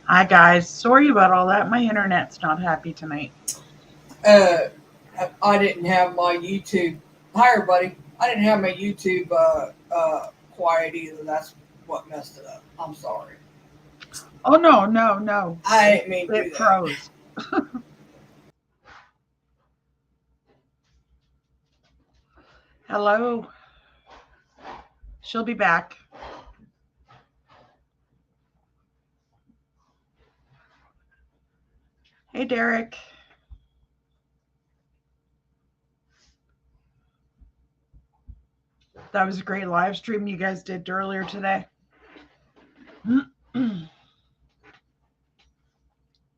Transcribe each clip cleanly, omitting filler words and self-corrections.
Hi guys, sorry about all that. My internet's not happy tonight. Uh, I didn't have my YouTube. Hi, everybody. I didn't have my YouTube quiet either. That's what messed it up. I'm sorry. Oh no. I It, didn't mean to it do that. froze. Hello. She'll be back. Hey Derek. That was a great live stream you guys did earlier today.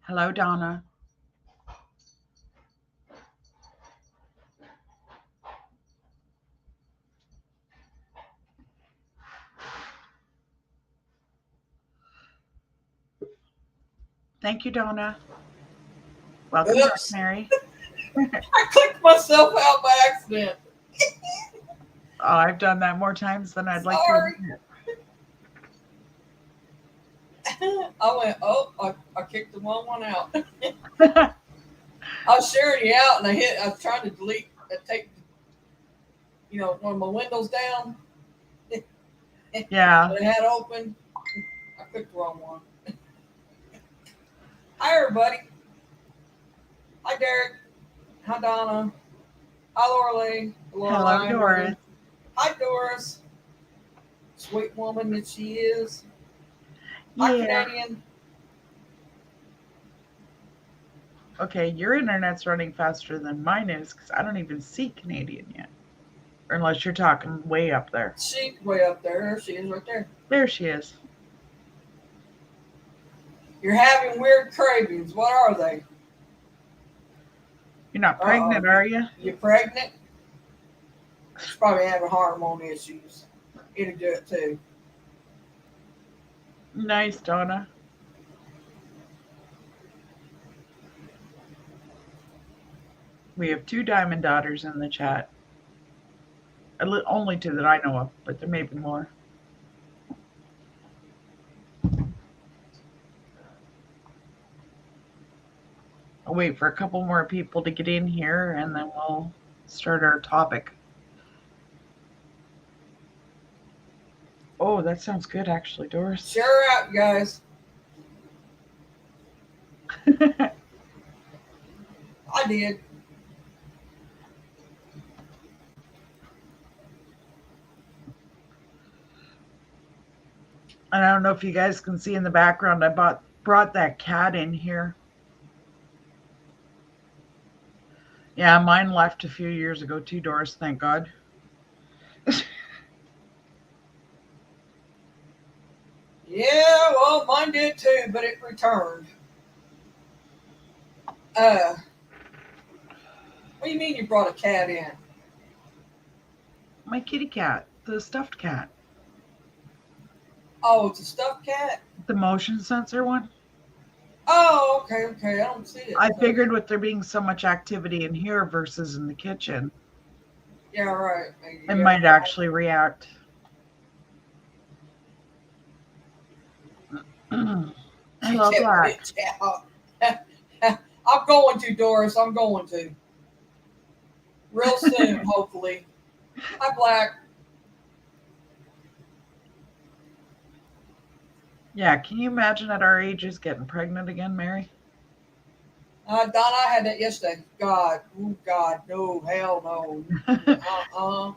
Hello, Donna. Thank you, Donna. Welcome, Oops. Rosemary. I clicked myself out by accident. Oh, I've done that more times than I'd like to Sorry. admit. I went, I kicked the wrong one out. I was sharing you out and I was trying to take, one of my windows down. Yeah. That I had open. I clicked the wrong one. Hi, everybody. Hi, Derek. Hi, Donna. Hi, Lorelei. Hello, Doris. Hi, Doris. Sweet woman that she is. Hi, Yeah. Canadian. Okay, your internet's running faster than mine is because I don't even see Canadian yet. Or unless you're talking way up there. She's way up there. There she is right there. There she is. You're having weird cravings. What are they? You're not pregnant, are you? You pregnant? She's probably having hormone issues. It'll do it too. Nice, Donna. We have 2 Diamond Daughters in the chat. Only 2 that I know of, but there may be more. I'll wait for a couple more people to get in here and then we'll start our topic. Oh, that sounds good actually, Doris. Share her out, guys. I did. And I don't know if you guys can see in the background, I brought that cat in here. Yeah, mine left a few years ago too, Doris, thank God. Yeah, well, mine did too, but it returned. What do you mean you brought a cat in? My kitty cat, the stuffed cat. Oh, it's a stuffed cat? The motion sensor one. Oh, okay. I don't see it. I figured with there being so much activity in here versus in the kitchen. Yeah, right. It might actually react. Hello, Black. I'm going to, Doris. I'm going to. Real soon, hopefully. Hi, Black. Yeah, can you imagine at our ages getting pregnant again, Mary? Donna, I had that yesterday. God, no, hell no.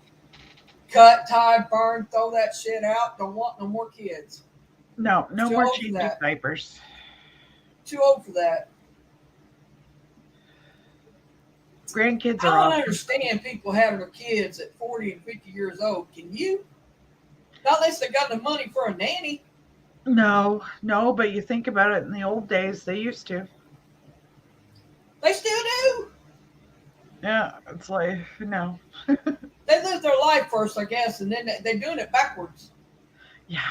Cut, tie, burn, throw that shit out. Don't want no more kids. No more changing diapers. Too old for that. Grandkids are I don't awesome. understand people having their kids at 40 and 50 years old. Can you? Not unless they got the money for a nanny. No, but you think about it, in the old days, they used to. They still do. Yeah, it's like, no. They live their life first, I guess, and then they're doing it backwards. Yeah.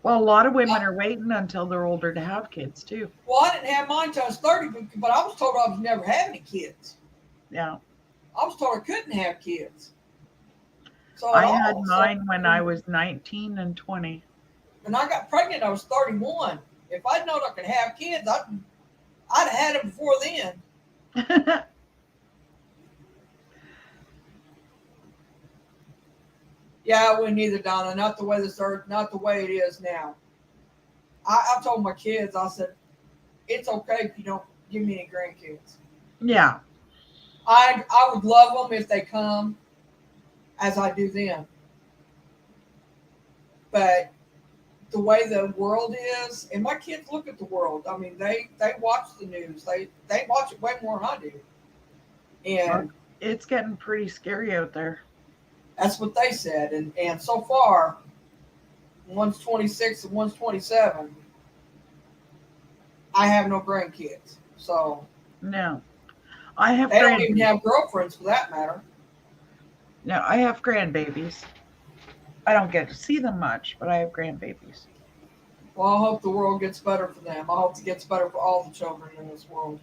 Well, a lot of women are waiting until they're older to have kids, too. Well, I didn't have mine until I was 30, but I was told I was never having any kids. Yeah. I was told I couldn't have kids. So I had mine when I was 19 and 20. When I got pregnant, I was 31. If I'd known I could have kids, I'd have had them before then. Yeah, I wouldn't either, Donna. Not the way not the way it is now. I told my kids, I said, it's okay if you don't give me any grandkids. Yeah. I would love them if they come as I do them. But the way the world is, and my kids look at the world. I mean, they watch the news. They watch it way more than I do. And it's getting pretty scary out there. That's what they said. And so far, one's 26 and one's 27. I have no grandkids. So no. I have they don't even have girlfriends for that matter. No, I have grandbabies. I don't get to see them much, but I have grandbabies. Well, I hope the world gets better for them. I hope it gets better for all the children in this world.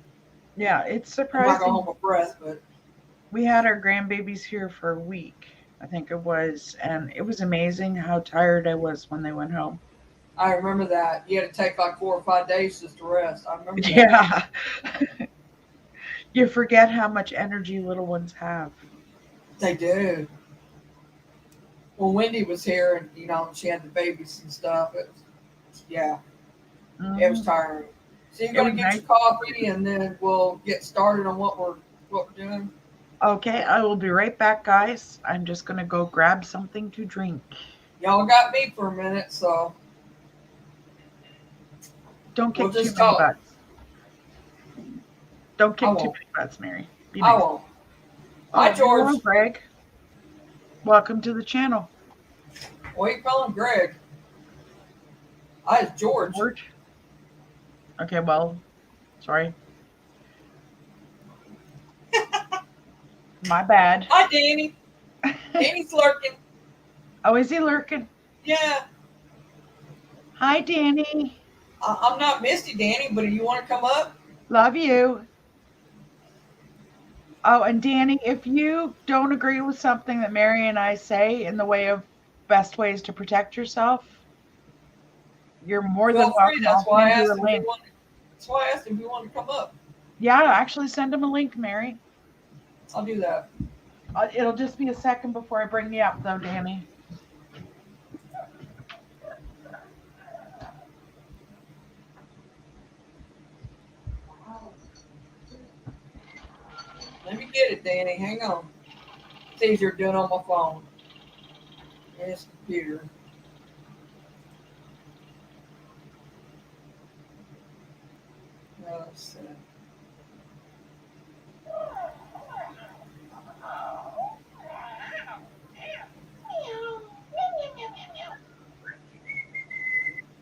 Yeah, it's surprising. I'm not going to hold my breath, but we had our grandbabies here for a week, I think it was, and it was amazing how tired I was when they went home. I remember that. You had to take like 4 or 5 days just to rest. I remember that. Yeah. You forget how much energy little ones have. They do. When Wendy was here and, she had the babies and stuff, it was tiring. So you're going to get your coffee and then we'll get started on what we're doing. Okay, I will be right back, guys. I'm just going to go grab something to drink. Y'all got me for a minute, so. Don't kick too many butts. Don't kick too many butts, Mary. Be nice. I won't. Hi, George. Hello, Greg. Welcome to the channel. What are you calling Greg? Hi, George. Okay, well, sorry. My bad. Hi, Danny. Danny's lurking. Oh, is he lurking? Yeah. Hi, Danny. I'm not Misty, Danny, but do you want to come up? Love you. Oh, and Danny, if you don't agree with something that Mary and I say in the way of best ways to protect yourself, you're more than welcome. That's why I asked him if you wanted to come up. Yeah, actually send him a link, Mary. I'll do that. It'll just be a second before I bring you up, though, Danny. Let me get it, Danny. Hang on. It's easier doing on my phone. It's computer. Let's see.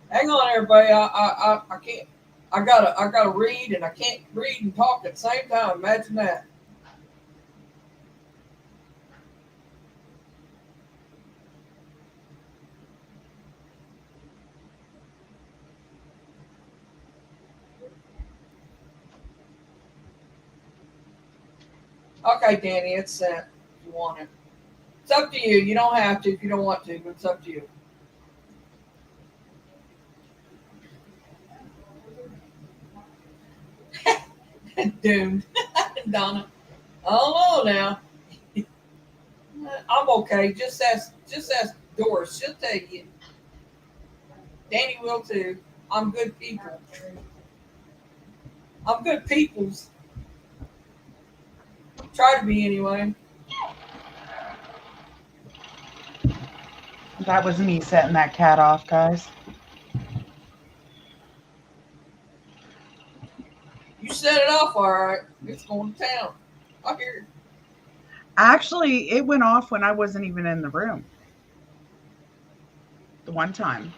Hang on, everybody. I can't. I gotta read, and I can't read and talk at the same time. Imagine that. Okay, Danny, it's sent. If you want it, it's up to you. You don't have to if you don't want to, but it's up to you. Doomed. Donna. I don't know now. I'm okay. Just ask Doris. She'll tell you. Danny will too. I'm good people. I'm good peoples. Try to be anyway. That was me setting that cat off, guys. You set it off all right. It's going to town. I hear it. Actually, it went off when I wasn't even in the room. The one time.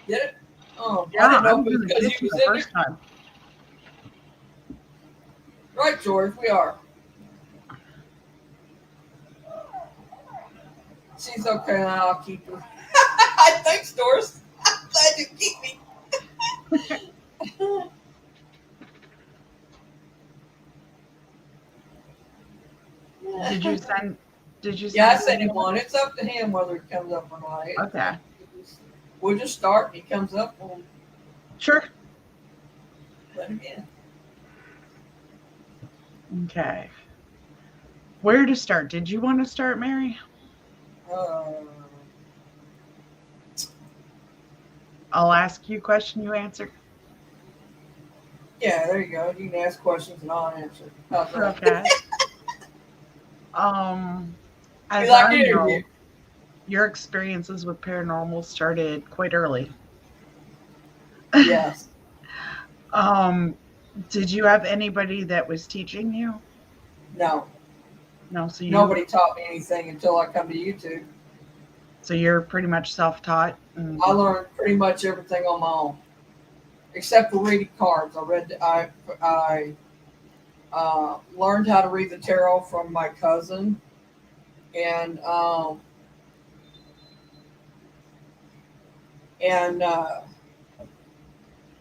Did it? Oh, yeah, I didn't know it was because you was the first time. Right, George, we are. She's okay now. I'll keep her. Thanks, Doris. I'm glad you keep me. Did you send? Yeah, I sent him one. It's up to him whether it comes up or not. Okay. We'll just start and he comes up. Sure. Let him in. Okay. Where to start? Did you want to start, Mary? Uh, I'll ask you a question, you answer. yeah, there you go. You can ask questions and I'll answer. How's that? Okay. Um, You as like I an interview? know, your experiences with paranormal started quite early. Yes. um, did you have anybody that was teaching you? No. No, Nobody taught me anything until I come to YouTube. so you're pretty much self-taught. I learned pretty much everything on my own, except for reading cards. I learned how to read the tarot from my cousin, and and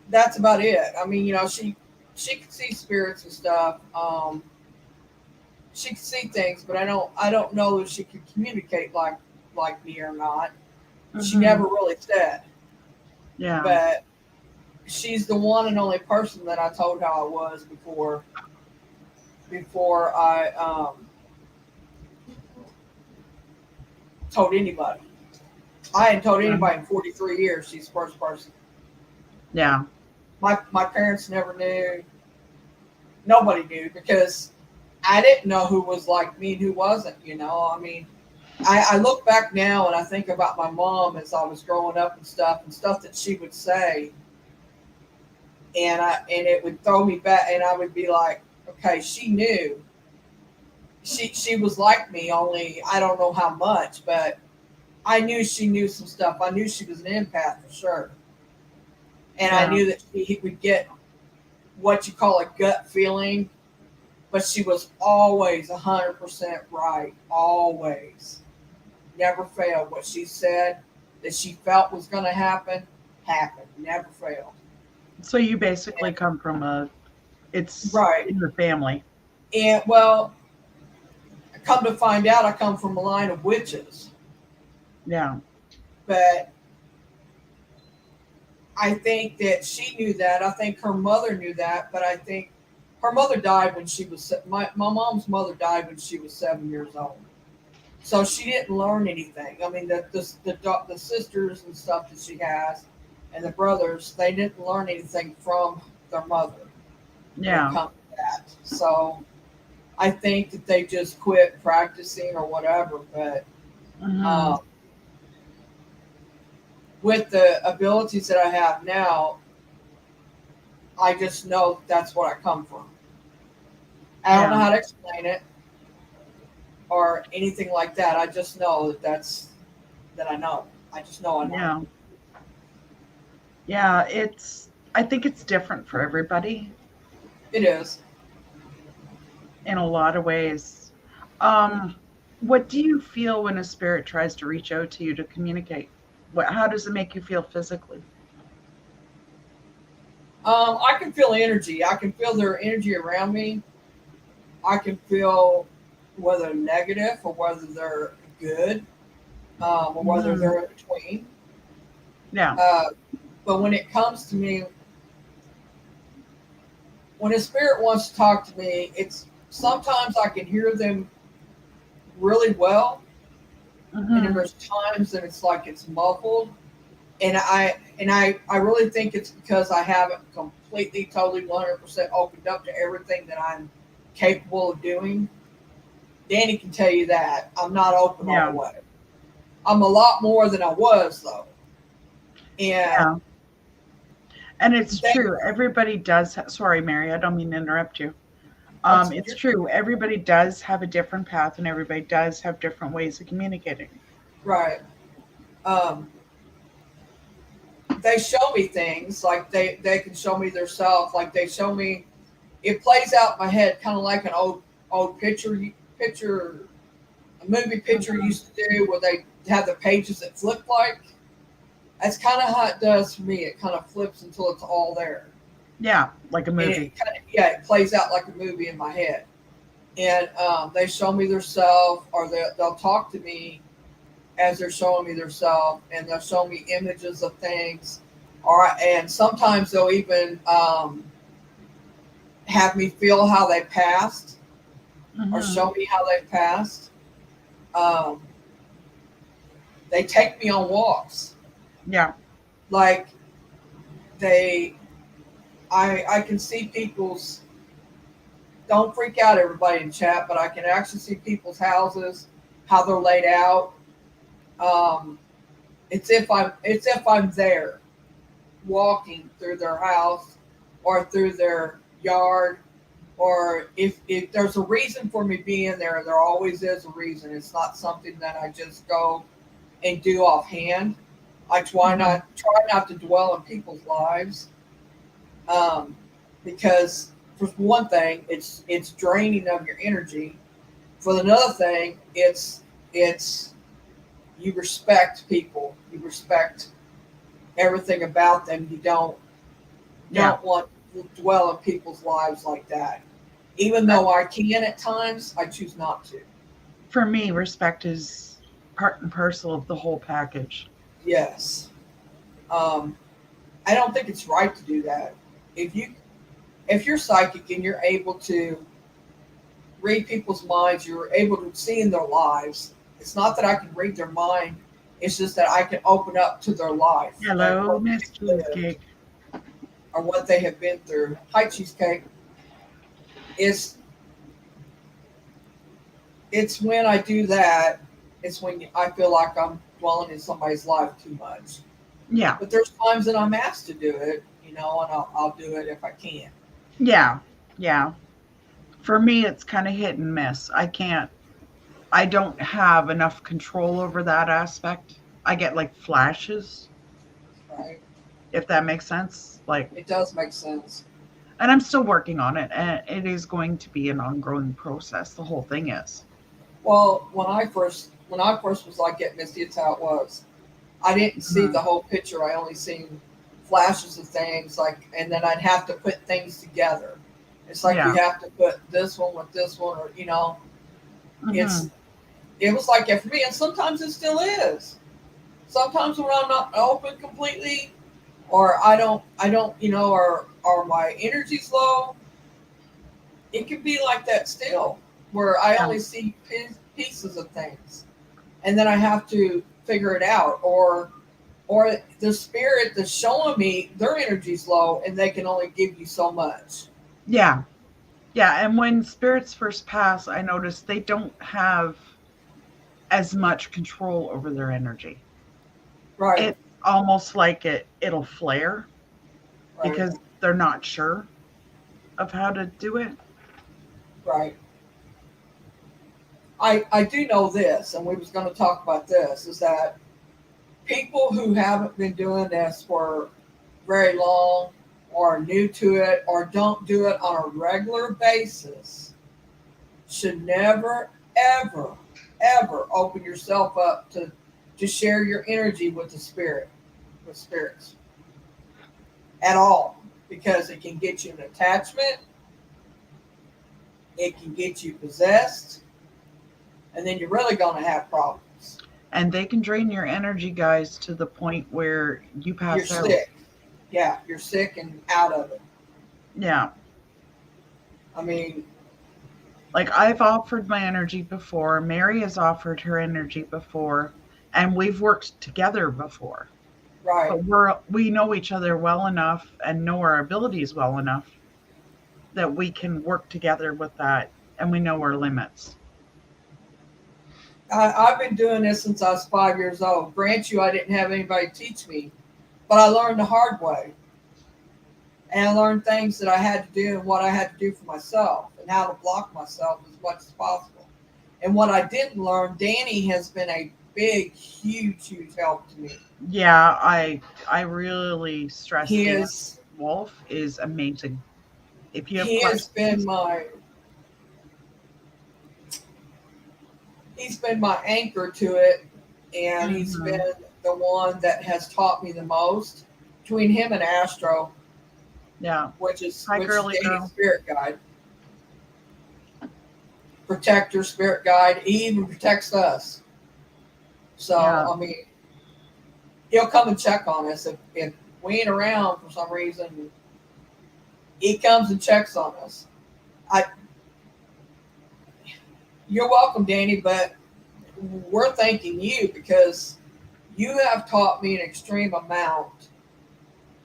that's about it. I mean, she could see spirits and stuff. She could see things, but I don't know if she could communicate like me or not. She Mm-hmm. never really said, Yeah. but she's the one and only person that I told how I was before I told anybody. I hadn't told Yeah. anybody in 43 years. She's the first person. Yeah. My parents never knew. Nobody knew because I didn't know who was like me and who wasn't. I mean, I look back now and I think about my mom as I was growing up and stuff that she would say, and it would throw me back, and I would be like, okay, she knew. She was like me, only I don't know how much, but I knew she knew some stuff. I knew she was an empath for sure, and I Yeah. knew that he would get what you call a gut feeling, but she was always 100% right, always. Never failed. What she said that she felt was going to happen, happened. Never failed. So you basically And, come from it's right. in the family. And, well, come to find out, I come from a line of witches. Yeah. But I think that she knew that. I think her mother knew that. But I think her mother died when she was, my mom's mother died when she was 7 years old. So she didn't learn anything. I mean, the sisters and stuff that she has, and the brothers, they didn't learn anything from their mother when it Yeah. comes to that. So I think that they just quit practicing or whatever. But Mm-hmm. um, with the abilities that I have now, I just know that's what I come from. I don't know Yeah. how to explain it or anything like that. I just know that I know. I just know I know. Yeah. Yeah. I think it's different for everybody It is. in a lot of ways. Um, what do you feel when a spirit tries to reach out to you to communicate? How does it make you feel physically? I can feel energy. I can feel their energy around me. I can feel whether negative or whether they're good, or whether Hmm. they're in between. Yeah. Uh, but when it comes to me, when a spirit wants to talk to me, it's sometimes I can hear them really well, and then Hmm. there's times that it's like it's muffled, and I really think it's because I haven't completely, totally, 100% opened up to everything that I'm capable of doing. Danny can tell you that I'm not open all Yeah. the way. I'm a lot more than I was though, and Yeah. And it's they true. Everybody does. Sorry, Mary, I don't mean to interrupt you. that's It's you're true. Everybody does have a different path, and everybody does have different ways of communicating. right. Um, they show me things like they can show me their self, like they show me. It plays out in my head, kind of like an old picture a movie picture Mhm. used to do, where they have the pages that flip like. That's kind of how it does for me. It kind of flips until it's all there, Yeah, like a and movie. it kind of, yeah, it plays out like a movie in my head. And they show me their self, or they'll talk to me as they're showing me their self, and they'll show me images of things. And sometimes they'll even have me feel how they passed or Mm-hmm. show me how they passed. Um, they take me on walks. Yeah. Like they, I can see people's, don't freak out everybody in chat, but I can actually see people's houses, how they're laid out. Um, it's if I'm there walking through their house or through their yard, or if there's a reason for me being there, there always is a reason. It's not something that I just go and do offhand. I Mm-hmm. try not to dwell in people's lives, um, because for one thing, it's draining of your energy. For another thing, it's you respect people, you respect everything about them. You Yeah. don't want to dwell in people's lives like that. Even That, though I can at times, I choose not to. for me, respect is part and parcel of the whole package. Yes. Um, I don't think it's right to do that. If you if you're psychic and you're able to read people's minds, you're able to see in their lives. It's not that I can read their mind. It's just that I can open up to their life and Hello, what Miss they've lived Cheesecake. or what they have been through. Hi, Cheesecake. It's it's when I do that. It's when I feel like I'm dwelling in somebody's life too much. Yeah. But there's times that I'm asked to do it, and I'll do it if I can. Yeah. Yeah. For me, it's kind of hit and miss. I don't have enough control over that aspect. I get like flashes, Right? if that makes sense. Like, It does make sense. and I'm still working on it, and it is going to be an ongoing process. The whole thing is. Well, when I first was like getting misty, it's how it was. I didn't see Mhm. the whole picture. I only seen flashes of things, like, and then I'd have to put things together. It's like you Yeah. have to put this one with this one, or Hmm. it's it was like that for me, and sometimes it still is. Sometimes when I'm not open completely, or I don't, or my energy's low, it can be like that still, where I Yeah. only see pieces of things, and then I have to figure it out, or the spirit that's showing me their energy's low and they can only give you so much. Yeah. Yeah. And when spirits first pass, I notice they don't have as much control over their energy. Right, It's almost like it'll flare right, because they're not sure of how to do it. right. I do know this, and we was going to talk about this, is that people who haven't been doing this for very long, or are new to it, or don't do it on a regular basis, should never, ever, ever open yourself up to share your energy with with spirits at all, because it can get you an attachment, it can get you possessed, and then you're really going to have problems. And they can drain your energy, guys, to the point where you You're pass out. sick. Yeah, you're sick and out of it. Yeah. I mean, Like I've offered my energy before, Mary has offered her energy before, and we've worked together before. right. But we know each other well enough and know our abilities well enough that we can work together with that, and we know our limits. I've been doing this since I was 5 years old. Grant you, I didn't have anybody teach me, but I learned the hard way. And I learned things that I had to do and what I had to do for myself and how to block myself as much as possible. And what I didn't learn, Danny has been a big, huge, huge help to me. Yeah, I really stress He Dan is Wolf is amazing. If you have he has been questions, my he's been my anchor to it, and he's mhm, been the one that has taught me the most between him and Astro, yeah. Hi, which is girly Danny's girl. spirit guide, protector, spirit guide. He even protects us. So Yeah, I mean, he'll come and check on us if we ain't around for some reason, he comes and checks on us. I, you're welcome, Danny, but we're thanking you because you have taught me an extreme amount.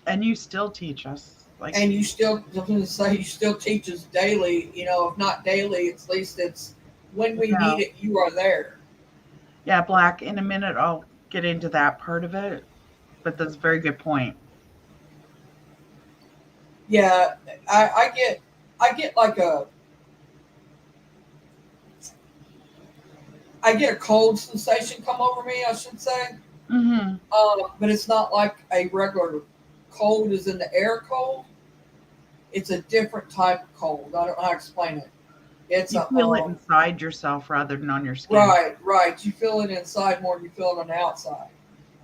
And you still teach us. And you still, I was going to say, you still teach us daily. You know, if not daily, at least it's when we need it, you are there. Yeah, Black, in a minute, I'll get into that part of it, but that's a very good point. Yeah, I get like I get a cold sensation come over me, I should say. Mm-hmm. But it's not like a regular cold is in the air cold. It's a different type of cold. I don't know how to explain it. It's You feel it inside yourself rather than on your skin. Right. You feel it inside more than you feel it on the outside.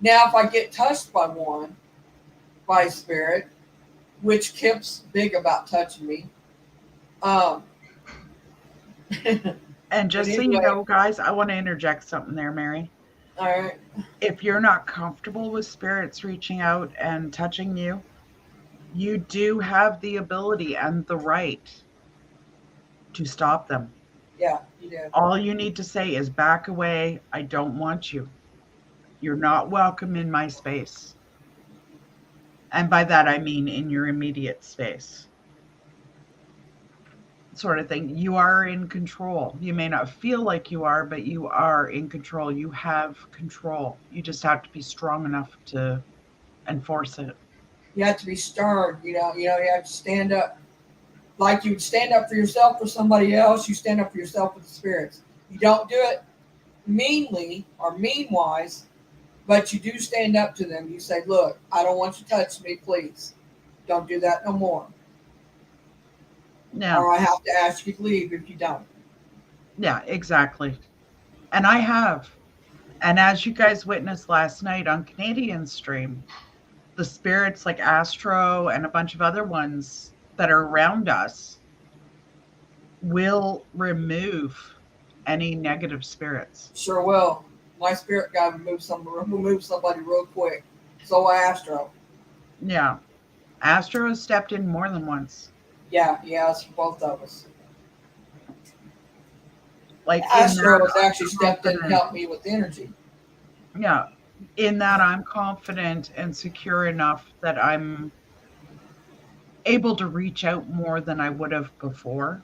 Now, if I get touched by a spirit, which Kip's big about touching me. And just so you know, guys, I want to interject something there, Mary. All right. If you're not comfortable with spirits reaching out and touching you, you do have the ability and the right to stop them. Yeah, you do. All you need to say is back away. I don't want you. You're not welcome in my space. And by that, I mean in your immediate space. Sort of thing. You are in control. You may not feel like you are, but you are in control. You have control. You just have to be strong enough to enforce it. You have to be stern. You have to stand up. Like you would stand up for yourself for somebody else, you stand up for yourself with the spirits. You don't do it meanly or mean-wise, but you do stand up to them. You say, look, I don't want you to touch me, please. Don't do that no more. Yeah. Or I have to ask you to leave if you don't. Yeah, exactly. And I have. And as you guys witnessed last night on Canadian stream, the spirits like Astro and a bunch of other ones that are around us will remove any negative spirits. Sure will. My spirit guy will move somebody real quick. So Astro. Yeah. Astro has stepped in more than once. Yeah, it's for both of us. Like Astro has actually stepped in and helped me with energy. Yeah. In that I'm confident and secure enough that I'm able to reach out more than I would have before.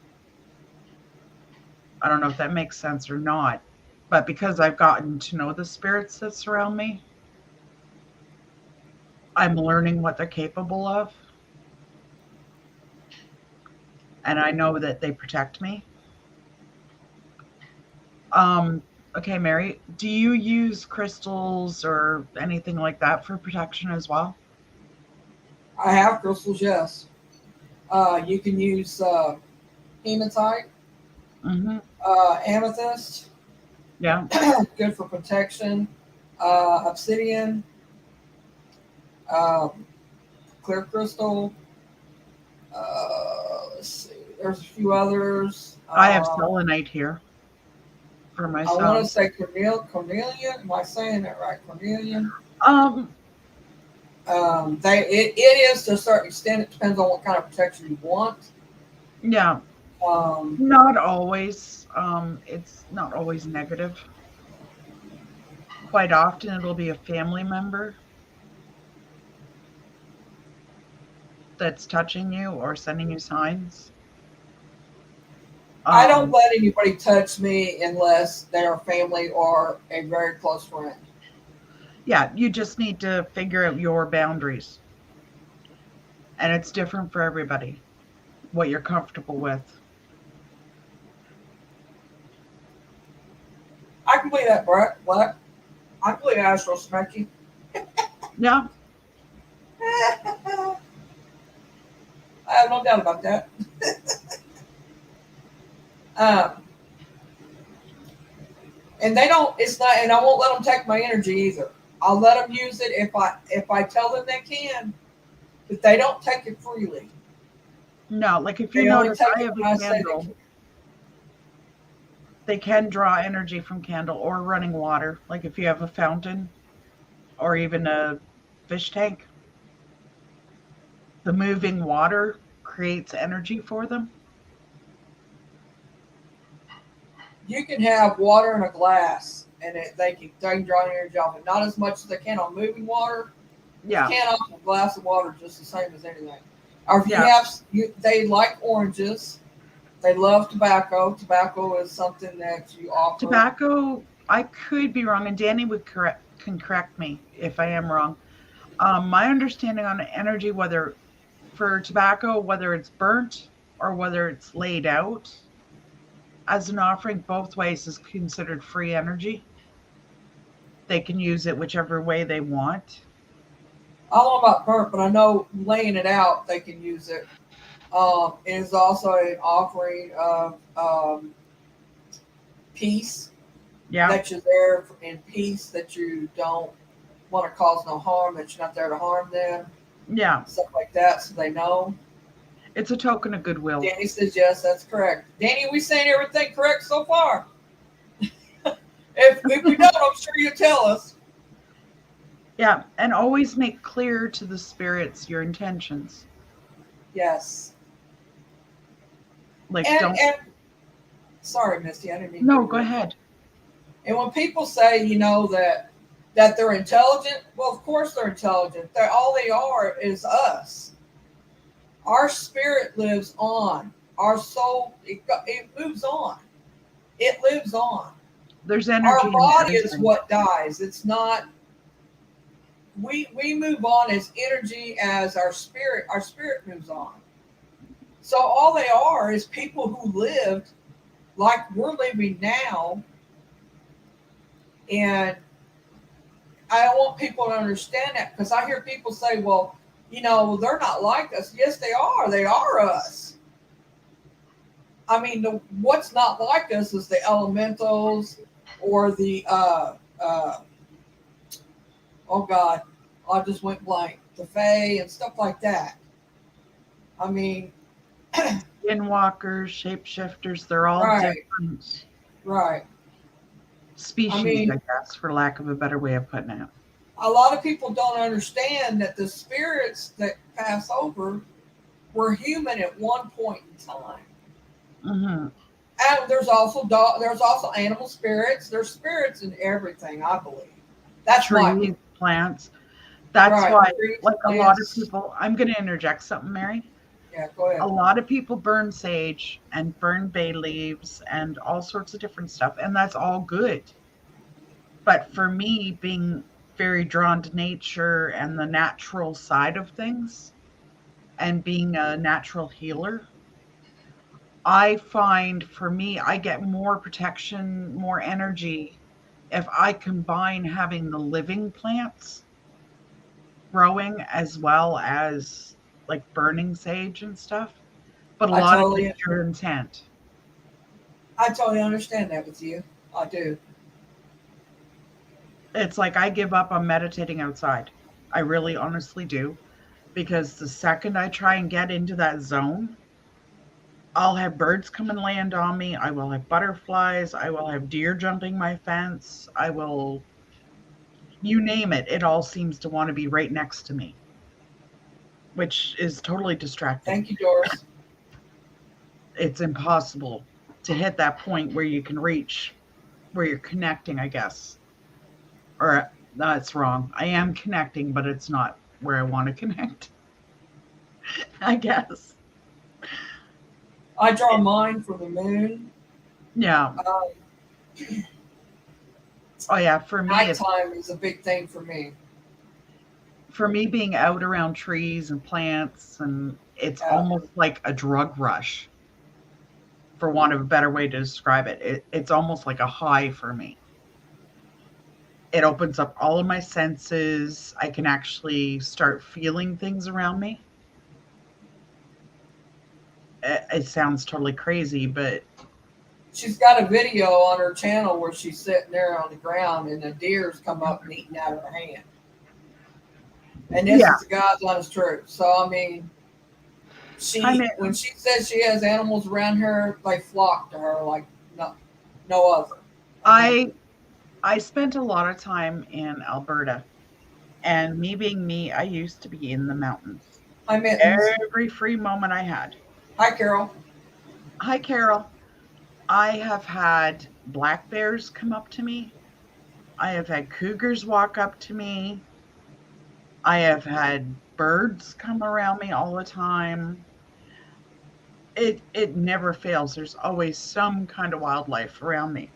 I don't know if that makes sense or not, but because I've gotten to know the spirits that surround me, I'm learning what they're capable of. And I know that they protect me. Okay, Mary, do you use crystals or anything like that for protection as well? I have crystals, yes. You can use hematite, amethyst. Yeah. Good for protection. Obsidian, clear crystal. Let's see. There's a few others. I have selenite here for myself. I want to say cornelian. Am I saying that right? Cornelian. It is to a certain extent. It depends on what kind of protection you want. Yeah. Not always. It's not always negative. Quite often it'll be a family member that's touching you or sending you signs. I don't let anybody touch me unless they're family or a very close friend. Yeah, you just need to figure out your boundaries. And it's different for everybody, what you're comfortable with. I can believe that, Black. I can believe Astro Smacky. Yeah. I have no doubt about that. And they don't. It's not. And I won't let them take my energy either. I'll let them use it if I tell them they can, but they don't take it freely. No, like if you notice, I have a candle. They can draw energy from candle or running water. Like if you have a fountain or even a fish tank. The moving water creates energy for them. You can have water in a glass, and they can draw energy off it. Not as much as they can on moving water. But you Yeah. can off a glass of water just the same as anything. Or if Yeah. they like oranges. They love tobacco. Tobacco is something that you offer. Tobacco, I could be wrong, and Danny can correct me if I am wrong. My understanding on energy, whether for tobacco, whether it's burnt or whether it's laid out as an offering, both ways is considered free energy. They can use it whichever way they want. I don't know about burnt, but I know laying it out, they can use it. It is also an offering of peace, Yeah. that you're there in peace, that you don't want to cause no harm, that you're not there to harm them, Yeah. stuff like that, so they know. It's a token of goodwill. Danny says yes, that's correct. Danny, we saying everything correct so far? If we don't, I'm sure you'll tell us. Yeah. And always make clear to the spirits your intentions. Yes. Like, And don't. and sorry, Misty, I didn't mean No, to. go ahead. And when people say, that they're intelligent, well, of course they're intelligent. All they are is us. Our spirit lives on. Our soul, it moves on. It lives on. There's Our energy in body is everything. what dies. It's not. We move on as energy as our spirit. Our spirit moves on. So all they are is people who lived like we're living now, and I want people to understand that, because I hear people say, well, they're not like us. Yes, they are. They are us. I mean, what's not like us is the elementals or the, oh God, I just went blank, the Fae and stuff like that. I mean, Skinwalkers, shapeshifters, they're all right, different right. I species, I mean, guess, for lack of a better way of putting it. a lot of people don't understand that the spirits that pass over were human at one point in time. Hmm. And there's also animal spirits. There's spirits in everything, I believe. That's my Trees, belief. plants. That's Right. why, Trees, like a lot of plants. people, I'm going to interject something, Mary. Yeah, go A ahead. lot of people burn sage and burn bay leaves and all sorts of different stuff, and that's all good. But for me, being very drawn to nature and the natural side of things, and being a natural healer, I find for me, I get more protection, more energy if I combine having the living plants growing as well as like burning sage and stuff. But a I lot of totally, it's your intent. I totally understand that with you. I do. It's like I give up on meditating outside. I really honestly do. Because the second I try and get into that zone, I'll have birds come and land on me. I will have butterflies. I will have deer jumping my fence. I will, you name it, it all seems to want to be right next to me, which is totally distracting. Thank you, Doris. It's impossible to hit that point where you can reach, where you're connecting, I guess. Or that's wrong. I am connecting, but it's not where I want to connect, I guess. I draw mine from the moon. Yeah. Um, Oh, yeah. For me, it's Nighttime is a big thing for me. for me being out around trees and plants, and it's Yeah. almost like a drug rush, for want of a better way to describe it. It's almost like a high for me. It opens up all of my senses. I can actually start feeling things around me. It sounds totally crazy, but She's got a video on her channel where she's sitting there on the ground and the deer's come up and eating out of her hand. And this yeah, is the God's honest truth. So I mean, I mean, when she says she has animals around her, they flock to her like no other. I mean, I I spent a lot of time in Alberta, and me being me, I used to be in the mountains. Hi, Mittens. every free moment I had. Hi, Carol. Hi, Carol. I have had black bears come up to me. I have had cougars walk up to me. I have had birds come around me all the time. It never fails. There's always some kind of wildlife around me.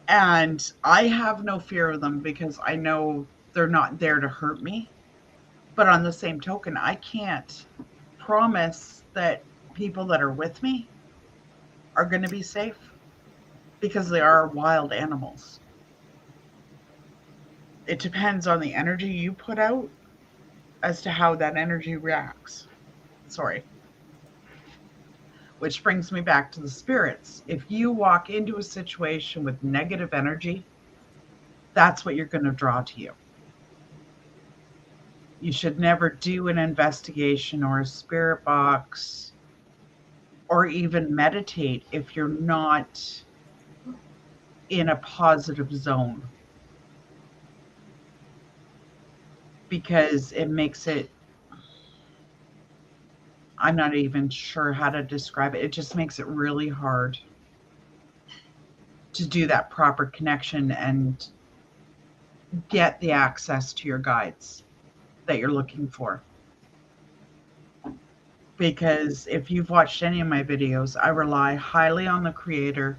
And I have no fear of them because I know they're not there to hurt me. But on the same token, I can't promise that people that are with me are going to be safe because they are wild animals. It depends on the energy you put out as to how that energy reacts. Sorry. Which brings me back to the spirits. If you walk into a situation with negative energy, that's what you're going to draw to you. You should never do an investigation or a spirit box or even meditate if you're not in a positive zone, because it makes it, I'm not even sure how to describe it. It just makes it really hard to do that proper connection and get the access to your guides that you're looking for. Because if you've watched any of my videos, I rely highly on the creator.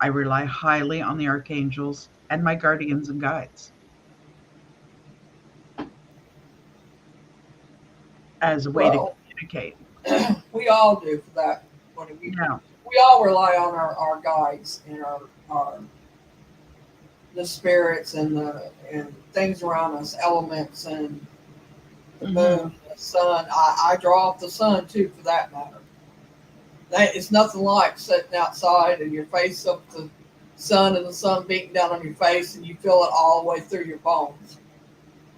I rely highly on the archangels and my guardians and guides as a way to Well, communicate. we all do for that. Yeah. We all rely on our guides and our the spirits and things around us, elements and the moon, the sun. I draw off the sun too, for that matter. That it's nothing like sitting outside and your face up the sun and the sun beating down on your face and you feel it all the way through your bones.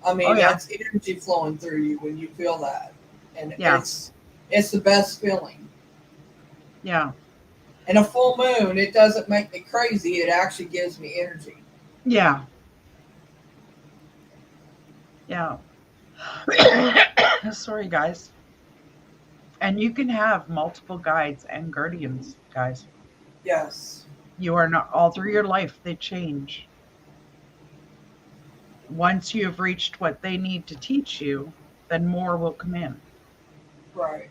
I mean, Oh, yeah. that's energy flowing through you when you feel that, and Yeah. it's the best feeling. Yeah. And a full moon, it doesn't make me crazy. It actually gives me energy. Yeah. Yeah. Sorry, guys. And you can have multiple guides and guardians, guys. Yes. You are not all through your life, they change. Once you have reached what they need to teach you, then more will come in. Right.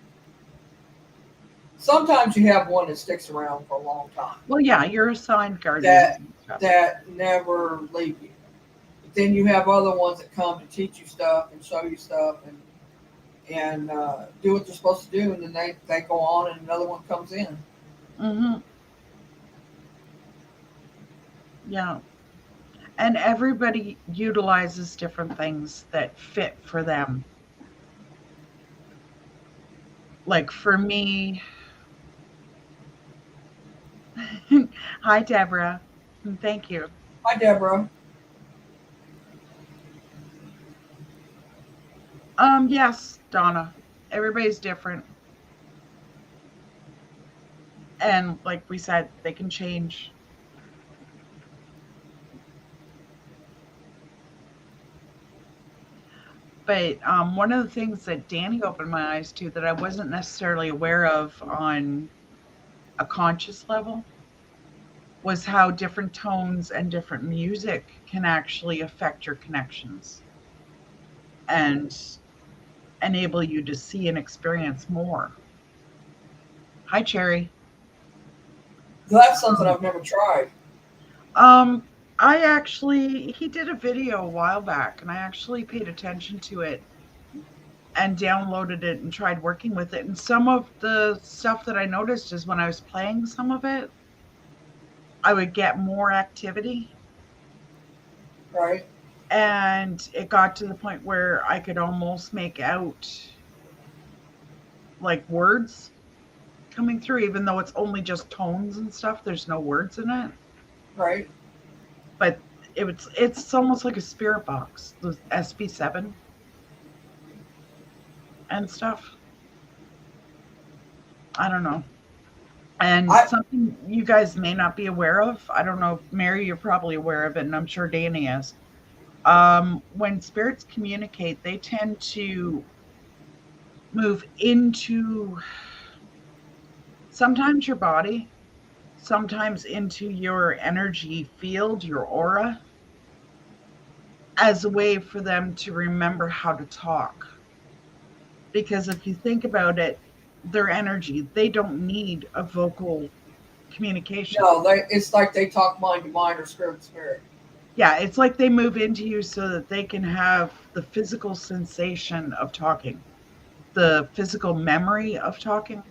Sometimes you have one that sticks around for a long time. Well, yeah, you're assigned guardians That and stuff. that never leave you. But then you have other ones that come to teach you stuff and show you stuff and do what they're supposed to do, and then they go on and another one comes in. Mm-hmm. Yeah. And everybody utilizes different things that fit for them. Like for me, hi, Deborah. Thank you. Hi, Deborah. Yes, Donna. Everybody's different. And like we said, they can change. But one of the things that Danny opened my eyes to that I wasn't necessarily aware of on a conscious level was how different tones and different music can actually affect your connections and enable you to see and experience more. Hi, Cherry. That's something I've never tried. Um, I actually, he did a video a while back, and I actually paid attention to it and downloaded it and tried working with it. And some of the stuff that I noticed is when I was playing some of it, I would get more activity. Right. And it got to the point where I could almost make out like words coming through, even though it's only just tones and stuff. There's no words in it. Right. But it's almost like a spirit box, the SB7 and stuff. I don't know. And I something you guys may not be aware of. I don't know, Mary, you're probably aware of it, and I'm sure Danny is. When spirits communicate, they tend to move into sometimes your body, sometimes into your energy field, your aura, as a way for them to remember how to talk. Because if you think about it, their energy, they don't need a vocal communication. No, it's like they talk mind to mind or spirit to spirit. Yeah, it's like they move into you so that they can have the physical sensation of talking, the physical memory of talking.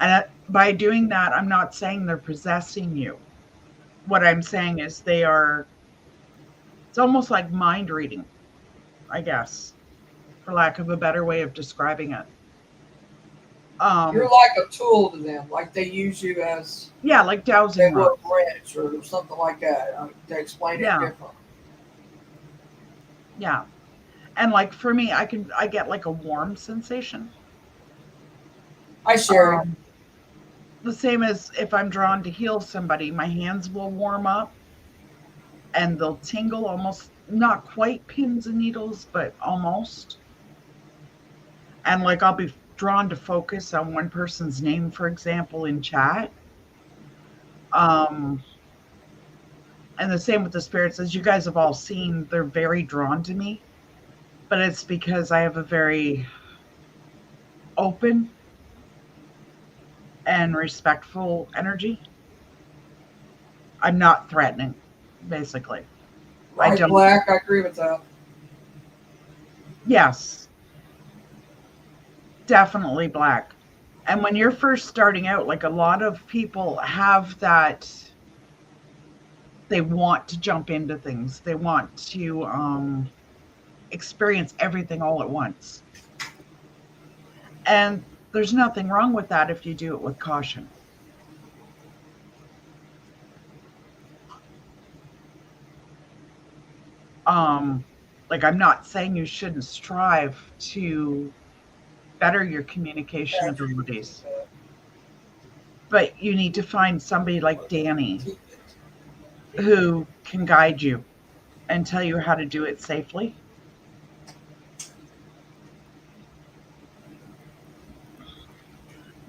And by doing that, I'm not saying they're possessing you. What I'm saying is it's almost like mind reading, I guess, for lack of a better way of describing it. You're Um, like a tool to them, like they use you as yeah, like they dowsing would a rods. wrench or something like that. To explain it Yeah, differently. yeah. And like for me, I get like a warm sensation. Hi, Sherry. Um, the same as if I'm drawn to heal somebody, my hands will warm up and they'll tingle, almost not quite pins and needles, but almost. And like I'll be drawn to focus on one person's name, for example, in chat. Um, and the same with the spirits, as you guys have all seen, they're very drawn to me, but it's because I have a very open and respectful energy. I'm not threatening, basically. I Right, don't, Black. I agree with that. yes, definitely black. And when you're first starting out, like a lot of people have that, they want to jump into things, they want to experience everything all at once. And there's nothing wrong with that if you do it with caution. Um, like, I'm not saying you shouldn't strive to better your communication Patrick agrees with abilities, that. but you need to find somebody like Danny who can guide you and tell you how to do it safely.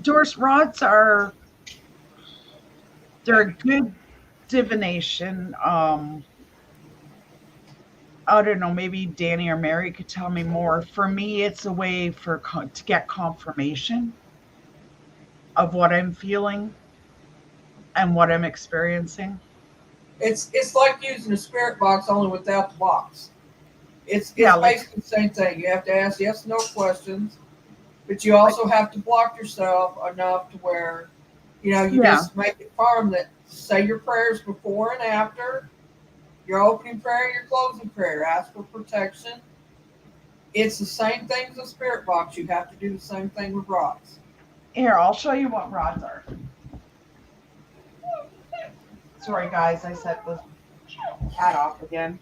Doris rods are they're a good divination. I don't know, maybe Danny or Mary could tell me more. For me, it's a way to get confirmation of what I'm feeling and what I'm experiencing. It's like using a spirit box only without the box. It's Yeah, like basically the same thing. You have to ask yes no questions, but you also have to block yourself enough to where you yeah, just make it firm that say your prayers before and after your opening prayer, your closing prayer. Ask for protection. It's the same thing as a spirit box. You have to do the same thing with rocks. here, I'll show you what rods are. Sorry, guys, I set the cat off again.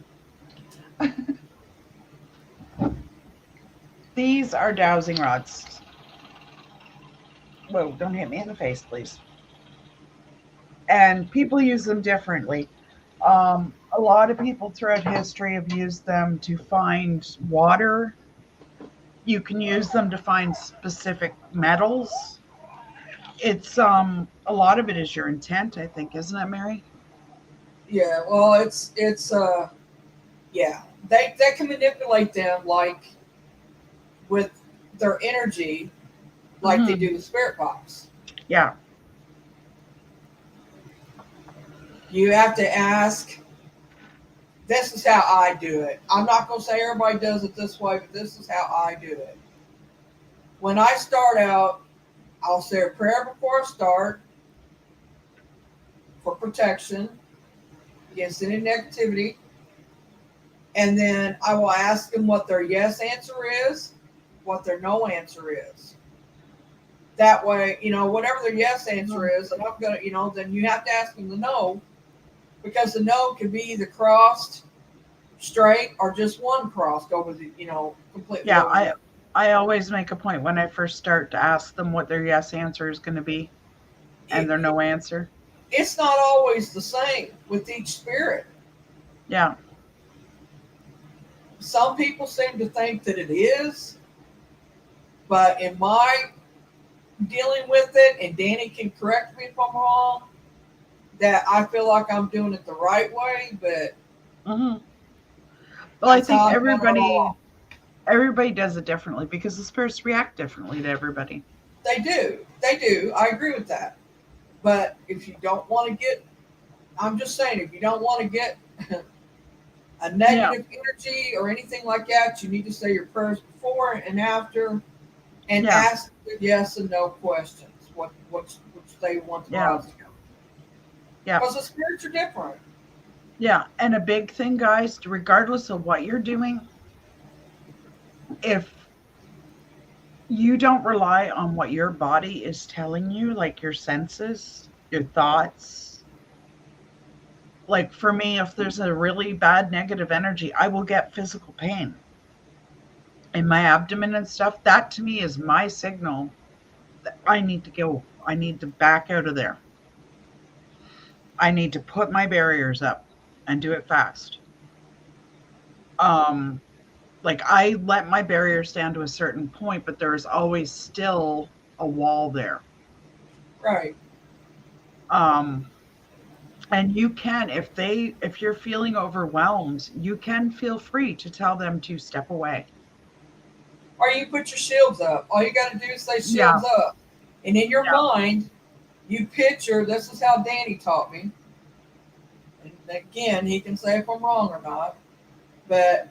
These are dowsing rods. Whoa, don't hit me in the face, please. And people use them differently. A lot of people throughout history have used them to find water. You can use them to find specific metals. It's a lot of it is your intent, I think, isn't it, Mary? Yeah, well, it's yeah. They can manipulate them like with their energy, like they Hmm. do the spirit box. Yeah, You have to ask. This is how I do it. I'm not going to say everybody does it this way, but this is how I do it. When I start out, I'll say a prayer before I start for protection against any negativity. And then I will ask them what their yes answer is, what their no answer is. That way, whatever their yes answer is, and I'm going to, then you have to ask them the no, because the no can be either crossed straight or just one crossed over the, completely yeah. over I the. I always make a point when I first start to ask them what their yes answer is going to be and It, their no answer. it's not always the same with each spirit. Yeah, some people seem to think that it is, but in my dealing with it, and Danny can correct me if I'm wrong, that I feel like I'm doing it the right way, but Hmm. Well, I that's think how I'm doing it wrong. everybody does it differently because the spirits react differently to everybody. They do. They do. I agree with that. But if you don't want to get, I'm just saying, if you don't want to get a Yeah, negative energy or anything like that, you need to say your prayers before and after and yeah, ask the yes and no questions, which they want the yeah, rods to go. yeah, Because the spirits are different. yeah. And a big thing, guys, regardless of what you're doing, if you don't rely on what your body is telling you, like your senses, your thoughts. Like for me, if there's a really bad negative energy, I will get physical pain in my abdomen and stuff. That to me is my signal that I need to go. I need to back out of there. I need to put my barriers up and do it fast. Um, like I let my barriers down to a certain point, but there's always still a wall there. Right. Um, and you can, if you're feeling overwhelmed, you can feel free to tell them to step away. Or you put your shields up. All you got to do is say Yeah, shields up. And in your yeah, mind, you picture this is how Danny taught me. And again, he can say if I'm wrong or not. But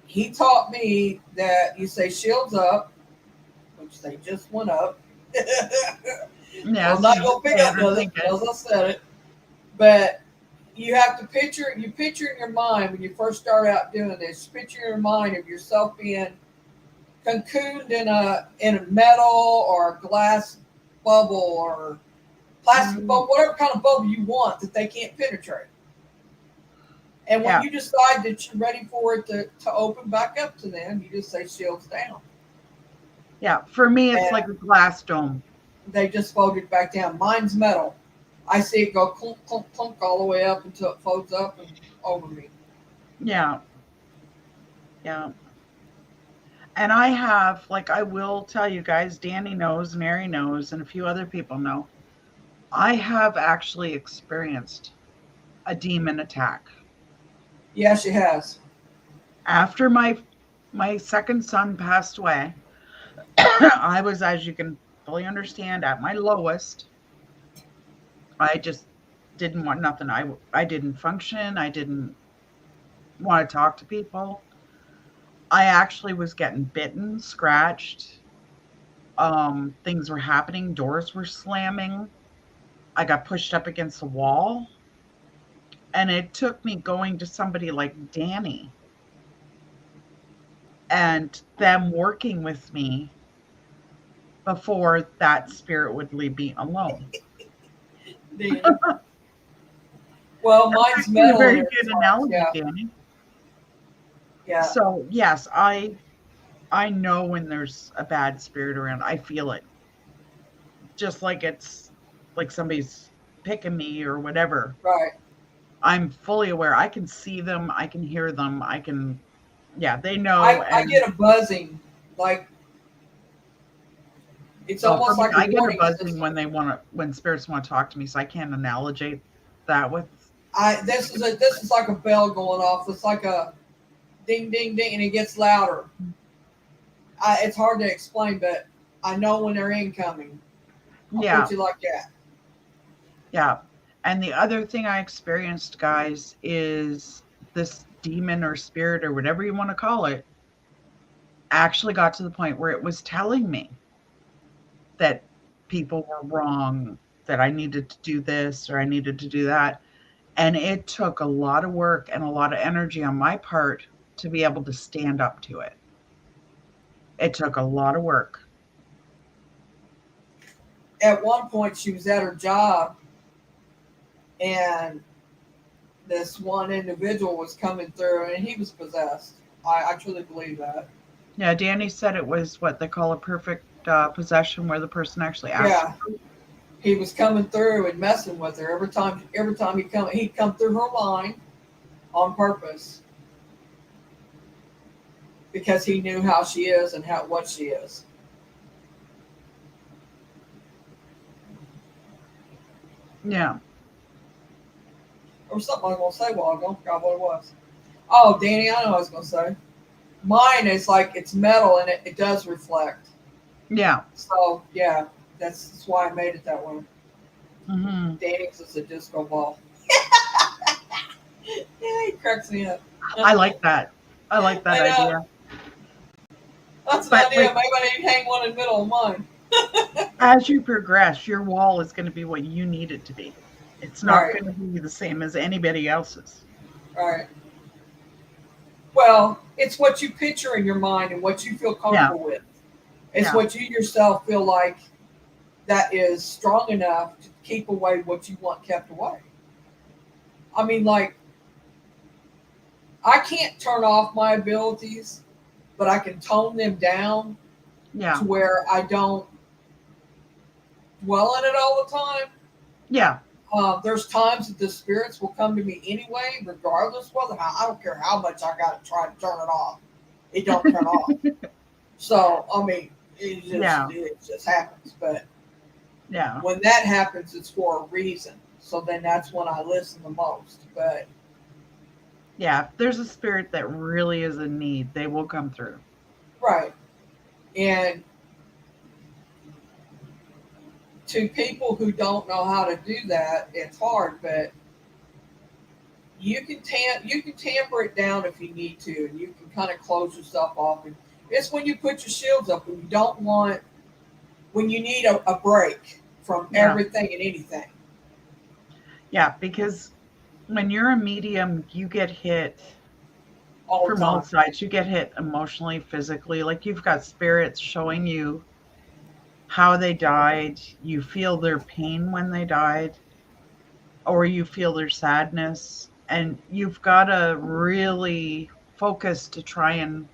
he taught me that you say shields up, which they just went up. So yeah. I'm So not you gonna pick say it up or nothing think it. because I said it. But you have to picture in your mind when you first start out doing this, picture in your mind of yourself being cocooned in a metal or glass bubble or plastic Mm, bubble, whatever kind of bubble you want that they can't penetrate. And when yeah, you decide that you're ready for it to open back up to them, you just say shields down. yeah. For me, it's like And a glass dome. they just fold it back down. Mine's metal. I see it go clunk, clunk, clunk all the way up until it folds up and over me. Yeah, yeah. And I have, like, I will tell you guys, Danny knows, Mary knows, and a few other people know. I have actually experienced a demon attack Yeah, she has. after my second son passed away. I was, as you can fully understand, at my lowest. I just didn't want nothing. I didn't function. I didn't want to talk to people. I actually was getting bitten, scratched. Things were happening. Doors were slamming. I got pushed up against the wall. And it took me going to somebody like Danny and them working with me before that spirit would leave me alone. Danny. Well, That's mine's actually a metal and very it's good hard. analogy, Yeah, Danny. yeah, So yes, I know when there's a bad spirit around. I feel it. Just like it's like somebody's picking me or whatever. right. I'm fully aware. I can see them, I can hear them, I can, yeah, they know. I And get a buzzing, like it's well, for almost me, like a I get a warning buzzing system. when they want to, when spirits want to talk to me. So I can't analogize that with. This is like a bell going off. It's like a ding ding ding, and it gets louder. It's hard to explain, but I know when they're incoming. I'll Yeah, put you like that. yeah. And the other thing I experienced, guys, is this demon or spirit or whatever you want to call it actually got to the point where it was telling me that people were wrong, that I needed to do this or I needed to do that. And it took a lot of work and a lot of energy on my part to be able to stand up to it. It took a lot of work. At one point, she was at her job, and this one individual was coming through, and he was possessed. I truly believe that. Yeah, Danny said it was what they call a perfect possession, where the person actually acts. Yeah, he was coming through and messing with her every time he'd come through her line on purpose. because he knew how she is and what she is. Yeah. There was something I was going to say a while ago. I forgot what it was. Oh, Danny, I know what I was going to say. Mine is like it's metal and it does reflect. Yeah. So, yeah, that's why I made it that way. Mm-hmm. Danny's is a disco ball. Yeah, he cracks me up. I like that. I like that I idea. know. That's an But idea. like, Maybe I need to hang one in the middle of mine. as you progress, your wall is going to be what you need it to be. It's not Right, going to be the same as anybody else's. right. Well, it's what you picture in your mind and what you feel Yeah. comfortable with. It's Yeah. what you yourself feel like that is strong enough to keep away what you want kept away. I mean, like, I can't turn off my abilities, but I can tone them down to Yeah. where I don't dwell on it all the time. Yeah. There's times that the spirits will come to me anyway, regardless whether I don't care how much I got to try to turn it off. It don't turn off. So I mean, Yeah. it just happens. But Yeah. when that happens, it's for a reason. So then that's when I listen the most. But Yeah. If there's a spirit that really is in need, they will come through. right, and to people who don't know how to do that, it's hard. But you can tamper it down if you need to, and you can kind of close yourself off. And it's when you put your shields up when you don't want when you need a break from Yeah. everything and anything. Yeah. Because when you're a medium, you get hit All the from all time. sides. You get hit emotionally, physically. Like you've got spirits showing you how they died. You feel their pain when they died, or you feel their sadness. And you've got to really focus to try and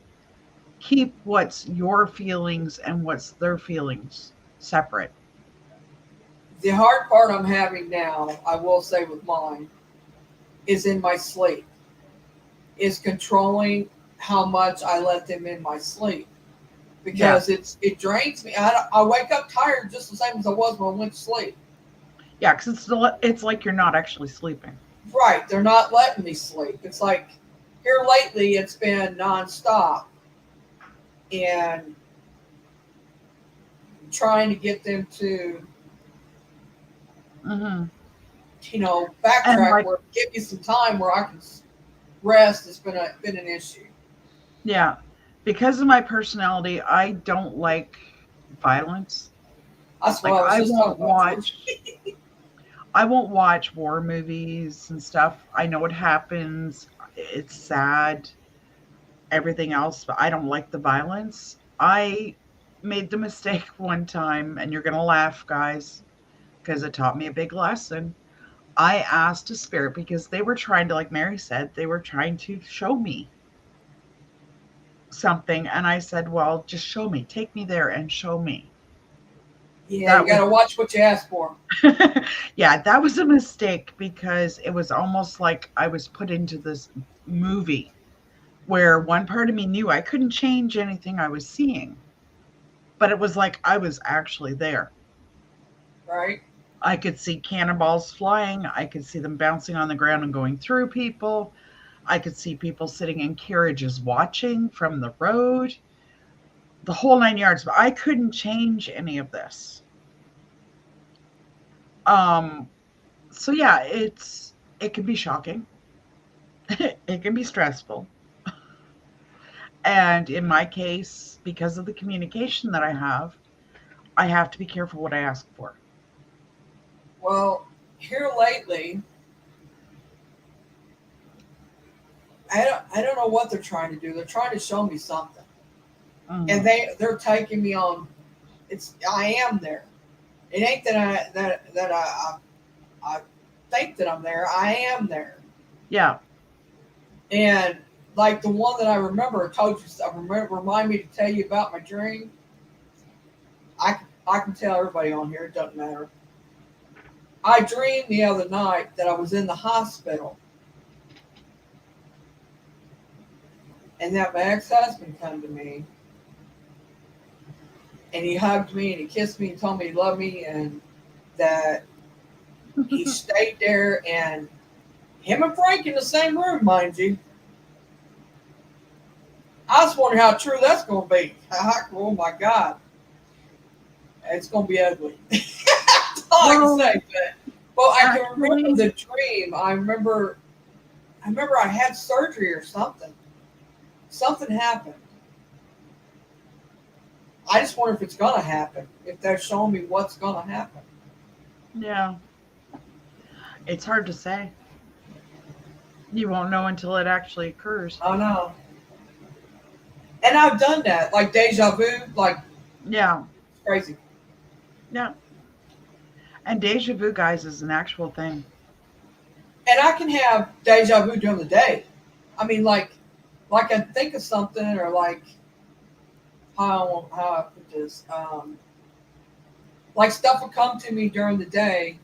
keep what's your feelings and what's their feelings separate. The hard part I'm having now, I will say with mine, is in my sleep. Is controlling how much I let them in my sleep Yeah. because it drains me. I wake up tired just the same as I was when I went to sleep. Yeah. Because it's like you're not actually sleeping. Right, they're not letting me sleep. It's like here lately, it's been nonstop, and trying to get them to Hmm. And backtrack like, where give me some time where I can rest has been an issue. yeah, because of my personality, I don't like violence. That's what Like I was just talking about too. I won't watch war movies and stuff. I know what happens. It's sad, everything else, but I don't like the violence. I made the mistake one time, and you're going to laugh, guys, because it taught me a big lesson. I asked a spirit because they were trying to, like Mary said, they were trying to show me something. And I said, well, just show me, take me there and show me. Yeah, you That got was to watch what you ask for. yeah, that was a mistake because it was almost like I was put into this movie where one part of me knew I couldn't change anything I was seeing, but it was like I was actually there. Right? I could see cannonballs flying, I could see them bouncing on the ground and going through people. I could see people sitting in carriages watching from the road, the whole 9 yards, but I couldn't change any of this. Um so yeah, it can be shocking. It can be stressful. And in my case, because of the communication that I have to be careful what I ask for. Well, here lately, I don't know what they're trying to do. They're trying to show me something, and Mhm. they're taking me on. It's I am there. It ain't that I think that I'm there. I am there. Yeah. And like the one that I remember, I told you, remind me to tell you about my dream. I can tell everybody on here. It doesn't matter. I dreamed the other night that I was in the hospital, and that my ex-husband come to me, and he hugged me and he kissed me and told me he loved me, and that he stayed there, and him and Frank in the same room, mind you. I was wondering how true that's going to be. Oh my God. It's going to be ugly. That's all I can say. But I can remember the dream. I remember I had surgery or something. Something happened. I just wonder if it's going to happen. If they're showing me what's going to happen. Yeah. It's hard to say. You won't know until it actually occurs. I know. And I've done that. Like deja vu. Like, yeah. It's crazy. Yeah. And deja vu, guys, is an actual thing. And I can have deja vu during the day. I mean, like I think of something, or like how I put this, like stuff will come to me during the day,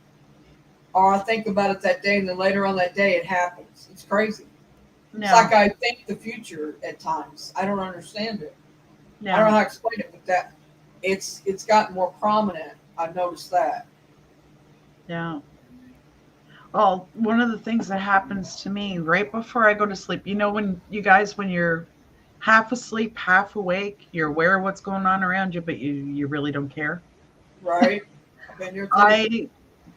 or I think about it that day, and then later on that day it happens. It's crazy. No. It's like I think the future at times. I don't understand it. No. I don't know how to explain it, but that it's gotten more prominent. I've noticed that. Yeah. Well, one of the things that happens to me right before I go to sleep, you know, when you guys, when you're half asleep, half awake, you're aware of what's going on around you, but you really don't care. Right.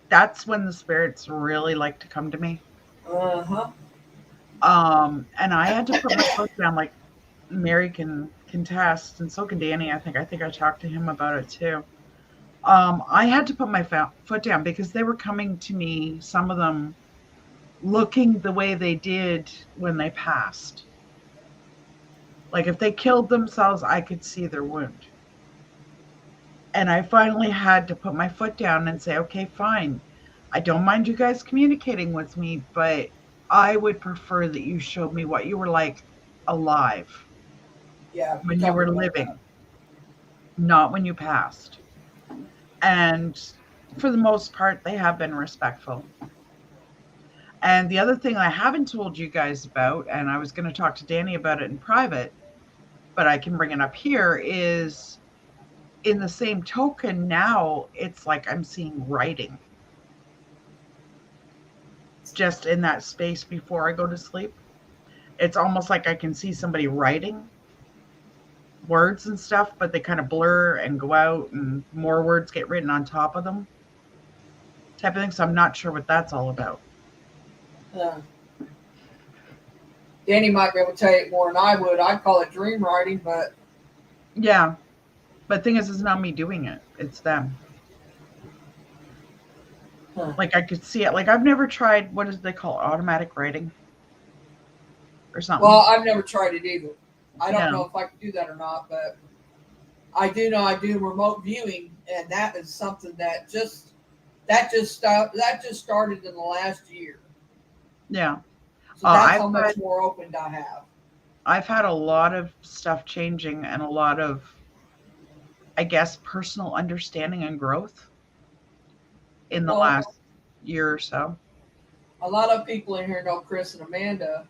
That's when the spirits really like to come to me. Uh-huh. And I had to put my foot down, like Mary can test, and so can Danny. I think I talked to him about it too. I had to put my foot down because they were coming to me, some of them looking the way they did when they passed. Like if they killed themselves, I could see their wound. And I finally had to put my foot down and say, okay, fine. I don't mind you guys communicating with me, but I would prefer that you showed me what you were like alive. Yeah. When you were living, not when you passed. And for the most part, they have been respectful. And the other thing I haven't told you guys about, and I was going to talk to Danny about it in private, but I can bring it up here, is in the same token now, it's like I'm seeing writing. Just in that space before I go to sleep. It's almost like I can see somebody writing words and stuff, but they kind of blur and go out and more words get written on top of them. Type of thing. So I'm not sure what that's all about. Danny might be able to tell you more than I would. I'd call it dream writing, but yeah. But the thing is, it's not me doing it. It's them. Like I could see it. Like I've never tried, what is they call it? Automatic writing or something. Well, I've never tried it either. I don't know if I can do that or not, but I do know I do remote viewing, and that is something that just started in the last year. Yeah. So that's how much more open I have. I've had a lot of stuff changing and a lot of, I guess, personal understanding and growth in the last year or so. A lot of people in here know Chris and Amanda.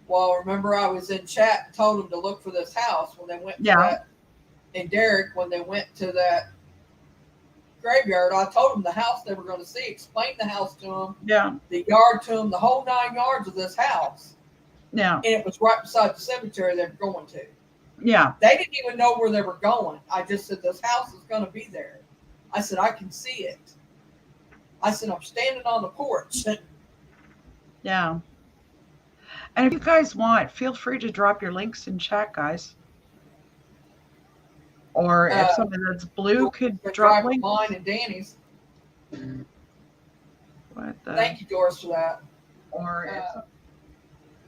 Well, remember I was in chat and told them to look for this house when they went to that, and Derek, when they went to that graveyard, I told them the house they were going to see, explained the house to them, the yard to them, the whole 9 yards of this house. Yeah. And it was right beside the cemetery they were going to. Yeah. They didn't even know where they were going. I just said, this house is going to be there. I said, I can see it. I said, I'm standing on the porch. Yeah. And if you guys want, feel free to drop your links in chat, guys. Or if somebody that's blue could drop links. Mine and Danny's. What the? Thank you, Doris, for that. Or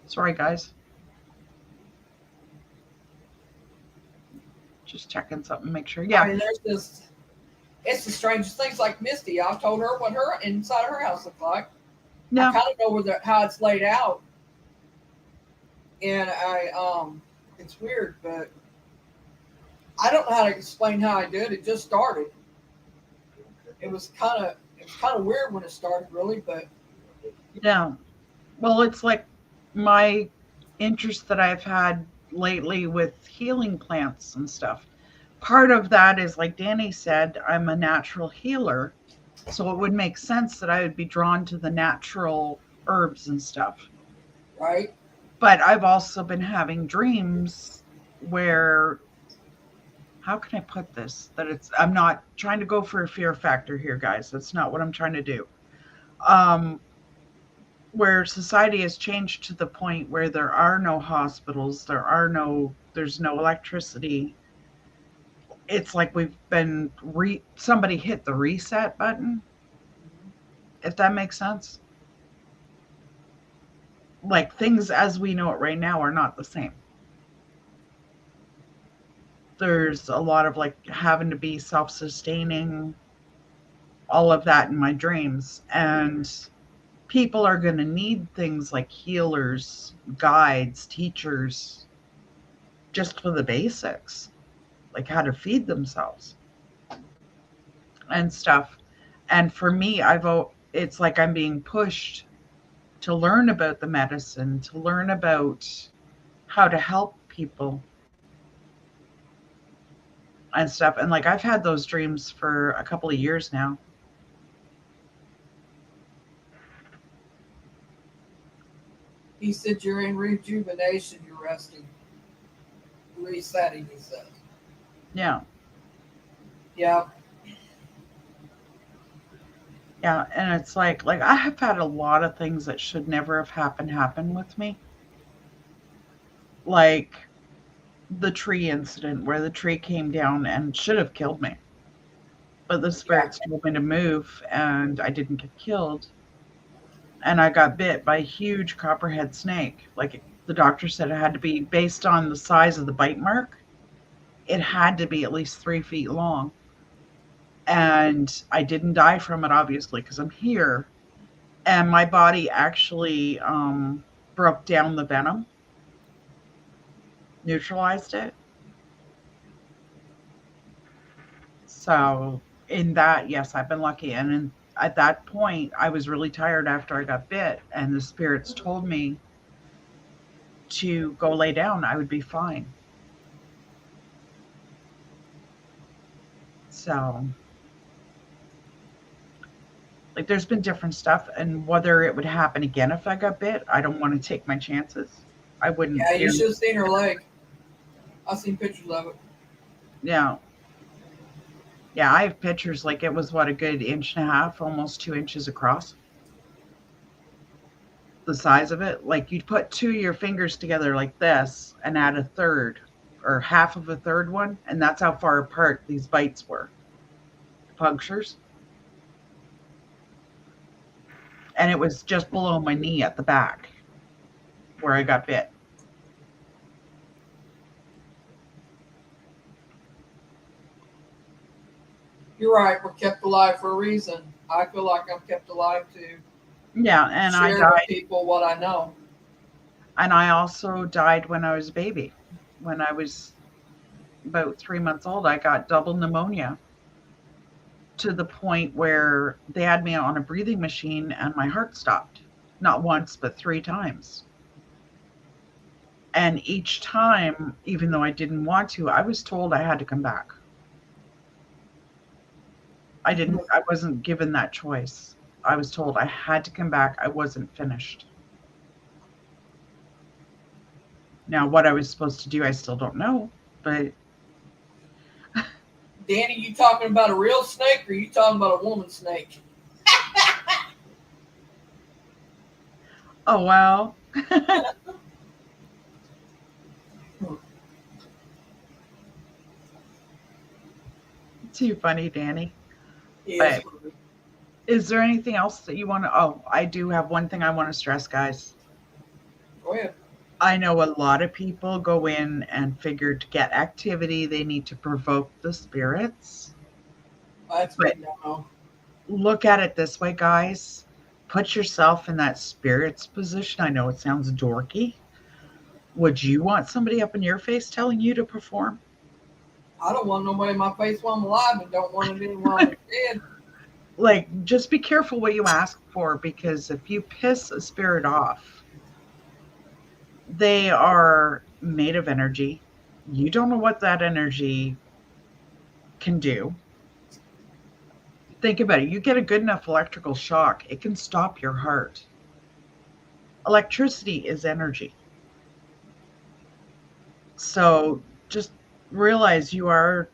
sorry, guys. Just checking something, make sure. Yeah. I mean, it's the strangest things, like Misty. I've told her what her inside of her house looked like. I kind of know how it's laid out. And it's weird, but I don't know how to explain how I did. It just started. It was kind of weird when it started, really, but yeah. Well, it's like my interest that I've had lately with healing plants and stuff. Part of that is, like Danny said, I'm a natural healer. So it would make sense that I would be drawn to the natural herbs and stuff. Right? But I've also been having dreams where, how can I put this? That it's, I'm not trying to go for a fear factor here, guys. That's not what I'm trying to do. Um, where society has changed to the point where there are no hospitals, there's no electricity. It's like we've been somebody hit the reset button, if that makes sense. Like things as we know it right now are not the same. There's a lot of like having to be self-sustaining, all of that in my dreams. And people are going to need things like healers, guides, teachers, just for the basics, like how to feed themselves and stuff. And for me, it's like I'm being pushed to learn about the medicine, to learn about how to help people and stuff. And like I've had those dreams for a couple of years now. He said you're in rejuvenation, you're resting, resetting, he said. Yeah. Yeah. Yeah. And it's like I have had a lot of things that should never have happened happen with me. Like the tree incident where the tree came down and should have killed me. But the Yeah. spirits told me to move and I didn't get killed. And I got bit by a huge copperhead snake. Like the doctor said, it had to be based on the size of the bite mark. It had to be at least 3 feet long. And I didn't die from it, obviously, because I'm here. And my body actually broke down the venom, neutralized it. So, in that, yes, I've been lucky. At that point, I was really tired after I got bit, and the spirits told me to go lay down. I would be fine. So, like, there's been different stuff, and whether it would happen again if I got bit, I don't want to take my chances. I wouldn't Yeah, you guarantee. should have seen her leg. I've seen pictures of it. Yeah. Yeah, I have pictures like it was what, a good inch and a half, almost 2 inches across. The size of it. Like you'd put two of your fingers together like this and add a third or half of a third one, and that's how far apart these bites were. Punctures. And it was just below my knee at the back where I got bit. You're right. We're kept alive for a reason. I feel like I'm kept alive to Yeah, and I share with died. people what I know. And I also died when I was a baby. When I was about 3 months old, I got double pneumonia to the point where they had me on a breathing machine and my heart stopped. Not once, but 3 times. And each time, even though I didn't want to, I was told I had to come back. I wasn't given that choice. I was told I had to come back. I wasn't finished. Now, what I was supposed to do, I still don't know. But Danny, you talking about a real snake or you talking about a woman snake? oh well. Too funny, Danny. Yes. But is there anything else that you want to? Oh, I do have one thing I want to stress, guys. Go ahead. I know a lot of people go in and figure to get activity, they need to provoke the spirits. That's But big no. look at it this way, guys. Put yourself in that spirit's position. I know it sounds dorky. Would you want somebody up in your face telling you to perform? I don't want nobody in my face while I'm alive and don't want it in while I'm dead. Like, just be careful what you ask for because if you piss a spirit off, They are made of energy. You don't know what that energy can do. Think about it. You get a good enough electrical shock, it can stop your heart. Electricity is energy. So just realize you are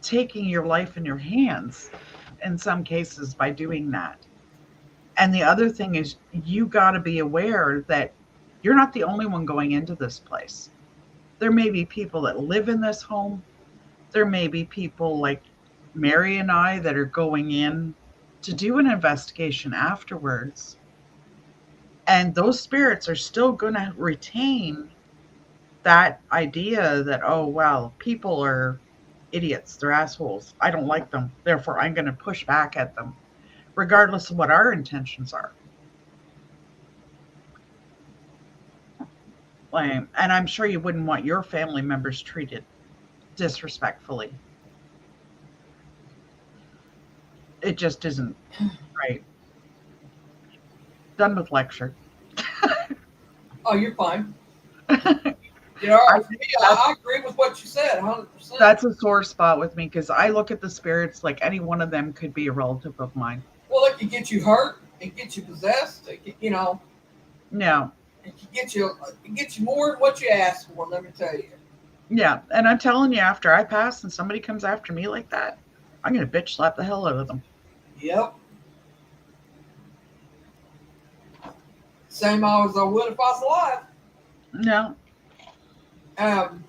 taking your life in your hands in some cases by doing that. And the other thing is, you got to be aware that you're not the only one going into this place. There may be people that live in this home. There may be people like Mary and I that are going in to do an investigation afterwards. And those spirits are still going to retain that idea that, oh, well, people are idiots, they're assholes. I don't like them. Therefore, I'm going to push back at them, regardless of what our intentions are. And I'm sure you wouldn't want your family members treated disrespectfully. It just isn't right. Done with lecture. Oh, you're fine. I You know, for me, think that's, I agree with what you said, 100%. that's a sore spot with me because I look at the spirits like any one of them could be a relative of mine. Well, it can get you hurt. It can get you possessed. It can, you know, Yeah, it can get you more than what you asked for. Let me tell you. yeah. And I'm telling you, after I pass and somebody comes after me like that, I'm going to bitch slap the hell out of them. Yep. Same as I would if I was alive. No. Um,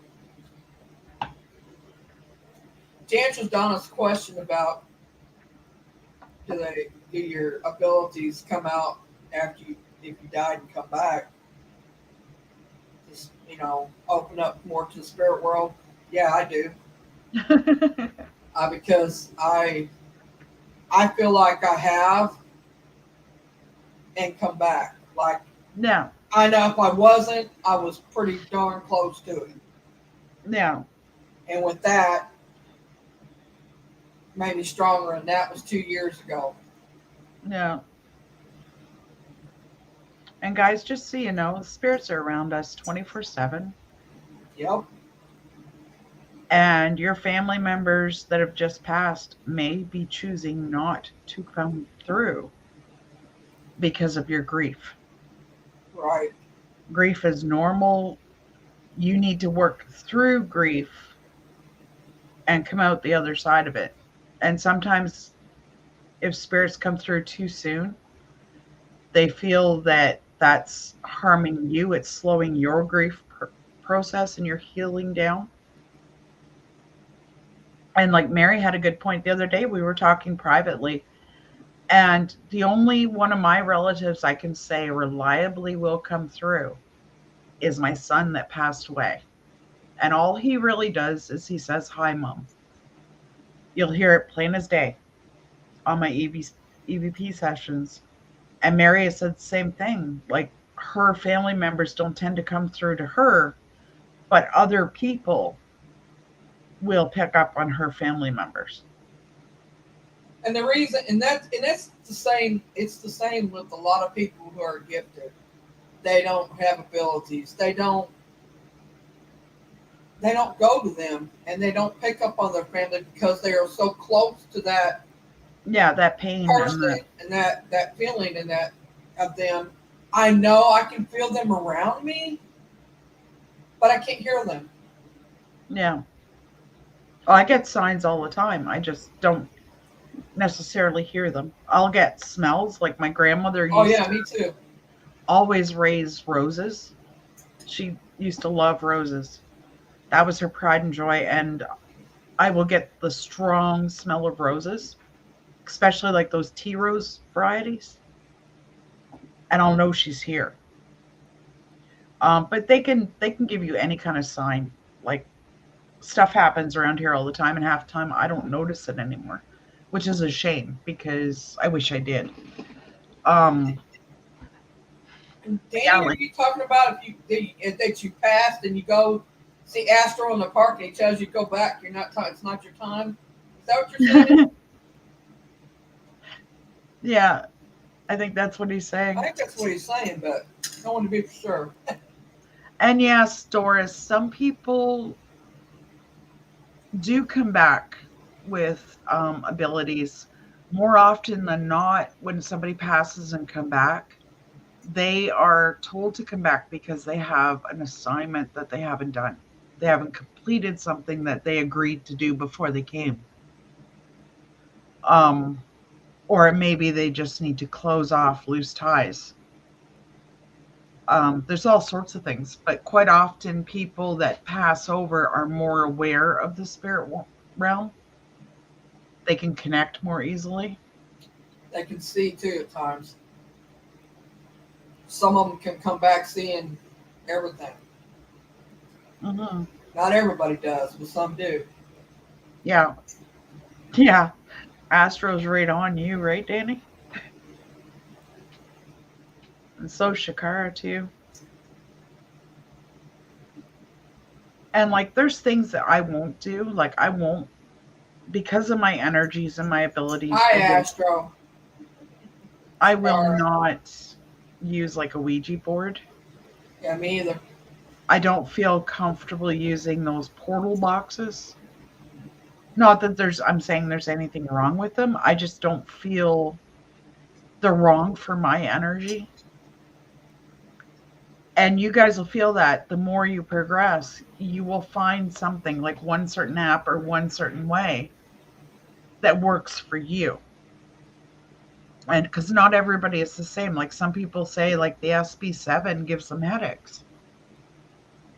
to answer Donna's question about do your abilities come out after if you died and come back, just open up more to the spirit world. Yeah, I do. Because I feel like I have and come back. Like, no. I know if I wasn't, I was pretty darn close to it. No. And with that, made me stronger, and that was 2 years ago. No. And guys, just so you know, spirits are around us 24/7. Yep. And your family members that have just passed may be choosing not to come through because of your grief. Right. Grief is normal. You need to work through grief and come out the other side of it. And sometimes, if spirits come through too soon, they feel that that's harming you. It's slowing your grief process and your healing down. And like Mary had a good point the other day, we were talking privately. And the only one of my relatives I can say reliably will come through is my son that passed away. And all he really does is he says, "Hi, Mom." You'll hear it plain as day on my EVP sessions. And Mary has said the same thing. Like, her family members don't tend to come through to her, but other people will pick up on her family members. And the reason, and that's the same. It's the same with a lot of people who are gifted. They don't have abilities. They don't go to them, and they don't pick up on their family because they are so close to that Yeah, that pain person and that feeling and that of them. I know I can feel them around me, but I can't hear them. yeah. Oh, I get signs all the time. I just don't necessarily hear them. I'll get smells like my grandmother Oh used yeah, to me too. always raise roses. She used to love roses. That was her pride and joy. And I will get the strong smell of roses, especially like those tea rose varieties, and I'll know she's here. But they can give you any kind of sign. Like, stuff happens around here all the time, and half the time I don't notice it anymore, which is a shame because I wish I did. Um, And yeah, Danny, are like, you talking about that you passed and you go see Astro in the park and he tells you to go back? You're not. It's not your time. Is that what you're saying? yeah, I think that's what he's I saying. think that's what he's saying, but I want to be for sure. And yes, Doris, some people do come back with abilities. More often than not, when somebody passes and come back, they are told to come back because they have an assignment that they haven't done. They haven't completed something that they agreed to do before they came. Um, or maybe they just need to close off loose ties. There's all sorts of things, but quite often people that pass over are more aware of the spirit realm. They can connect more easily. They can see too at times. Some of them can come back seeing everything. Hmm. Not everybody does, but some do. Yeah. Yeah. Astro's right on you, right, Danny? And so Shakara too. And like there's things that I won't do. Like I won't, because of my energies and my abilities, Hi, Astro. I will Or, not use like a Ouija board. yeah, me either. I don't feel comfortable using those portal boxes. Not that I'm saying there's anything wrong with them. I just don't feel they're wrong for my energy. And you guys will feel that the more you progress, you will find something like one certain app or one certain way that works for you. And because not everybody is the same. Like some people say, like the SB7 gives them headaches.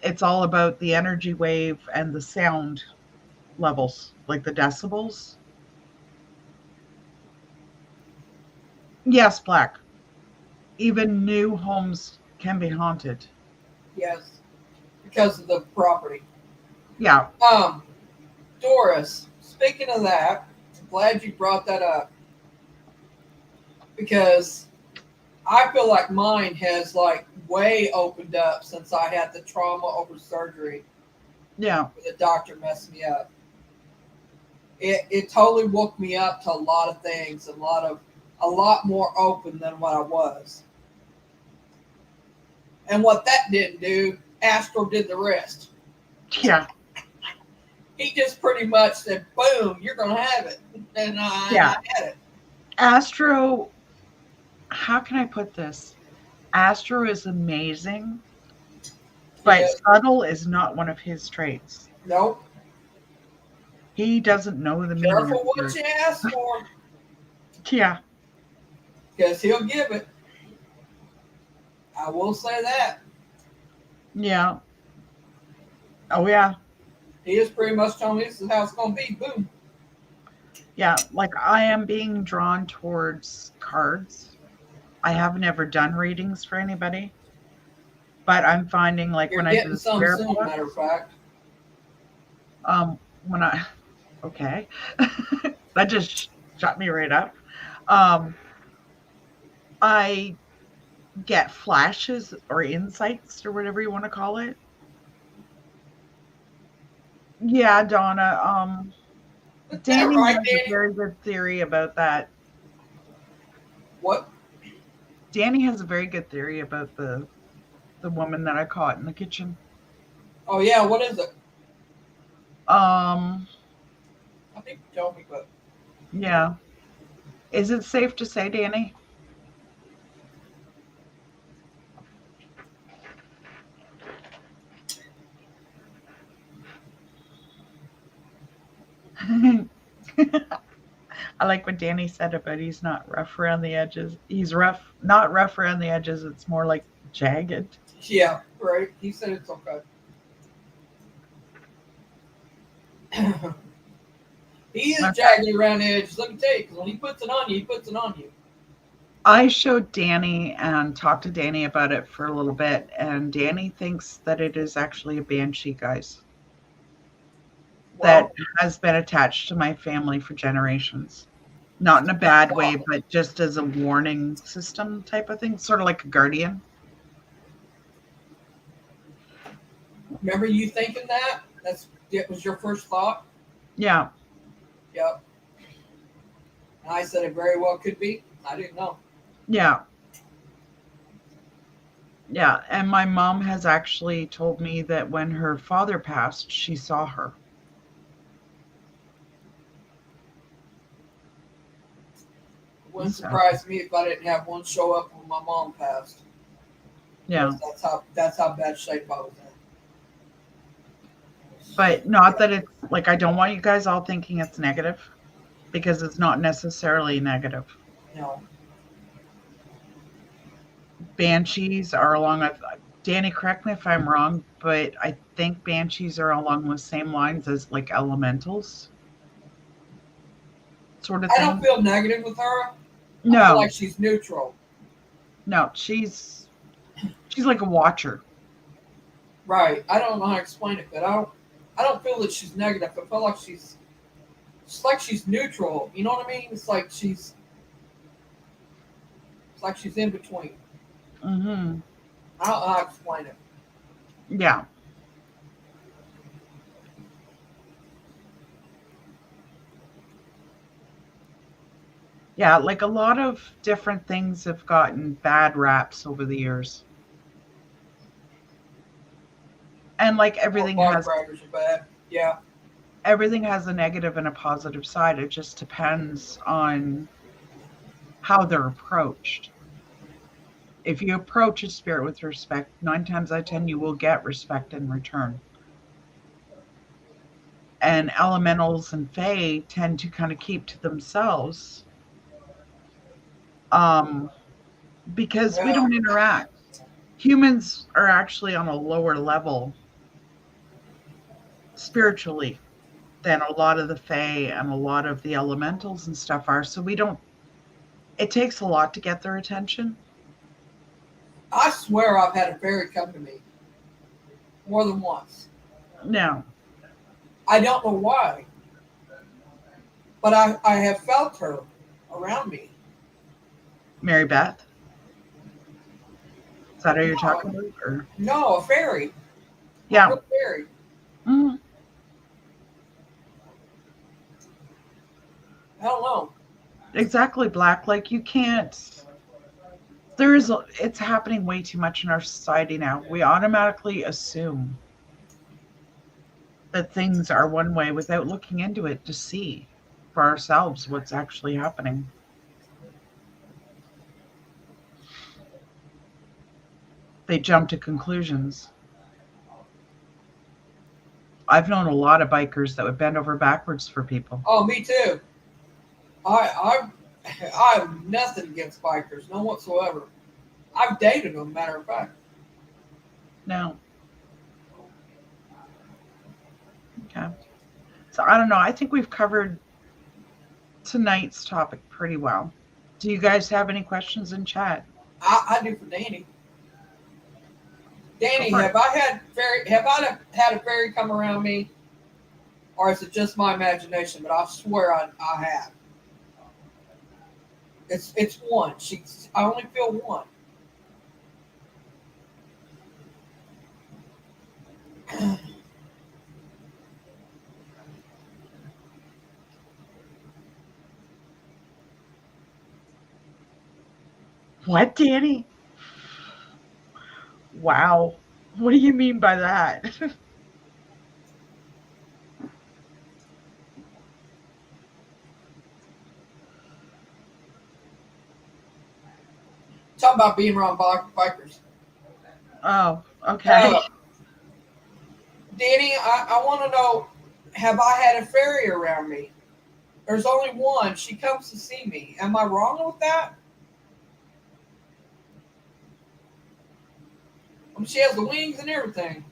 It's all about the energy wave and the sound levels, like the decibels. Yes, Black. Even new homes can be haunted. Yes, because of the property. Yeah. Um, Doris, speaking of that, I'm glad you brought that up because I feel like mine has like way opened up since I had the trauma over surgery Yeah. where the doctor messed me up. It totally woke me up to a lot of things, a lot more open than what I was. And what that didn't do, Astro did the rest. Yeah. He just pretty much said, "Boom, you're gonna have it," and Yeah. I had it. Astro, how can I put this? Astro is amazing, but Yeah, subtle is not one of his traits. nope. He doesn't know the meaning of Careful the what word. you ask for, Yeah. because he'll give it. I will say that. Yeah. Oh, yeah. He is pretty much telling me this is how it's gonna be. Boom. Yeah. Like I am being drawn towards cards. I haven't ever done readings for anybody, but I'm finding like You're when I do getting the some spirit soon, matter of box, fact. when I, okay, that just shut me right up. Um, I get flashes or insights or whatever you want to call it. Yeah, Donna. Is that Danny right, has a Danny? very good theory about that. What? Danny has a very good theory about the woman that I caught in the kitchen. Oh yeah, what is it? Um, I think you told me, but yeah. Is it safe to say, Danny? I like what Danny said about he's not rough around the edges. He's rough, not rough around the edges. It's more like jagged. yeah, right. He said it's okay. He is jagged around the edges. Let me tell you, because when he puts it on you, he puts it on you. I showed Danny and talked to Danny about it for a little bit, and Danny thinks that it is actually a banshee, guys, that Well, has been attached to my family for generations. Not in a bad way, well, but just as a warning system type of thing, sort of like a guardian. remember you thinking that? It was your first thought. Yeah, Yep. And I said it very well could be. I didn't know. yeah. Yeah, and my mom has actually told me that when her father passed, she saw her. It wouldn't So, surprise me if I didn't have one show up when my mom passed, yeah. because that's how bad shape I was in. But not that it's like I don't want you guys all thinking it's negative because it's not necessarily negative. You know, Banshees are along with Danny, correct me if I'm wrong, but I think banshees are along the same lines as like elementals sort of I don't thing. feel negative with her. I feel No, like she's neutral. no, she's like a watcher. Right. I don't know how to explain it, but I don't feel that she's negative. I feel like it's like she's neutral. You know what I mean? It's like she's in between. Hmm. I don't know how to explain it. Yeah. Yeah, like a lot of different things have gotten bad raps over the years. And like Or everything has firecrackers are bad. Yeah. a negative and a positive side. It just depends on how they're approached. If you approach a spirit with respect, 9 times out of 10, you will get respect in return. And elementals and fae tend to kind of keep to themselves um, because we Yeah. don't interact. Humans are actually on a lower level spiritually than a lot of the fae and a lot of the elementals and stuff are. So we don't, it takes a lot to get their attention. I swear I've had a fairy come to me more than once. No, I don't know why, but I have felt her around me. Mary Beth, is that who you're No, talking about? Or no, a fairy. A yeah, real fairy. mm, I don't know. exactly, Black. Like you can't. There is. It's happening way too much in our society now. We automatically assume that things are one way without looking into it to see for ourselves what's actually happening. They jump to conclusions. I've known a lot of bikers that would bend over backwards for people. Oh, me too. I I have nothing against bikers, none whatsoever. I've dated them, matter of fact. No. Okay. So I don't know. I think we've covered tonight's topic pretty well. Do you guys have any questions in chat? I do for Danny. Go Danny, for it. have I had a fairy come around me, or is it just my imagination? But I swear I have. It's one. I only feel one. What, Danny? Wow. What do you mean by that? Talking about being around bikers. Oh, okay. Uh, Danny, I want to know, have I had a fairy around me? There's only one. She comes to see me. Am I wrong with that? I mean, she has the wings and everything.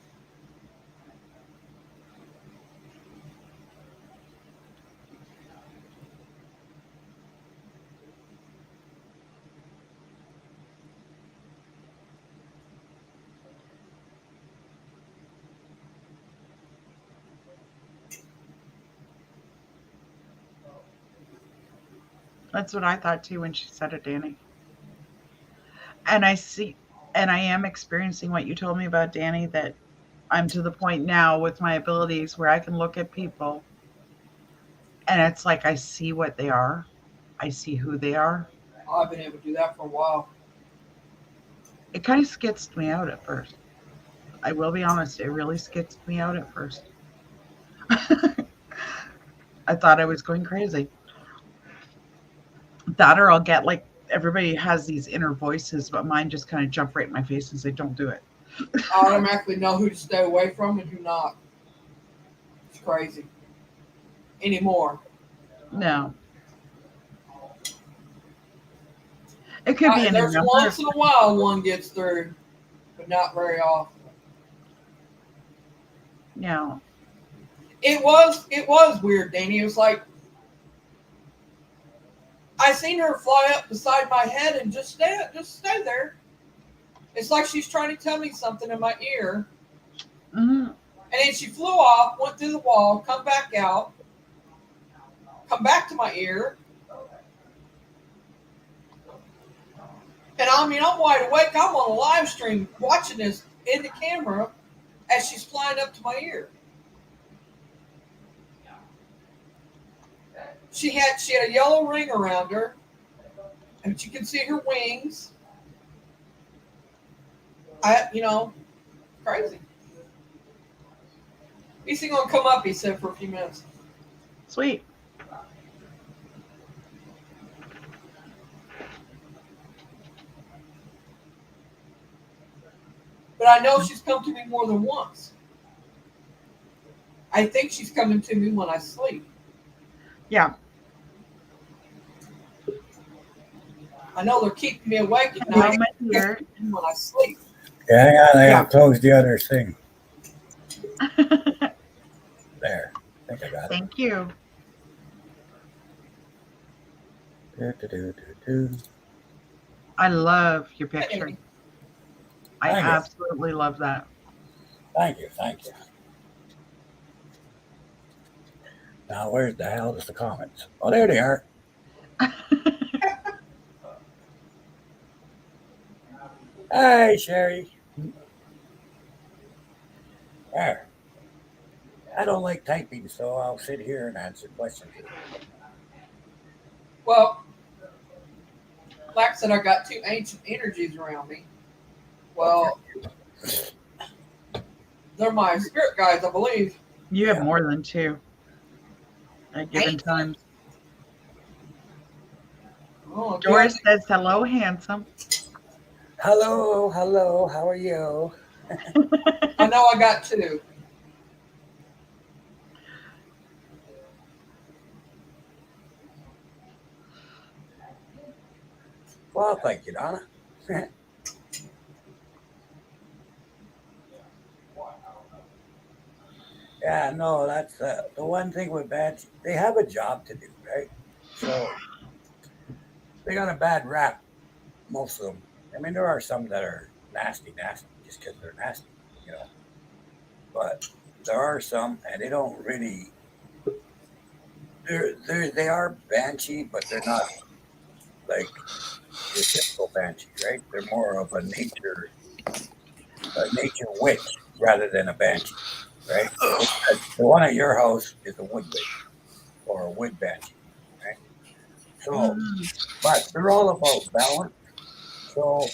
That's what I thought too when she said it, Danny. And I see, and I am experiencing what you told me about Danny, that I'm to the point now with my abilities where I can look at people and it's like I see what they are, I see who they are. Oh, I've been able to do that for a while. It kind of skitzed me out at first. I will be honest, it really skitzed me out at first. I thought I was going crazy. That or I'll get like everybody has these inner voices, but mine just kind of jump right in my face and say, "Don't do it." I automatically know who to stay away from and who not. It's crazy. Anymore. No, it could be And any there's number of. once in a while one gets through, but not very often. Yeah, It was weird, Danny. It was like I seen her fly up beside my head and just stay there. It's like she's trying to tell me something in my ear. hmm And then she flew off, went through the wall, come back out, come back to my ear. And I mean, I'm wide awake. I'm on a live stream watching this in the camera as she's flying up to my ear. She had a yellow ring around her, and you can see her wings. Crazy. He's gonna come up, he said, for a few minutes. sweet. But I know she's come to me more than once. I think she's coming to me when I sleep. Yeah, I know they're keeping me awake at night moment here. when I sleep. Yeah, hang on, I Yeah. gotta close the other thing. There. I think I got it. Thank you. Do. I love your picture. Hey, I Thank you. absolutely love that. Thank you. Now, where's the hell is the comments? Oh, there they are. Hi, Sherry. There. I don't like typing, so I'll sit here and answer questions. well, like I said, I got two ancient energies around me. Well, they're my spirit guides, I believe. You have Yeah. more than two at given times. Oh, Doris says, "Hello, handsome." Hello, how are you? I know I got two. Well, thank you, Donna. Yeah, no, that's the one thing with bad. They have a job to do, right? So they got a bad rap, most of them. I mean, there are some that are nasty, just because they're nasty, you know. But there are some, and they don't really. They are banshee, but they're not like your typical banshee, right? They're more of a nature witch rather than a banshee, right? The one at your house is a wood witch or a wood banshee, right? So, Mhm. but they're all about balance. So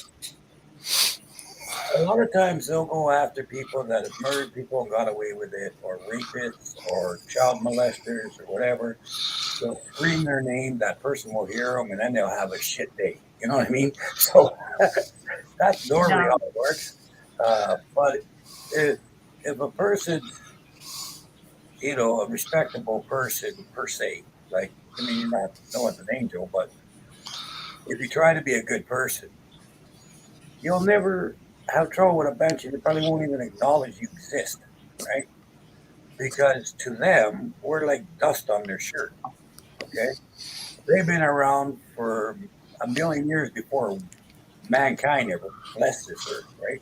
a lot of times they'll go after people that have murdered people and got away with it, or rapists, or child molesters, or whatever. They'll scream their name. That person will hear them, and then they'll have a shit day. You know what I mean? So that's normally Yeah. how it works. But if a person, a respectable person per se, like I mean, you're not no one's an angel, but if you try to be a good person, you'll never have trouble with a bench, and they probably won't even acknowledge you exist, right? Because to them, we're like dust on their shirt. Okay, they've been around for a million years before mankind ever blessed this earth, right?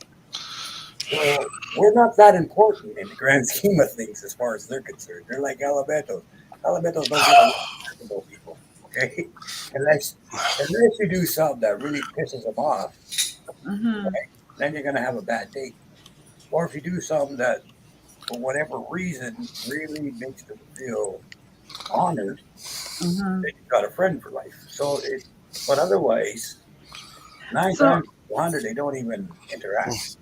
So we're not that important in the grand scheme of things as far as they're concerned. They're like elementals. Elementals don't give a shit about people, okay? Unless you do something that really pisses them off, hmm then you're gonna have a bad day. Or if you do something that, for whatever reason, really makes them feel honored, hmm then you've got a friend for life. But otherwise, nine So times 100, they don't even interact.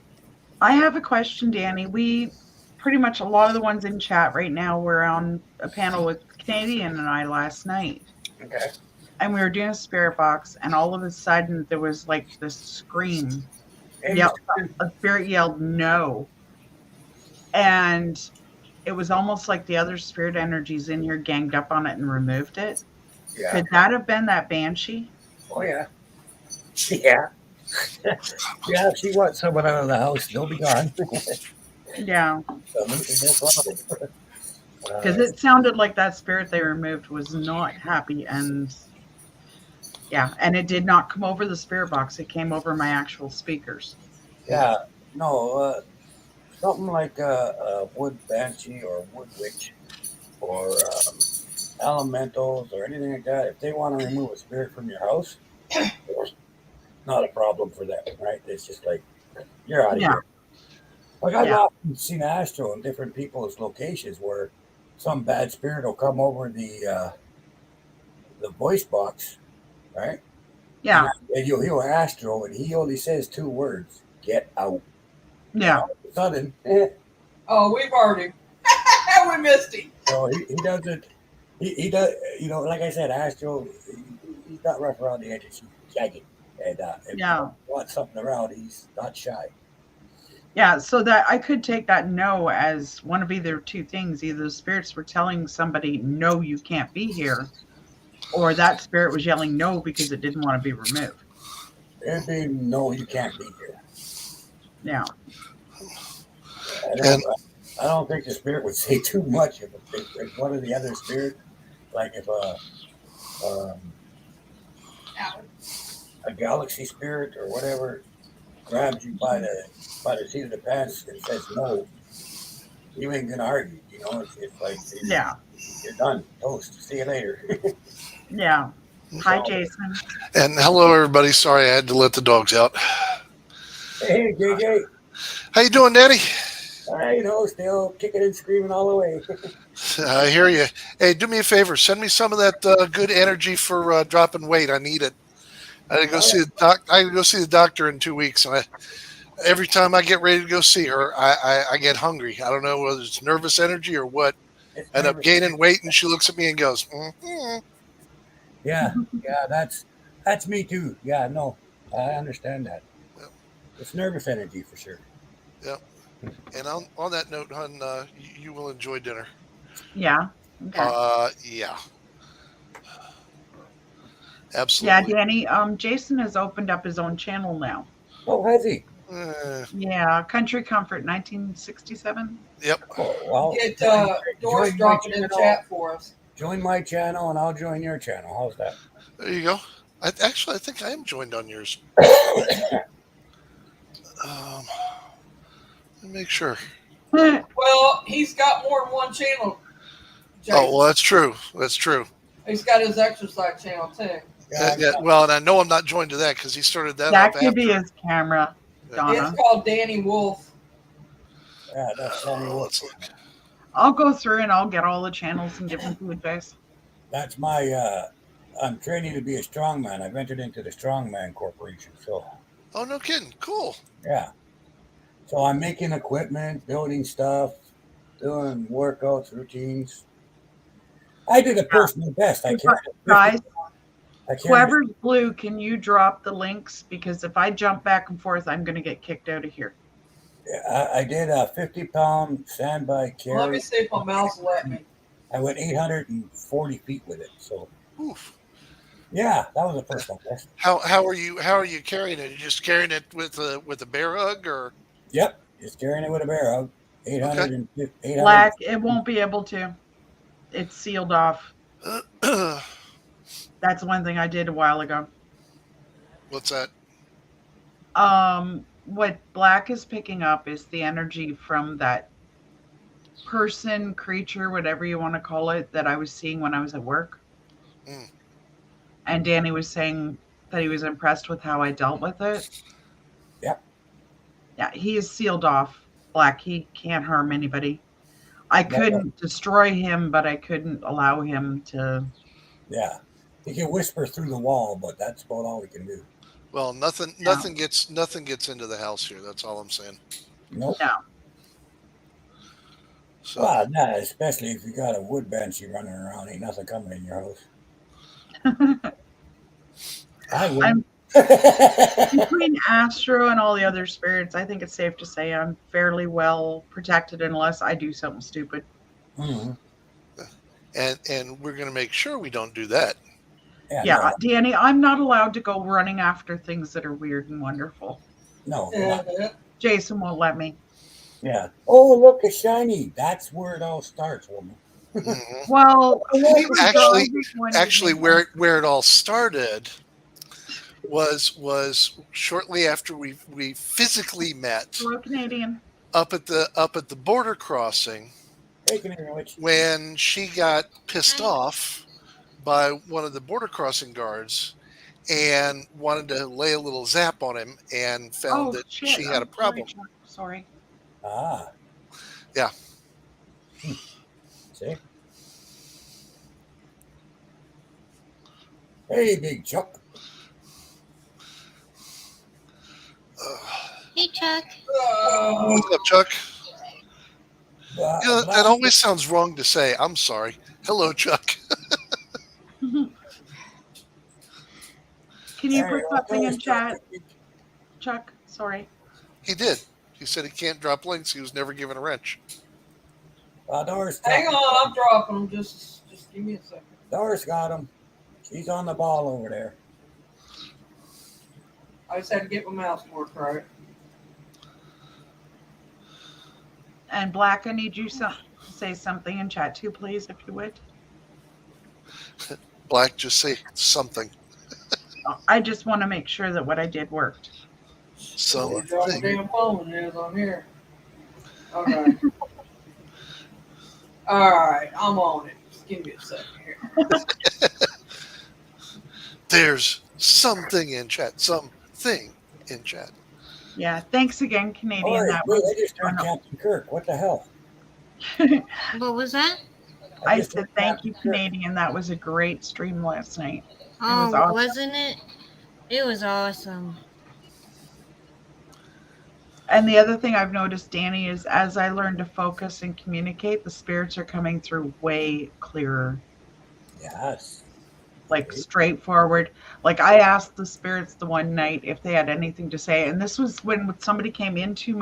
I have a question, Danny. We pretty much a lot of the ones in chat right now were on a panel with Canadian and I last night. Okay. And we were doing a spirit box, and all of a sudden there was like this scream. Hey, Yep, Mr. a spirit yelled no. And it was almost like the other spirit energies in here ganged up on it and removed it. Yeah. Could that have been that banshee? Oh, yeah. Yeah. Yeah, if she wants someone out of the house, they'll be gone. Yeah. No problem. Because it sounded like that spirit they removed was not happy. And yeah, and it did not come over the spirit box. It came over my actual speakers. Yeah, no, something like a wood banshee or wood witch or elementals or anything like that. If they want to remove a spirit from your house, not a problem for them, right? It's just like, you're out of Yeah. here. Like I've Yeah. often seen Astro in different people's locations where some bad spirit will come over the voice box, right? Yeah. And you'll hear Astro, and he only says 2 words: "Get out." Yeah. All of a sudden, Oh, we've already. We missed him. so he doesn't. He does. You know, like I said, Astro, he's not rough around the edges. He's jagged, and if Yeah. you want something around, he's not shy. Yeah. So that I could take that no as one of either two things. Either the spirits were telling somebody, no, you can't be here, or that spirit was yelling no because it didn't want to be removed. It'd be no, you can't be here. Yeah. I don't think the spirit would say too much if one of the other spirits, like if a galaxy spirit or whatever, grabs you by the seat of the pants and says no, you ain't gonna argue. You know, it's like Yeah. you're done, toast. See you later. Yeah. Hi, Jason. And hello, everybody. Sorry, I had to let the dogs out. Hey, JJ. How you doing, Daddy? You know, still kicking and screaming all the way. I hear you. Hey, do me a favor. Send me some of that good energy for dropping weight. I need it. I gotta go see the I gotta go see the doctor in 2 weeks, and every time I get ready to go see her, I get hungry. I don't know whether it's nervous energy or what. I end up gaining weight, and she looks at me and goes, mm-hmm. Yeah, that's me too. Yeah, no, I understand that. Yep. It's nervous energy for sure. Yep. And on that note, hon, you will enjoy dinner. Yeah. Okay. Yeah. Absolutely. Yeah, Danny. Jason has opened up his own channel now. Oh, has he? Yeah, Country Comfort, 1967. Yep. Oh, well, Get Doris dropping in the chat for us. Join my channel and I'll join your channel. How's that? There you go. I think I am joined on yours. Let me make sure. Well, he's got more than one channel. Jason. Oh, well, that's true. That's true. He's got his exercise channel too. Yeah, well, and I know I'm not joined to that because he started that That up could be after. his camera, Donna. It's called Danny Wolf. Yeah, that's Danny Wolf. Let's look. I'll go through and I'll get all the channels and give them to advice. That's my. I'm training to be a strongman. I've entered into the Strongman Corporation. So. Oh, no kidding. Cool. Yeah. So I'm making equipment, building stuff, doing workouts, routines. I did a personal best. I can't. Guys, whoever's blue, can you drop the links? Because if I jump back and forth, I'm going to get kicked out of here. I did a 50-pound standby carry. Let me see if my mouse will let me. I went 840 feet with it. So. Oof. Yeah, that was a personal best. How are you carrying it? Are you just carrying it with a bear hug or? Yep, just carrying it with a bear hug. 850. Black, it won't be able to. It's sealed off. That's one thing I did a while ago. What's that? What Black is picking up is the energy from that person, creature, whatever you want to call it, that I was seeing when I was at work. Mm. And Danny was saying that he was impressed with how I dealt with it. Yep. Yeah, he is sealed off. Black, he can't harm anybody. I couldn't destroy him, but I couldn't allow him to. Yeah, he can whisper through the wall, but that's about all he can do. Well, nothing gets into the house here. That's all I'm saying. Nope. No. So Well, no, especially if you got a wood banshee running around, ain't nothing coming in your house. I wouldn't. I'm between Astro and all the other spirits. I think it's safe to say I'm fairly well protected unless I do something stupid. Mhm. and we're going to make sure we don't do that. Yeah, No, Danny, I'm not allowed to go running after things that are weird and wonderful. no, you're not. Jason won't let me. Yeah. Oh, look, a shiny. That's where it all starts, woman. Mhm. Well, we were Actually, driving one actually, evening. where it all started was shortly after we physically met Hello, Canadian. up at the border crossing Taking it, which. when she got pissed Hi. off by one of the border crossing guards and wanted to lay a little zap on him and found Oh that shit! she had a I'm sorry, problem. Chuck. Sorry. Ah. Yeah. See? Hey, big Chuck. Hey, Chuck. What's up, Chuck? That Black- always sounds wrong to say. I'm sorry. Hello, Chuck. Can you Hey, put I'll something tell in you chat, something. Chuck? Sorry. He did. He said he can't drop links. He was never given a wrench. Doris, Hang on, I'm dropping them. Just give me a second. Doris got him. She's on the ball over there. I just had to get my mouse to work right. And Black, I need you to say something in chat too, please, if you would. Black, just say something. I just want to make sure that what I did worked. You're dropping Something. damn phone it is on here. Okay. All right, I'm on it. Just give me a second here. There's something in chat. Something in chat. Yeah. Thanks again, Canadian. Oh, That wait, was. I just heard Captain Kirk. What the hell? What was that? I just said heard thank Captain you, Kirk. Canadian. That was a great stream last night. Oh, was awesome. wasn't it? It was awesome. And the other thing I've noticed, Danny, is as I learn to focus and communicate, the spirits are coming through way clearer, Yes. like straightforward. Like I asked the spirits the one night if they had anything to say, and this was when somebody came onto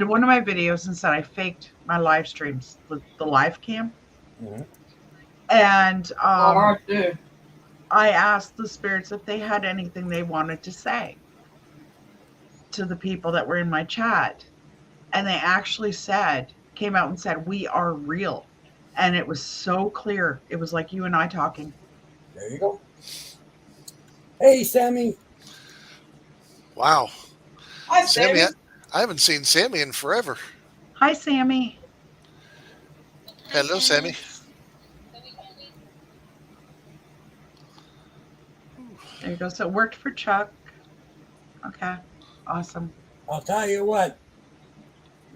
one of my videos and said I faked my live streams, the live cam, Mm-hmm. and I do. I asked the spirits if they had anything they wanted to say to the people that were in my chat. And they actually came out and said, we are real. And it was so clear. It was like you and I talking. There you go. Hey, Sammy. Wow. Hi, Sammy, Sammy. I haven't seen Sammy in forever. Hi, Sammy. Hello, Sammy. There you go. So it worked for Chuck. Okay. Awesome. I'll tell you what.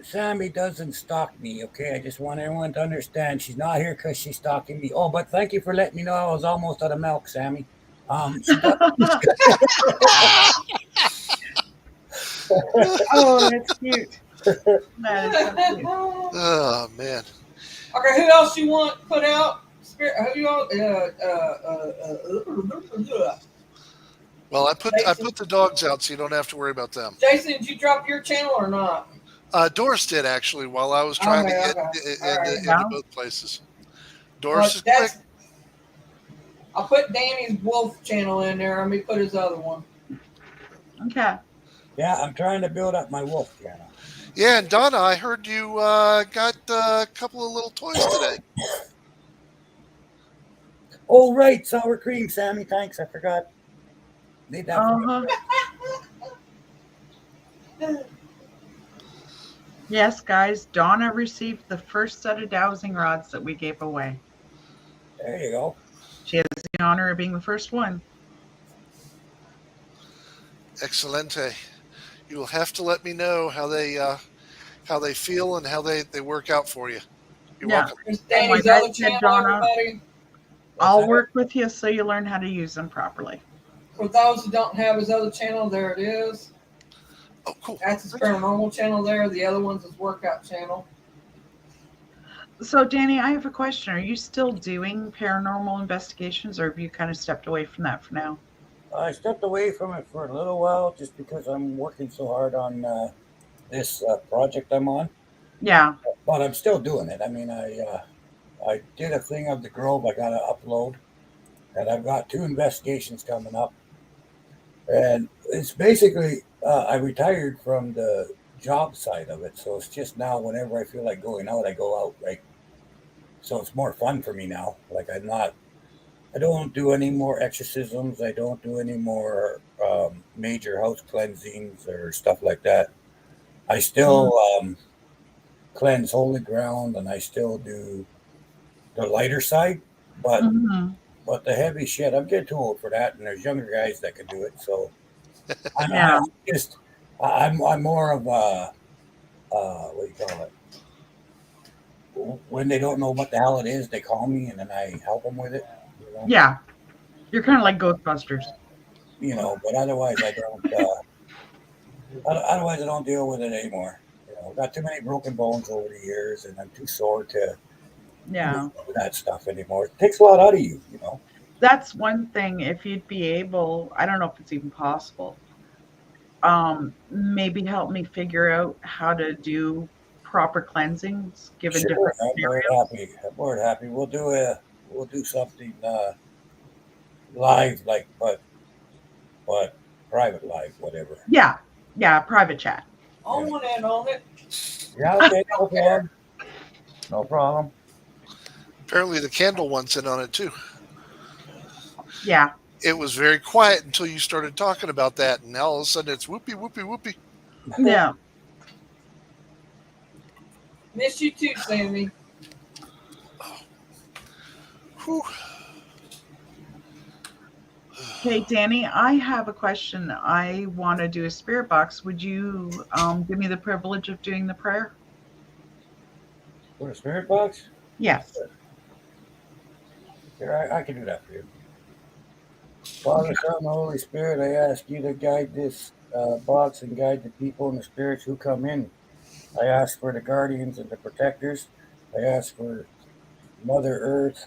Sammy doesn't stalk me, okay? I just want everyone to understand she's not here because she's stalking me. Oh, but thank you for letting me know I was almost out of milk, Sammy. She does. Oh, that's cute. That is so cute. Oh man. Okay, who else you want put out? Spirit, who you want? Well, I put the dogs out so you don't have to worry about them. Jason, did you drop your channel or not? Doris did actually while I was trying to get into both places. Doris is quick. I'll put Danny's Wolf channel in there. Let me put his other one. Okay. Yeah, I'm trying to build up my wolf channel. Yeah, and Donna, I heard you got a couple of little toys today. Oh, right, sour cream, Sammy. Thanks, I forgot. Need that. Yes, guys. Donna received the first set of dowsing rods that we gave away. There you go. She has the honor of being the first one. Excelente. You will have to let me know how they feel and how they work out for you. You're welcome. There's Danny's Like I other said, channel, Donna, everybody. I'll work with you so you learn how to use them properly. For those who don't have his other channel, there it is. Oh, cool. That's his paranormal channel there. The other one's his workout channel. So, Danny, I have a question. Are you still doing paranormal investigations, or have you kind of stepped away from that for now? I stepped away from it for a little while just because I'm working so hard on this project I'm on. Yeah. But I'm still doing it. I mean, I did a thing of the Grove. I got to upload, and I've got 2 investigations coming up. And it's basically I retired from the job side of it, so it's just now whenever I feel like going out, I go out. Right, so it's more fun for me now. Like I don't do any more exorcisms. I don't do any more major house cleansings or stuff like that. I still cleanse holy ground, and I still do the lighter side, but Mhm. but the heavy shit, I'm getting too old for that, and there's younger guys that can do it. So Yeah. I'm just I'm more of a what do you call it? When they don't know what the hell it is, they call me, and then I help them with it. You know, Yeah. You're kind of like Ghostbusters. But otherwise I don't. Otherwise I don't deal with it anymore. I've got too many broken bones over the years, and I'm too sore to Yeah. do that stuff anymore. It takes a lot out of you. That's one thing. If you'd be able, I don't know if it's even possible, maybe help me figure out how to do proper cleansings given Sure, different I'm more scenarios. happy. I'm more happy. We'll do something live, like but private live, whatever. Yeah. Yeah. Private chat. I want in on it. Yeah, okay, no problem. No problem. Apparently, the candle one's in on it too. Yeah. It was very quiet until you started talking about that, and now all of a sudden it's whoopee, whoopee, whoopee. Yeah. Miss you too, Sammy. Whew. Hey, Danny, I have a question. I want to do a spirit box. Would you give me the privilege of doing the prayer? For a spirit box? Yes. Here, I can do that for you. Father, Son, and Holy Spirit, I ask you to guide this box and guide the people and the spirits who come in. I ask for the guardians and the protectors. I ask for Mother Earth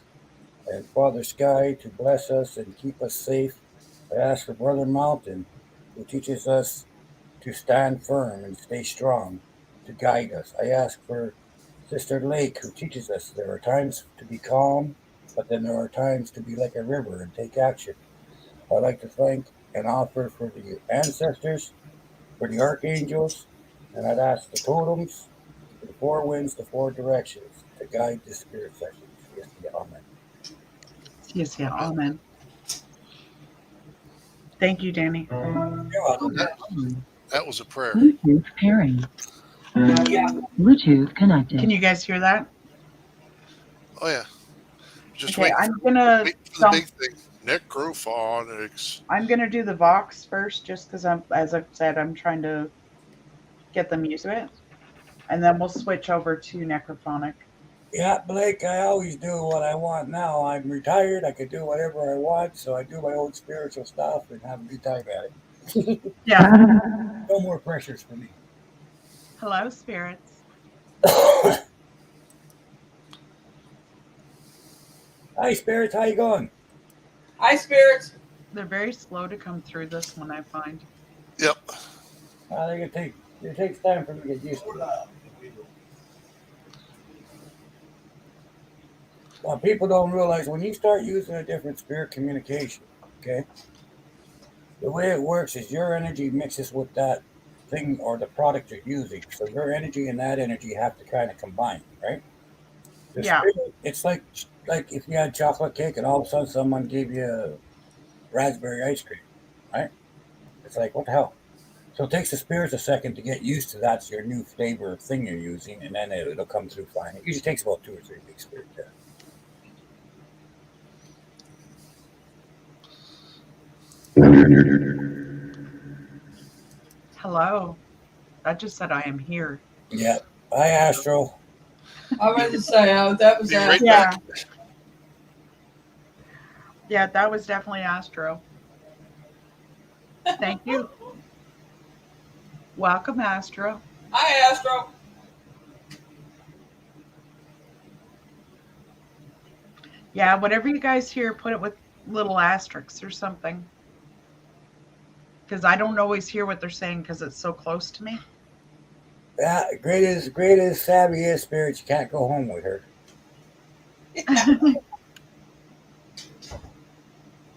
and Father Sky to bless us and keep us safe. I ask for Brother Mountain, who teaches us to stand firm and stay strong, to guide us. I ask for Sister Lake, who teaches us there are times to be calm, but then there are times to be like a river and take action. I'd like to thank and offer for the ancestors, for the archangels, and I'd ask the totems, for the 4 winds, the 4 directions to guide the spirit sessions. Yes, yeah, amen. Yes, yeah. Amen. Thank you, Danny. You're welcome. That was a prayer. Bluetooth pairing. Bluetooth connected. Can you guys hear that? Oh yeah. Just Okay, wait I'm gonna for the big thing. Necrophonics. I'm gonna do the Vox first, just because as I've said, I'm trying to get them used to it, and then we'll switch over to necrophonic. Yeah, Blake, I always do what I want now. I'm retired. I can do whatever I want, so I do my own spiritual stuff and have a good time at it. Yeah. No more pressures for me. Hello, spirits. Hi, spirits. How you going? Hi, spirits. They're very slow to come through this one, I find. Yep. I think it takes time for me to get used to it. Well, people don't realize when you start using a different spirit communication, okay, the way it works is your energy mixes with that thing or the product you're using. So your energy and that energy have to kind of combine, right? The Yeah. spirit, it's like if you had chocolate cake and all of a sudden someone gave you raspberry ice cream, right? It's like, what the hell? So it takes the spirits a second to get used to that's your new flavor thing you're using, and then it'll come through fine. It usually takes about 2 or 3 weeks for it to. Hello. That just said I am here. Yeah. Hi, Astro. I was to say that was Be right Yeah. back. Yeah, that was definitely Astro. Thank you. Welcome, Astro. Hi, Astro. Yeah, whatever you guys hear, put it with little asterisks or something. Because I don't always hear what they're saying because it's so close to me. Yeah, great as savvy as spirit, you can't go home with her.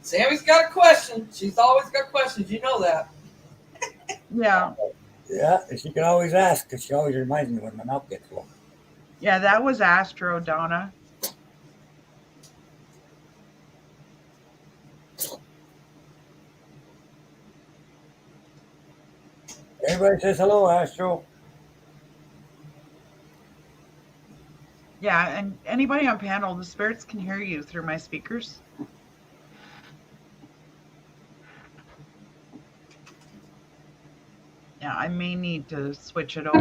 Sammy's got a question. She's always got questions. You know that. Yeah. Yeah, and she can always ask because she always reminds me when my mouth gets full. Yeah, that was Astro, Donna. Everybody says hello, Astro. Yeah, and anybody on panel, the spirits can hear you through my speakers. Yeah, I may need to switch it over.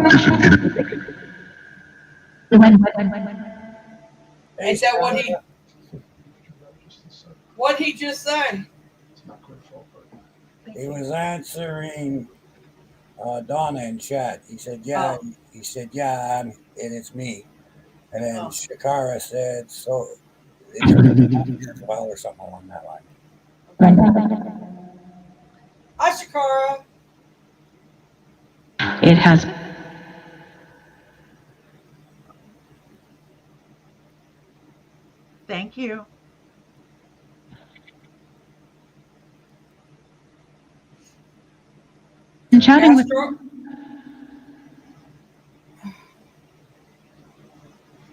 Ain't that what he? What he just say? He was answering Donna in chat. He said, "Yeah." Oh. He said, "Yeah, and it's me." And then Shakara said, "So it's as well," or something along that line. Hi, Shakara. It has. Thank you. And chatting with.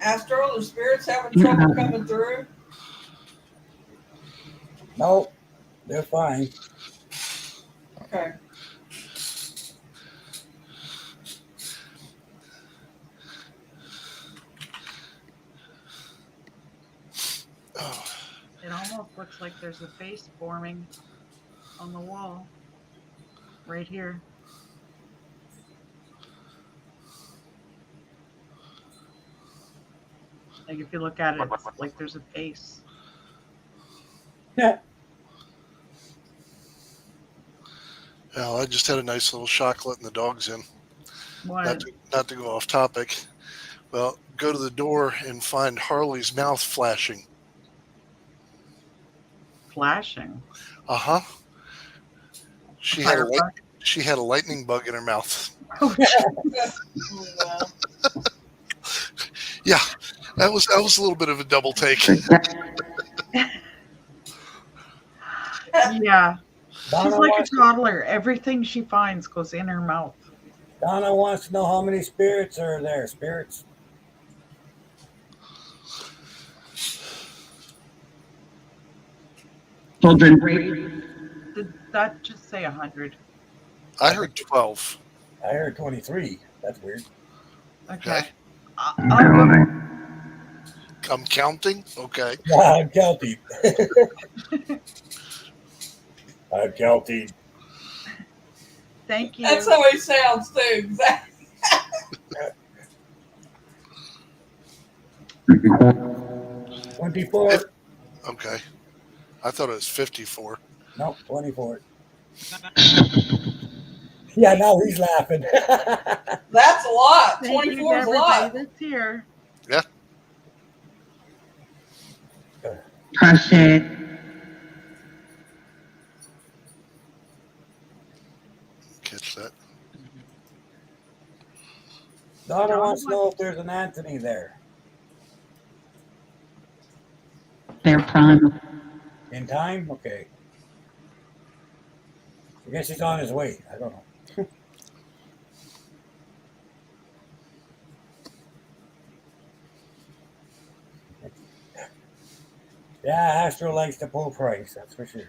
Astro, the spirits having trouble coming through? Nope, they're fine. Okay. Oh, It almost looks like there's a face forming on the wall right here. Like if you look at it, it's like there's a face. Yeah. well, I just had a nice little shock letting the dogs in. What? Not to go off topic. Well, go to the door and find Harley's mouth flashing. Flashing? Uh-huh. She had a lightning bug in her mouth. Oh, Yeah, that was a little bit of a double take. Yeah. Donna She's like a wants, toddler. Everything she finds goes in her mouth. Donna wants to know how many spirits are there. Spirits. Children. Did that just say 100? I heard 12. I heard 23. That's weird. Okay. I'm counting? Okay. I'm counting. I'm counting. Thank you. That's how he sounds too. Exactly. 24. Okay. I thought it was 54. Nope, 24. Yeah, now he's laughing. That's a lot. Thank 24 is a you to lot. everybody that's here. Yeah. Crush it. Catch that. Donna wants to know if there's an Anthony there. They're prime. In time? Okay. I guess he's on his way. I don't know. Yeah, Astro likes to pull price, that's for sure.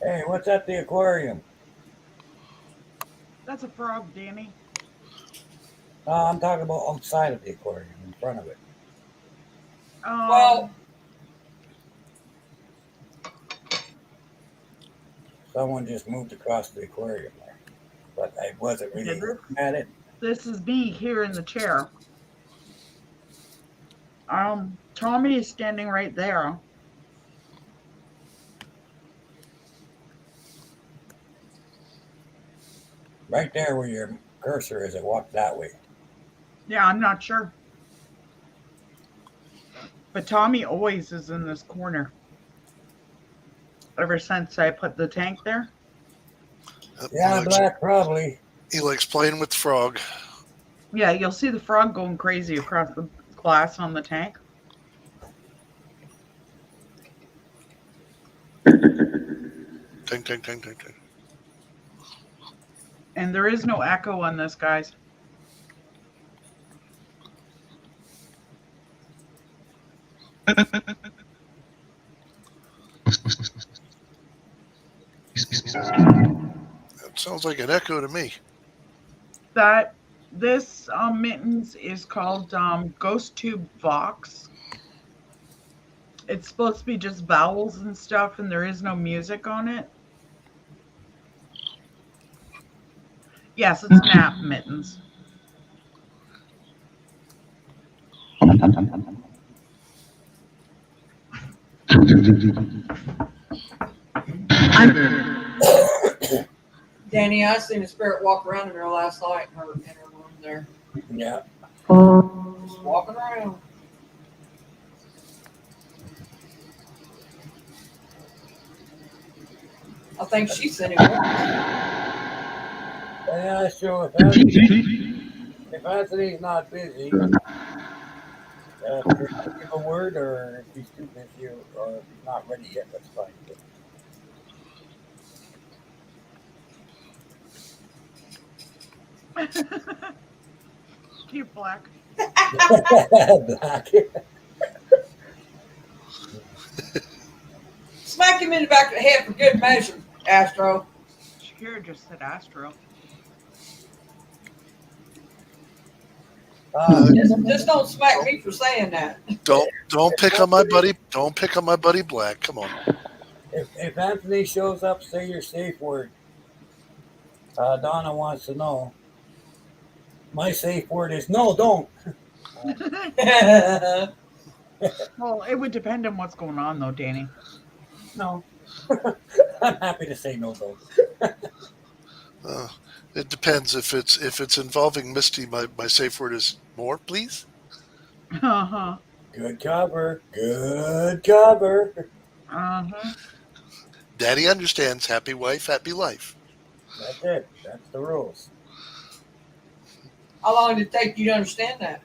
Hey, what's at the aquarium? That's a frog, Danny. I'm talking about outside of the aquarium, in front of it. Well, someone just moved across the aquarium there. but I wasn't really Yeah, looking at it. this is me here in the chair. Tommy is standing right there. Right there where your cursor is, it walked that way. Yeah, I'm not sure. But Tommy always is in this corner. Ever since I put the tank there. Yeah, Black, probably. He likes playing with the frog. Yeah, you'll see the frog going crazy across the glass on the tank. Ting, ting, ting, ting, ting. And there is no echo on this, guys. That sounds like an echo to me. This mittens is called Ghost Tube Vox. It's supposed to be just vowels and stuff, and there is no music on it. Yes, it's nap mittens. Danny, I seen a spirit walk around in there last night in her room there. Yeah. Just walking around. I think she sent him one. Yeah, sure. If Anthony's not busy, give a word, or if he's too busy, or if he's not ready yet, that's fine. Cute Black. Black. Smack him in the back of the head for good measure, Astro. Shakira just said Astro. Just don't smack me for saying that. Don't pick on my buddy. Don't pick on my buddy Black. Come on. If Anthony shows up, say your safe word. Donna wants to know. My safe word is no, don't. Well, it would depend on what's going on, though, Danny. No. I'm happy to say no, don't. It depends. If it's involving Misty, my safe word is more, please. Uh-huh. Good cover. Good cover. Uh-huh. Daddy understands. Happy wife, happy life. That's it. That's the rules. How long did it take you to understand that?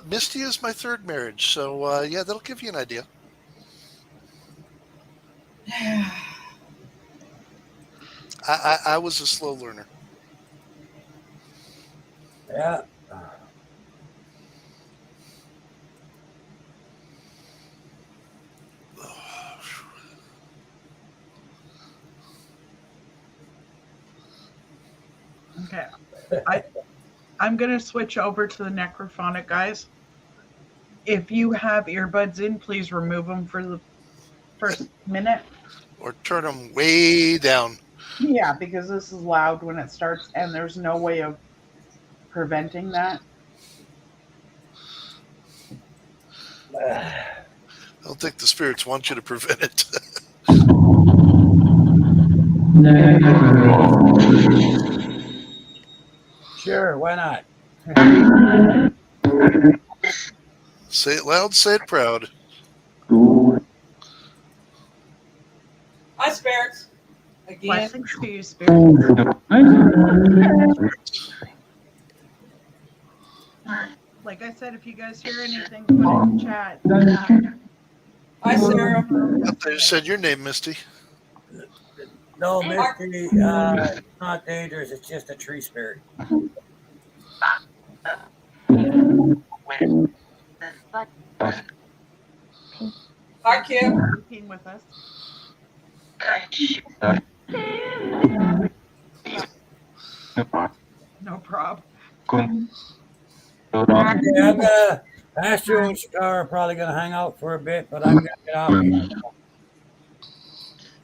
Misty is my third marriage, so yeah, that'll give you an idea. I was a slow learner. Yeah. Okay. I'm going to switch over to the necrophonic, guys. If you have earbuds in, please remove them for the first minute. Or turn them way down. Yeah, because this is loud when it starts, and there's no way of preventing that. I don't think the spirits want you to prevent it. Sure, why not? Say it loud, say it proud. Hi, spirits. Again. Blessings to you, spirits. Like I said, if you guys hear anything, put it in chat. Hi, Sarah. They said your name, Misty. No, Misty, it's not dangerous. It's just a tree spirit. Hi, Kim. Working with us. No problem. Yeah, I'm gonna. Astro and Shakara are probably gonna hang out for a bit, but I'm gonna get out here.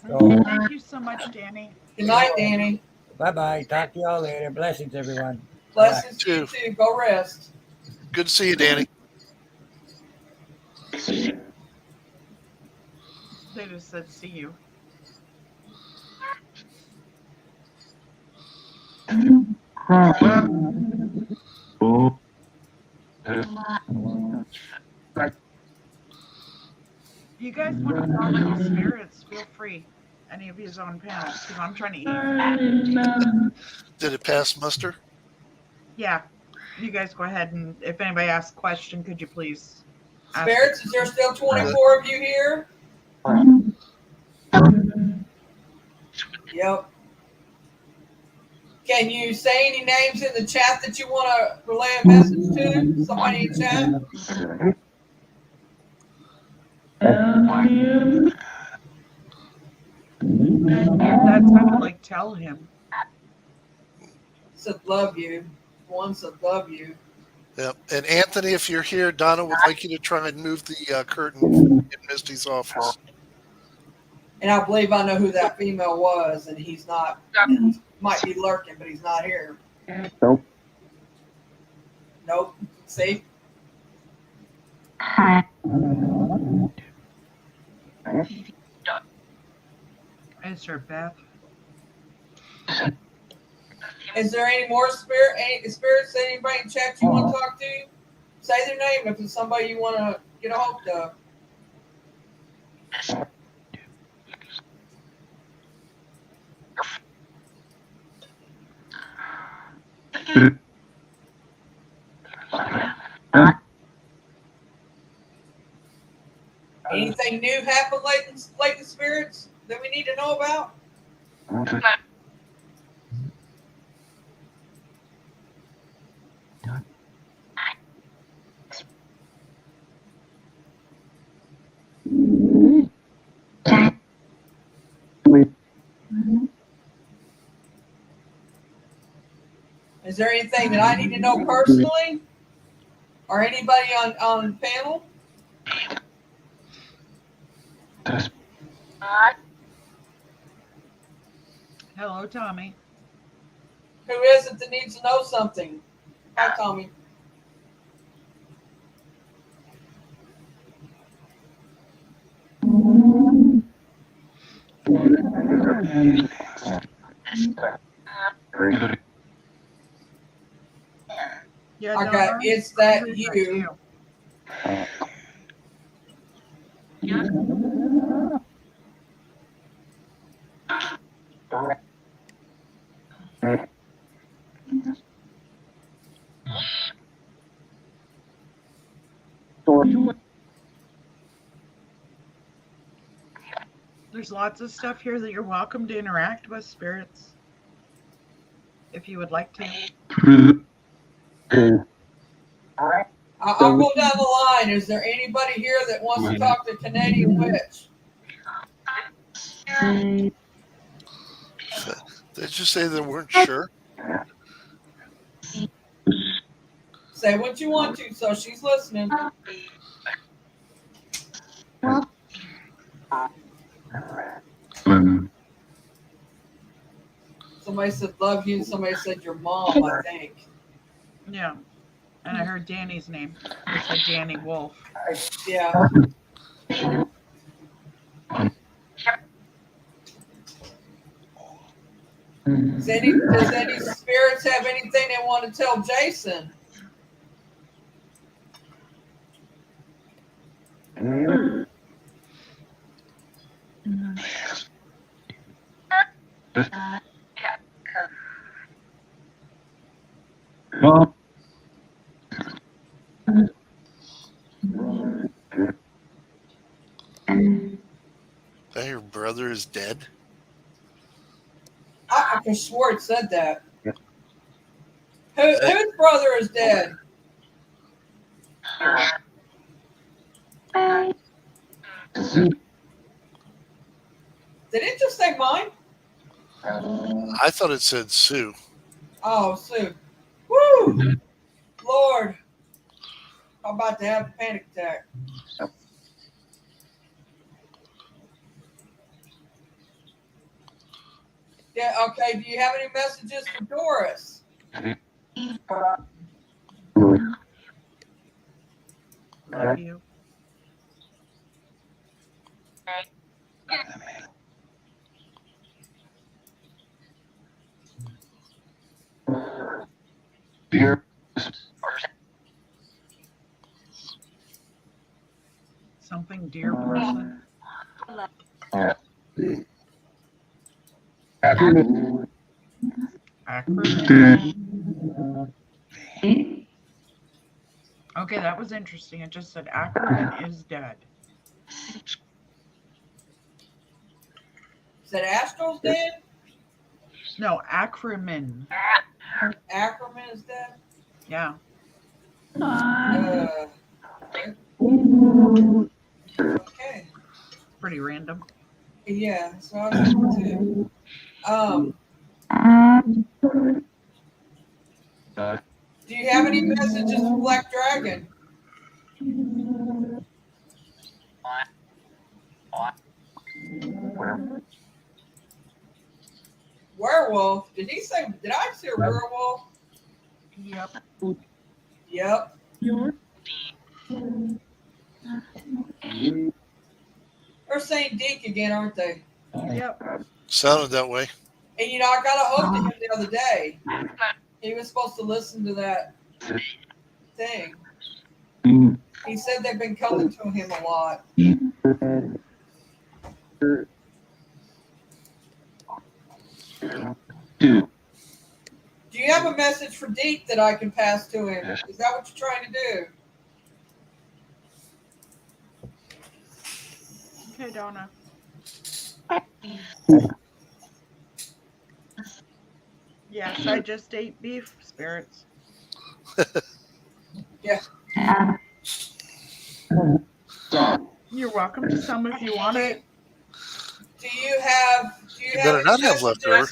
Okay, thank you so much, Danny. Good night, Danny. Bye-bye. Talk to y'all later. Blessings, everyone. Blessings to you Two. too. Go rest. Good to see you, Danny. They just said, see you. You guys want to talk to the spirits, feel free. Any of you on panel, because I'm trying to eat. Did it pass muster? Yeah. You guys go ahead, and if anybody asks a question, could you please ask Spirits, is there still 24 of you here? Yep. Can you say any names in the chat that you want to relay a message to? Somebody in chat? That sounded like tell him. Said love you. One said love you. Yep. And Anthony, if you're here, Donna would like you to try and move the curtain in Misty's office. And I believe I know who that female was, and he's not. He might be lurking, but he's not here. Nope. See? Is her Beth? Is there any more spirits? Anybody in chat you want to talk to? Say their name if it's somebody you want to get a hold of. Anything new happened lately, spirits, that we need to know about? Is there anything that I need to know personally? Or anybody on the panel? Hello, Tommy. Who is it that needs to know something? Hi, Tommy. Yeah, I got, Donna, it's that who's you. There's lots of stuff here that you're welcome to interact with, spirits, if you would like to. I'll go down the line. Is there anybody here that wants to talk to Canadian Witch? Did you say they weren't sure? Say what you want to, so she's listening. Somebody said love you, and somebody said your mom, I think. Yeah. And I heard Danny's name. It said Danny Wolf. Yeah. Does any spirits have anything they want to tell Jason? That your brother is dead? I could swear it said that. Whose brother is dead? Did it just say mine? I thought it said Sue. Oh, Sue. Woo! Lord. I'm about to have a panic attack. Yeah. Okay. Do you have any messages for Doris? Love you. Something, dear person. Acronym. Okay, that was interesting. It just said Ackerman is dead. Is that Astral's dead? No, Ackerman. Ackerman is dead? Yeah. Okay. It's pretty random. Yeah, so I was thinking too. Do you have any messages for Black Dragon? Werewolf? Did he say? Did I say werewolf? Yep. Yep. They're saying Deke again, aren't they? Yep. Sounded that way. And you know, I got a hold of him the other day. He was supposed to listen to that thing. He said they've been coming to him a lot. Do you have a message for Deke that I can pass to him? Is that what you're trying to do? Okay, Donna. Yes, I just ate beef, spirits. Yeah. You're welcome to some if you want it. Do you have better any not have messages? leftover.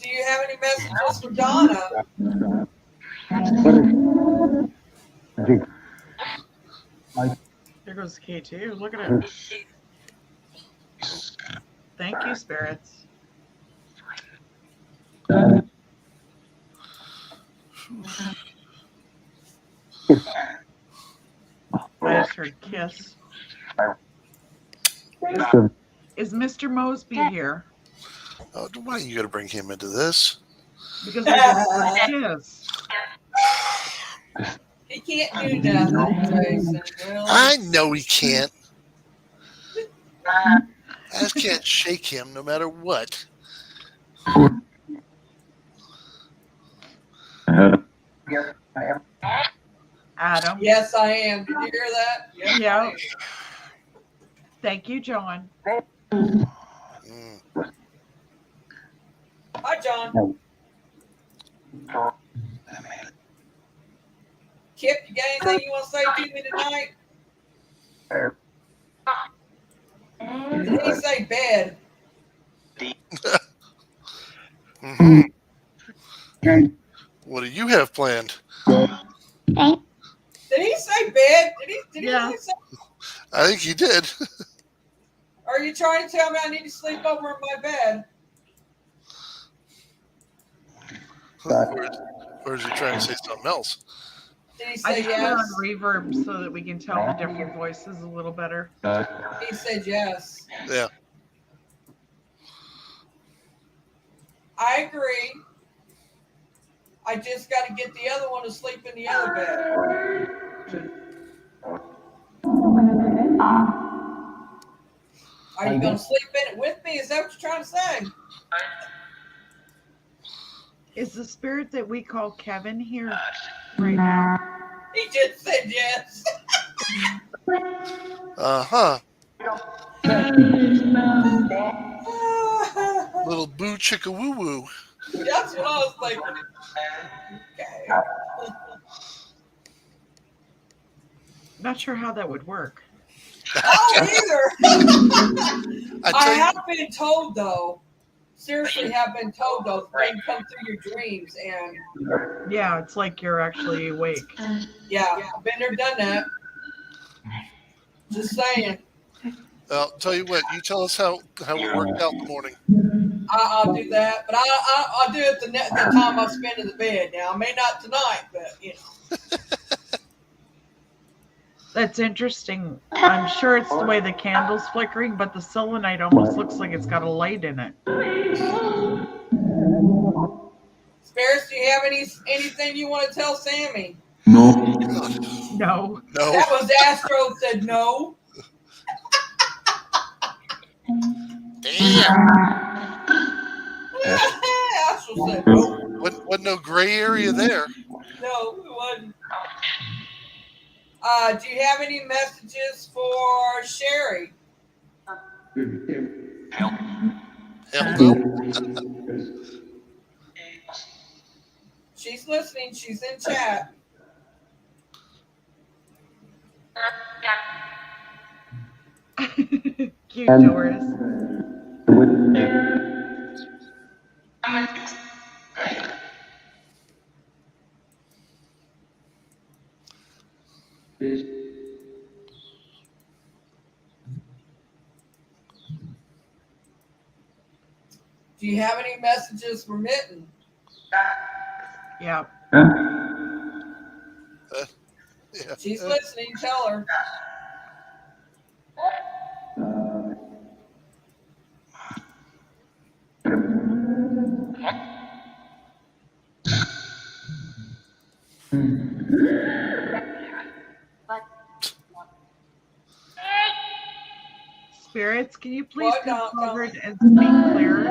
Do you have any messages for Donna? There goes K2. Look at it. Thank you, spirits. I just heard kiss. Is Mr. Mosby here? Oh, why you got to bring him into this? Because I just heard kiss. He can't do nothing, Jason. Really? I know he can't. I just can't shake him no matter what. Adam. Yes, I am. Did you hear that? Yes, Yeah. I am. Thank you, John. Mm. Hi, John. Kip, you got anything you want to say to me tonight? Did he say bed? Mm-hmm. What do you have planned? Did he say bed? Did he Yeah. really say? I think he did. Are you trying to tell me I need to sleep over in my bed? Or is he trying to say something else? Did he I say just put on yes? reverb so that we can tell the different voices a little better. He said yes. Yeah. I agree. I just got to get the other one to sleep in the other bed. Are you going to sleep in it with me? Is that what you're trying to say? Is the spirit that we call Kevin here right now? He just said yes. Uh-huh. Little boo chicka woo woo. That's what I was thinking. Okay. Not sure how that would work. I don't either. I you, have been told, though. Seriously, have been told, though, they can come through your dreams. And Yeah, it's like you're actually awake. yeah, been there, done that. Just saying. well, tell you what, you tell us how it worked out in the morning. I'll do that, but I'll do it the time I spend in the bed. Now, I may not tonight, but you know. That's interesting. I'm sure it's the way the candle's flickering, but the selenite almost looks like it's got a light in it. Spirits, do you have anything you want to tell Sammy? No. No. No. That was Astro said no. Damn. Astro said no. Wasn't no gray area there. No, it wasn't. Do you have any messages for Sherry? Hell no. She's listening. She's in chat. Cute Doris. Do you have any messages for Mitten? Yeah. Yeah. She's listening. Tell her. Spirits, can you please What? come No. forward and speak clearer?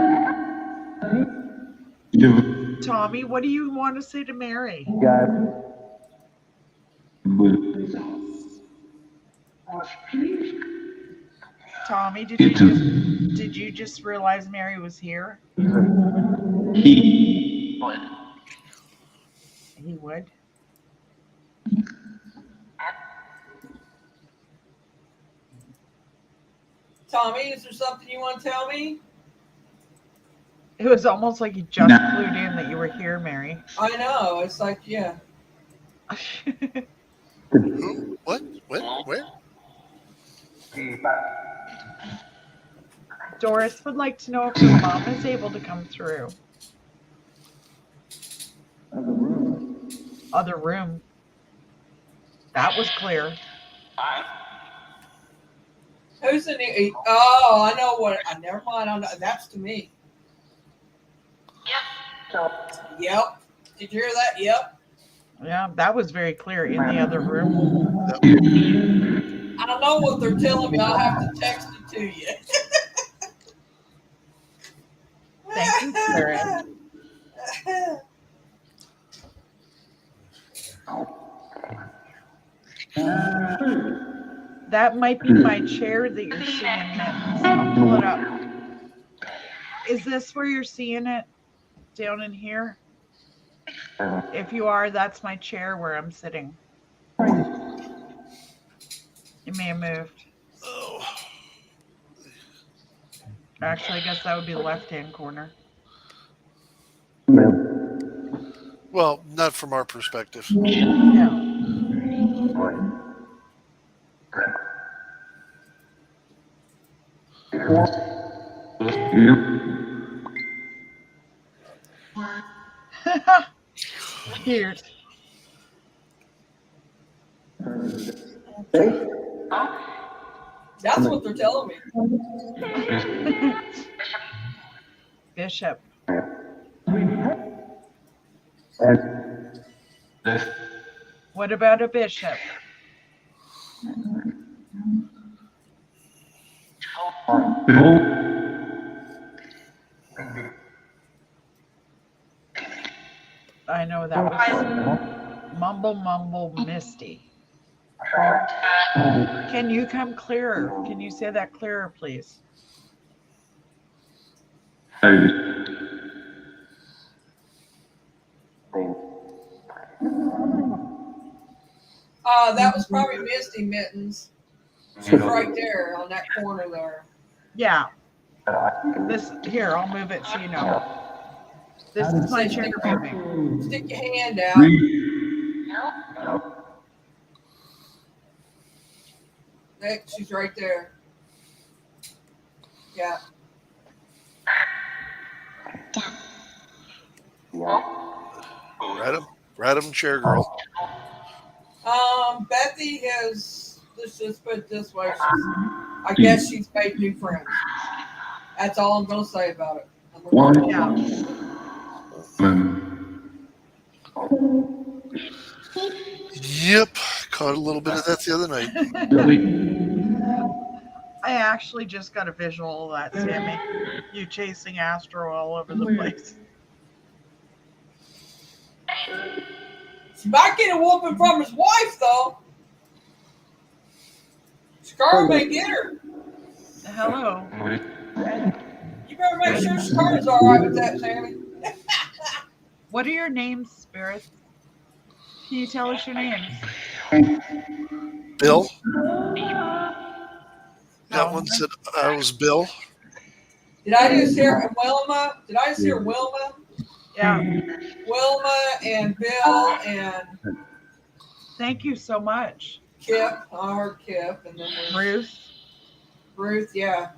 Tommy, what do you want to say to Mary? Tommy, did you just realize Mary was here? He would. Tommy, is there something you want to tell me? It was almost like you just clued in that you were here, Mary. I know. It's like, yeah. Who? What? When? Where? Doris would like to know if her mom is able to come through. Other room. That was clear. Who's in the? Oh, I know what. Never mind. I know, that's to me. Yep. Did you hear that? Yep. Yeah, that was very clear in the other room. I don't know what they're telling me. I'll have to text it to you. Thank you, Spirit. That might be my chair that you're seeing, Mittens. I'll pull it up. Is this where you're seeing it? Down in here? If you are, that's my chair where I'm sitting. It may have moved. Oh. Actually, I guess that would be the left-hand corner. Well, not from our perspective. Yeah. Cute. That's what they're telling me. Bishop. What about a bishop? I know that was mumble misty. Can you come clearer? Can you say that clearer, please? That was probably Misty Mittens. She's right there on that corner there. Yeah. This here, I'll move it so you know. This is my chair moving. Stick your hand out. Hey, she's right there. Yeah. Right 'em, chair girl. Bethy has, let's just put it this way, I guess she's made new friends. That's all I'm going to say about it. Yeah. Yep, caught a little bit of that the other night. I actually just got a visual of that, Sammy. You chasing Astro all over the place. She might get a whooping from his wife, though. Scar may get her. Hello. You better make sure Scar's all right with that, Sammy. What are your names, spirits? Can you tell us your names? Bill. That Oh, one said I was Bill. Did I just hear Wilma? Did I just hear Wilma? yeah. Wilma and Bill and Thank you so much. Kip. I heard Kip. And then Ruth, yeah.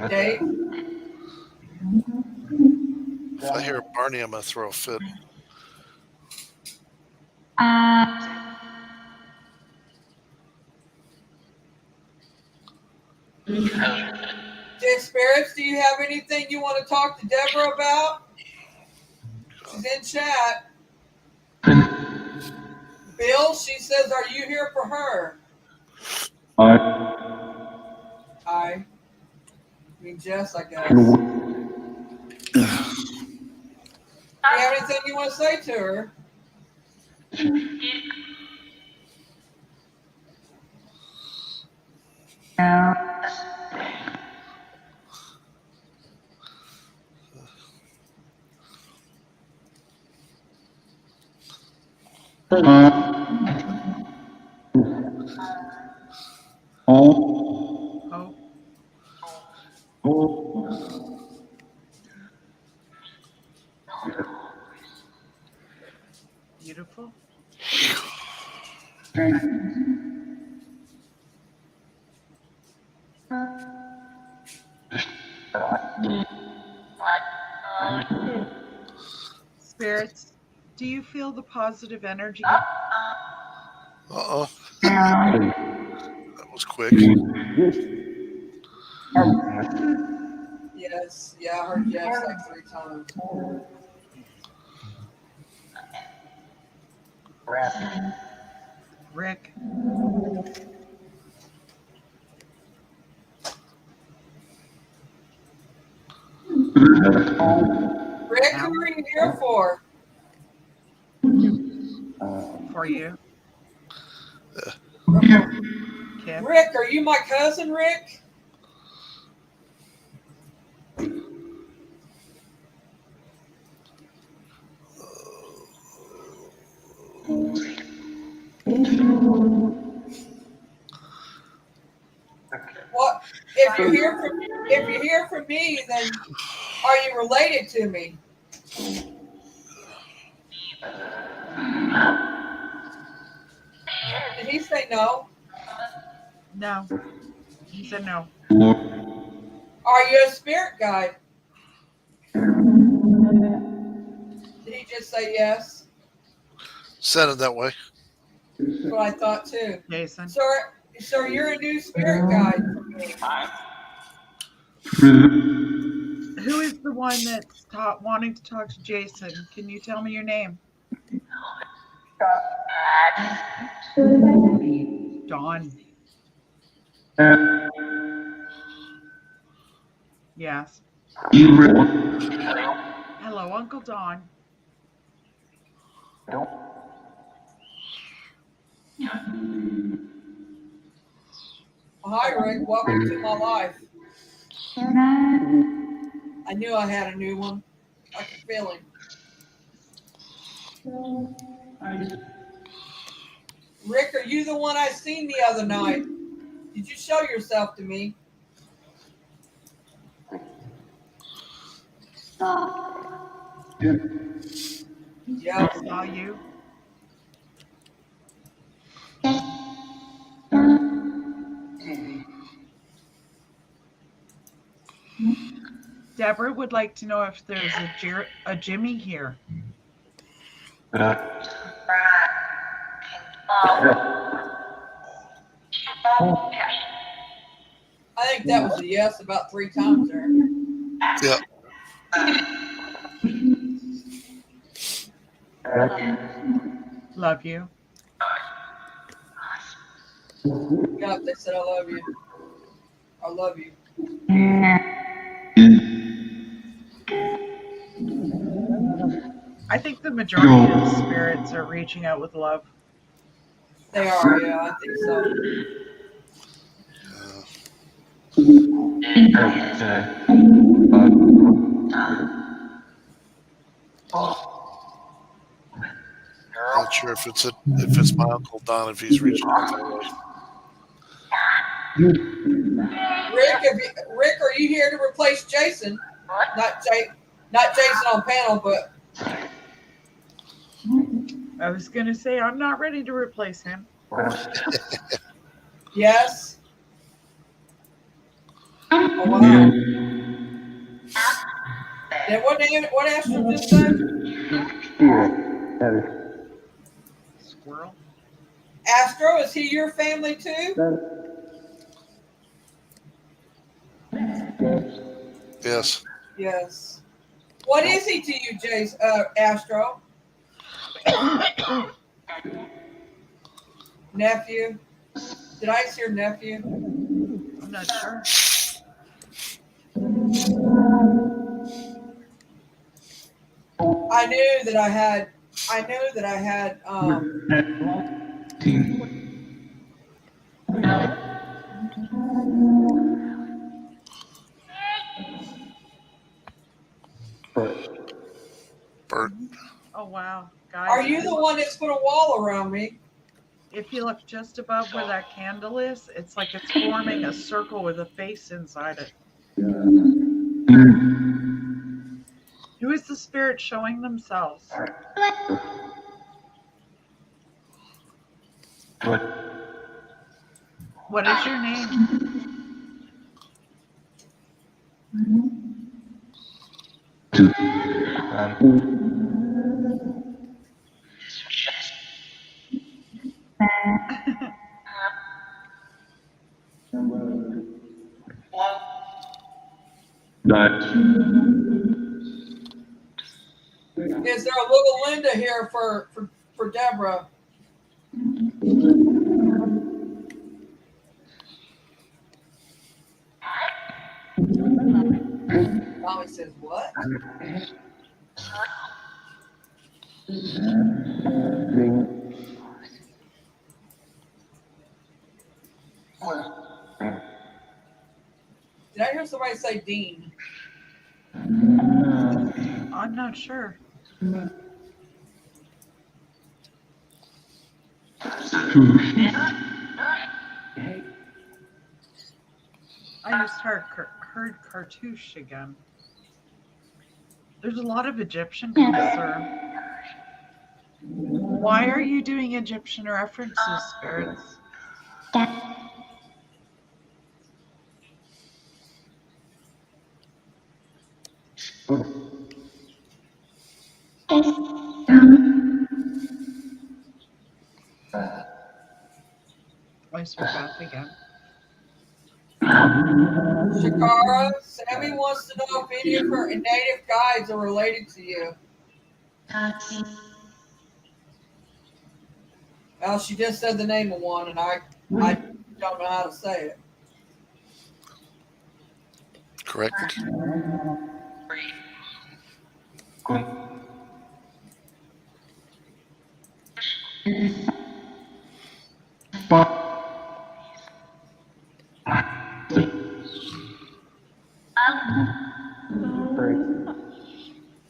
Dave. If I hear Barney, I'm gonna throw a fit. Spirits, do you have anything you want to talk to Deborah about? She's in chat. Bill, she says, are you here for her? I mean, Jess, I guess. Do you have anything you want to say to her? Beautiful. Spirits, do you feel the positive energy? Uh-oh. That was quick. Yes. Yeah, I heard yes like 3 times. Rick. Rick, who are you here for? For you. Kip. Rick, are you my cousin, Rick? What? If you're here from me, then are you related to me? Did he say no? No. He said no. Are you a spirit guide? Did he just say yes? Sounded that way. That's what I thought too. Jason. So you're a new spirit guide for me. Who is the one that's wanting to talk to Jason? Can you tell me your name? Dawn. Yes. Hello, Uncle Don. Hi, Rick. Welcome to my life. I knew I had a new one. I could feel him. Rick, are you the one I seen the other night? Did you show yourself to me? Yeah. I saw you. Deborah would like to know if there's a Jimmy here. I think that was a yes about 3 times there. Yeah. Love you. God, they said I love you. I love you. I think the majority of spirits are reaching out with love. They are, yeah, I think so. Not sure if it's my uncle Don, if he's reaching out that way. Rick, are you here to replace Jason? Not Jason on panel, but I was going to say, I'm not ready to replace him. yes. Oh, wow. Then what Astro just said? Squirrel. Astro, is he your family too? Yes. Yes. What is he to you, Astro? Nephew? Did I hear nephew? I'm not sure. I knew that I had Bert. Oh, wow. Guys, Are you the one that's put a wall around me? if you look just above where that candle is, it's like it's forming a circle with a face inside it. Who is the spirit showing themselves? What is your name? Is there a little Linda here for Deborah? Mommy says what? Did I hear somebody say Dean? I'm not sure. I just heard cartouche again. There's a lot of Egyptian ones, sir. Why are you doing Egyptian references, spirits? I swear back again. Shakara, Sammy wants to know if any of her native guides are related to you. Well, she just said the name of one, and I don't know how to say it. Corrected.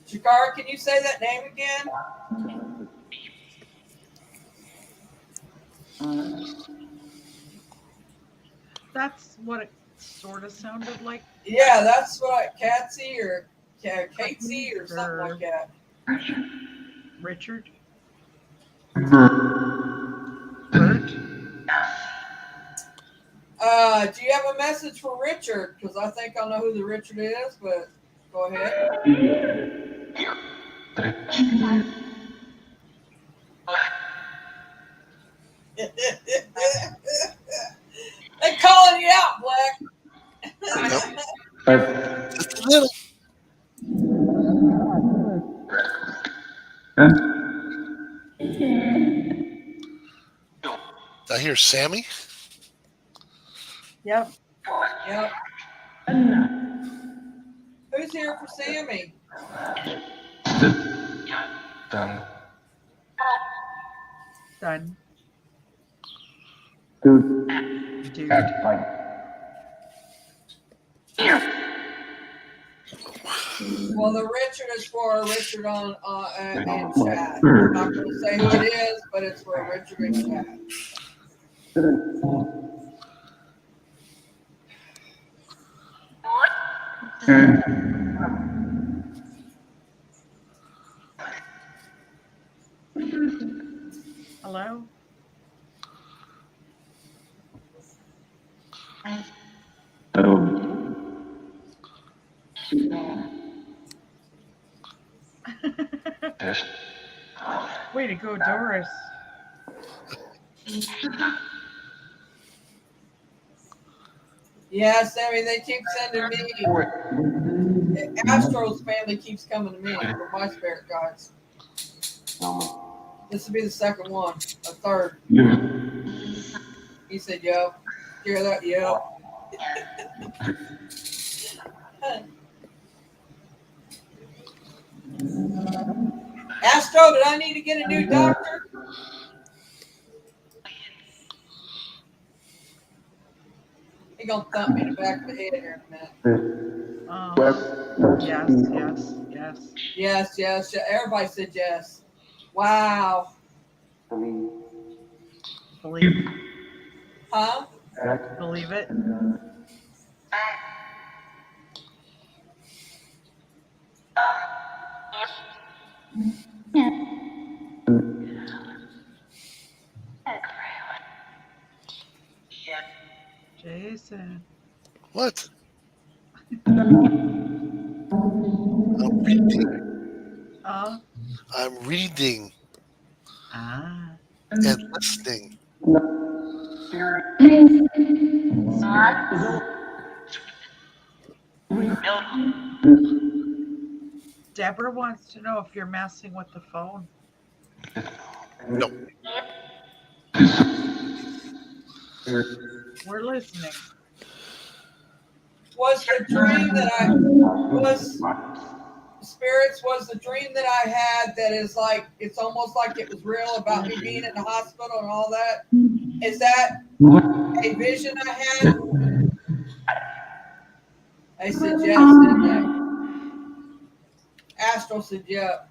Shakara, can you say that name again? That's what it sort of sounded like. Yeah, that's what Katsy or Katesy or something like that. Richard? Bert? Do you have a message for Richard? Because I think I know who the Richard is, but Go ahead. They calling you out, Black. Yep. Just a little. I hear Sammy. Yep. Yep. Who's here for Sammy? Done. Dude. Dude. Well, the Richard is for Richard on in chat. I'm not going to say who it is, but it's for Richard in chat. Hello? Way to go, Doris. Yeah, Sammy, they keep sending me. Astro's family keeps coming to me for my spirit guides. This will be the second one, a third. He said, "Yo, hear that? Yo." Astro, did I need to get a new doctor? He gonna thump me in the back of the head here in a minute. Yes. Yes. Everybody said yes. Wow. Believe. Huh? Believe it. Jason. What? I'm reading. I'm reading and listening. Deborah wants to know if you're messing with the phone. No. We're listening. Was the dream that I was spirits was the dream that I had that is like it's almost like it was real about me being in the hospital and all that? Is that a vision I had? They said yes, didn't they? Astro said yep.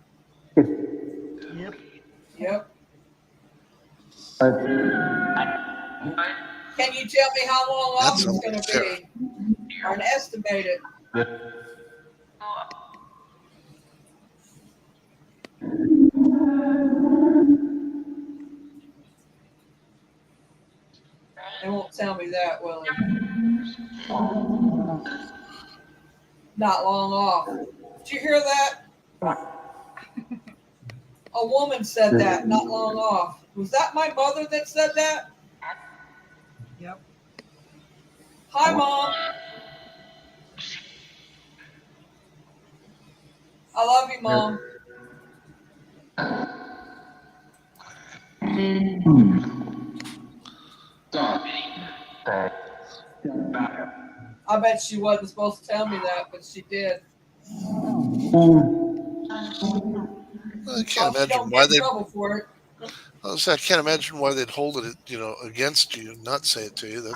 Yep. Can you tell me how long off That's it's going to be? Or an estimated? They won't tell me that, will they? Not long off. Did you hear that? A woman said that, not long off. Was that my mother that said that? Yep. Hi, Mom. I love you, Mom. I bet she wasn't supposed to tell me that, but she did. I can't She imagine don't why get in they. trouble for it. I can't imagine why they'd hold it, against you and not say it to you. That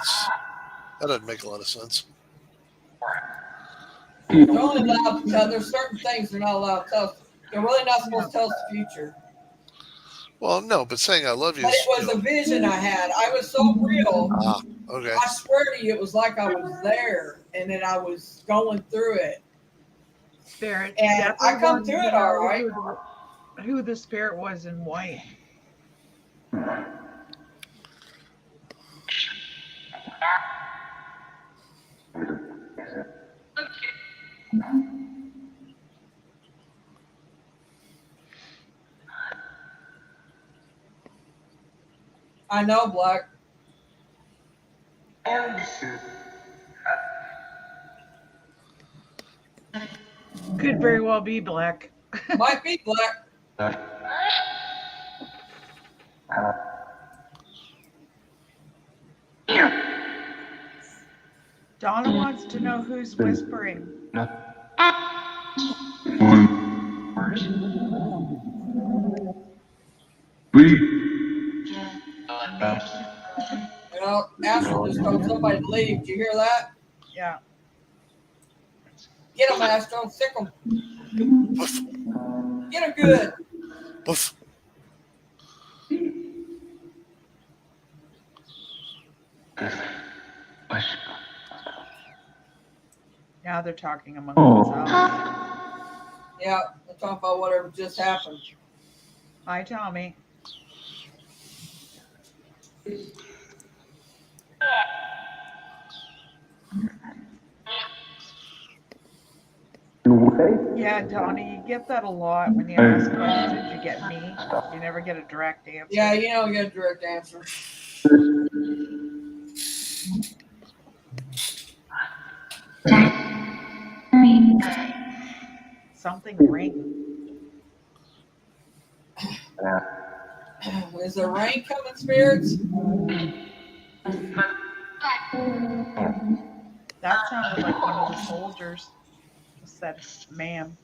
doesn't make a lot of sense. They're only allowed to tell. There's certain things they're not allowed to tell us. They're really not supposed to tell us the future. Well, no, but saying I love you But is. it was a vision I had. I was so real. Okay. I swear to you, it was like I was there and then I was going through it. Spirit. And I come through it all right. Who the spirit was in white. I know, Black. Could very well be Black. Might be Black. Donna wants to know who's whispering. Me. You know, Astro just told somebody to leave. Did you hear that? Yeah. Get him, Astro. Sick him. Woof, Get him good. woof. Now they're talking among themselves. Yeah, they're talking about whatever just happened. Hi, Tommy. Yeah, Donnie, you get that a lot when you ask questions. You get me. You never get a direct answer. Yeah, you don't get a direct answer. Something ring. Is there rain coming, spirits? That sounded like one of the soldiers. Just said, ma'am.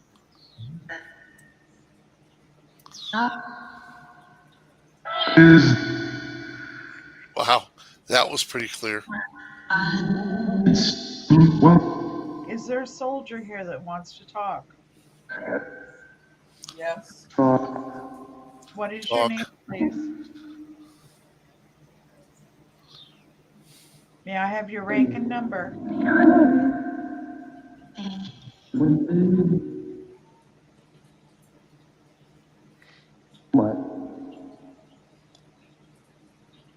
Wow, that was pretty clear. Is there a soldier here that wants to talk? Yes. What is your name, please? May I have your rank and number?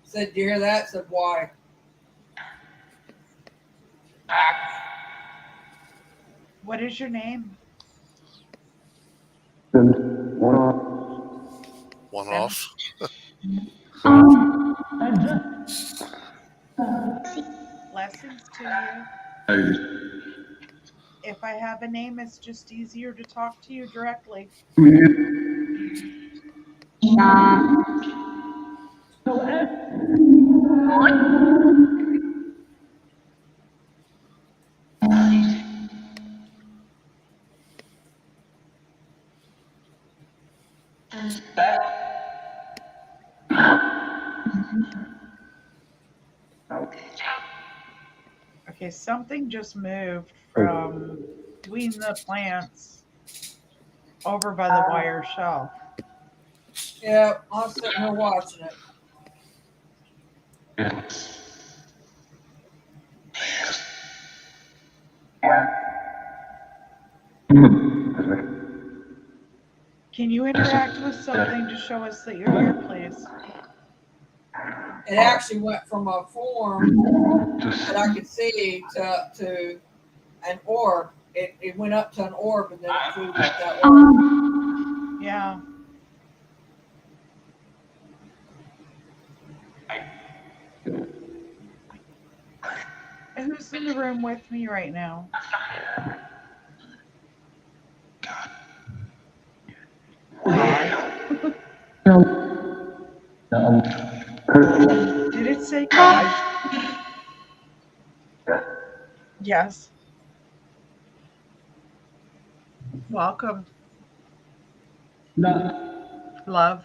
Said, do you hear that? Said, why? What is your name? One off. Blessings to you. If I have a name, it's just easier to talk to you directly. Okay, something just moved from between the plants over by the wire shelf. Yeah, I'm sitting here watching it. Can you interact with something to show us that you're here, please? It actually went from a form that I could see to an orb. It went up to an orb and then it flew back that way. Yeah. Who's in the room with me right now? Did it say God? Yes. Welcome. Love.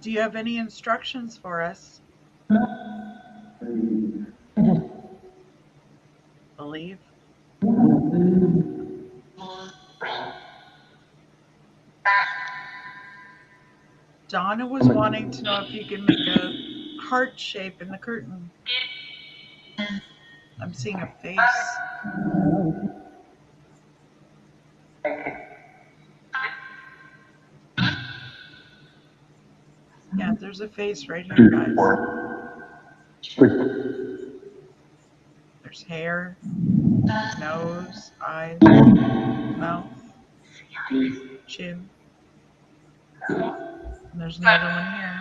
Do you have any instructions for us? Believe. Donna was wanting to know if you can make a heart shape in the curtain. I'm seeing a face. Yeah, there's a face right here, guys. There's hair, nose, eyes, mouth, chin. And there's another one here.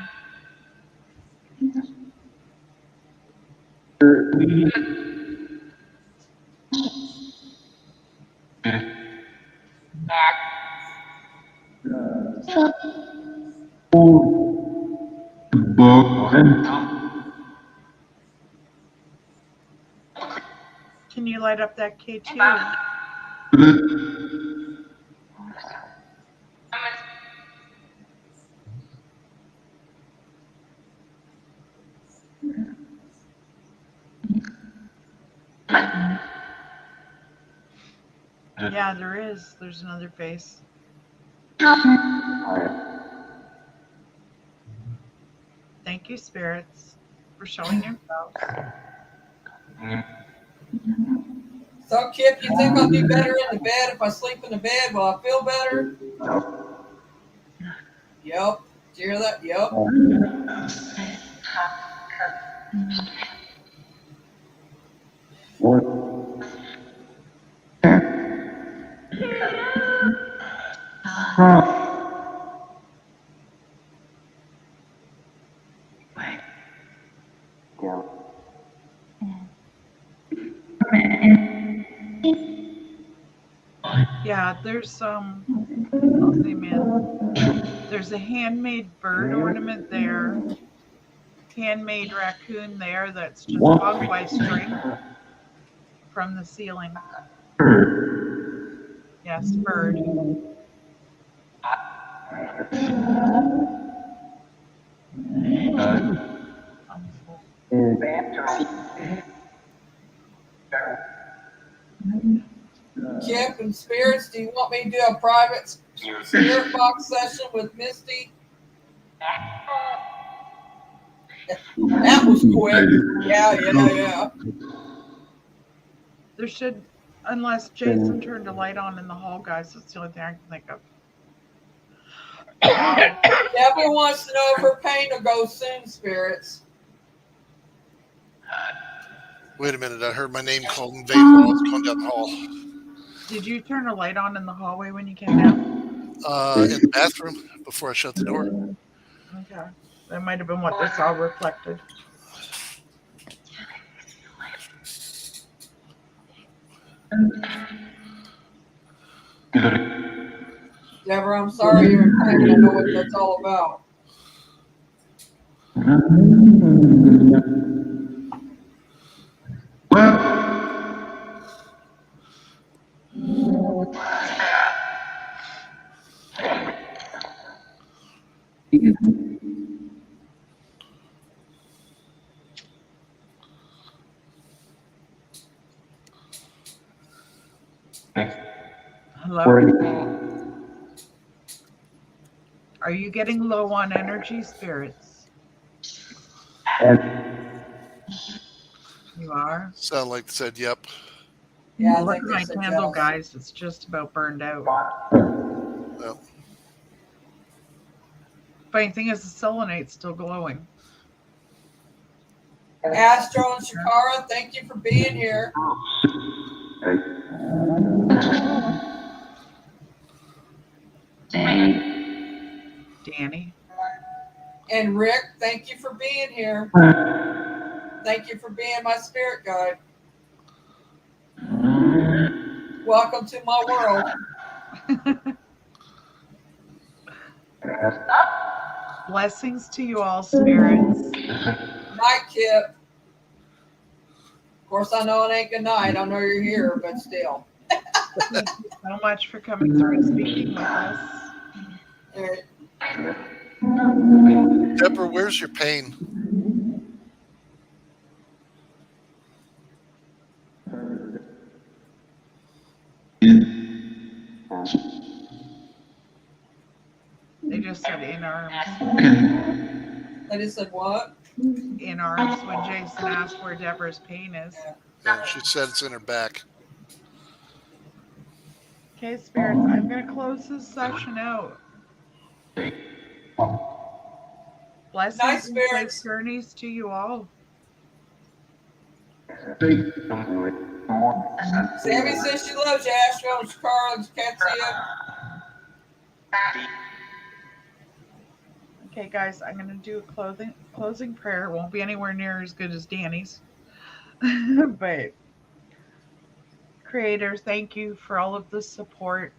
Can you light up that K2? Yeah, there is. There's another face. Thank you, spirits, for showing yourselves. So, Kip, you think I'll be better in the bed if I sleep in the bed? Will I feel better? Yep. Did you hear that? Yep. Yeah, there's there's a handmade bird ornament there, handmade raccoon there that's just hung by string from the ceiling. Yes, bird. Kip and spirits, do you want me to do a private spirit box session with Misty? That was quick. Yeah. There should, unless Jason turned a light on in the hall, guys. That's the only thing I can think of. Deborah wants to know if her pain will go soon, spirits. Wait a minute. I heard my name called in vain while I was going down the hall. Did you turn a light on in the hallway when you came down? In the bathroom before I shut the door. Okay. That might have been what they saw reflected. Deborah, I'm sorry you're in pain. I know what that's all about. Hello? Are you getting low on energy, spirits? You are? Sound like it said, yep. Yeah, I Look think at they my said candle, yes. guys. It's just about burned out. Well, Funny thing is, the selenoid's still glowing. Astro and Shakara, thank you for being here. Danny. And Rick, thank you for being here. Thank you for being my spirit guide. Welcome to my world. Blessings to you all, spirits. Night, Kip. Of course, I know it ain't good night. I know you're here, but still. Thank you so much for coming through and speaking with us. All right. Deborah, where's your pain? They just said in arms. They just said what? In arms when Jason asked where Deborah's pain is. Yeah, she said it's in her back. Okay, spirits, I'm going to close this session out. Blessings Nice and safe spirits. journeys to you all. Sammy says she loves you, Astro. Carl can't see you. Okay, guys, I'm going to do a closing prayer. It won't be anywhere near as good as Danny's. But, Creator, thank you for all of the support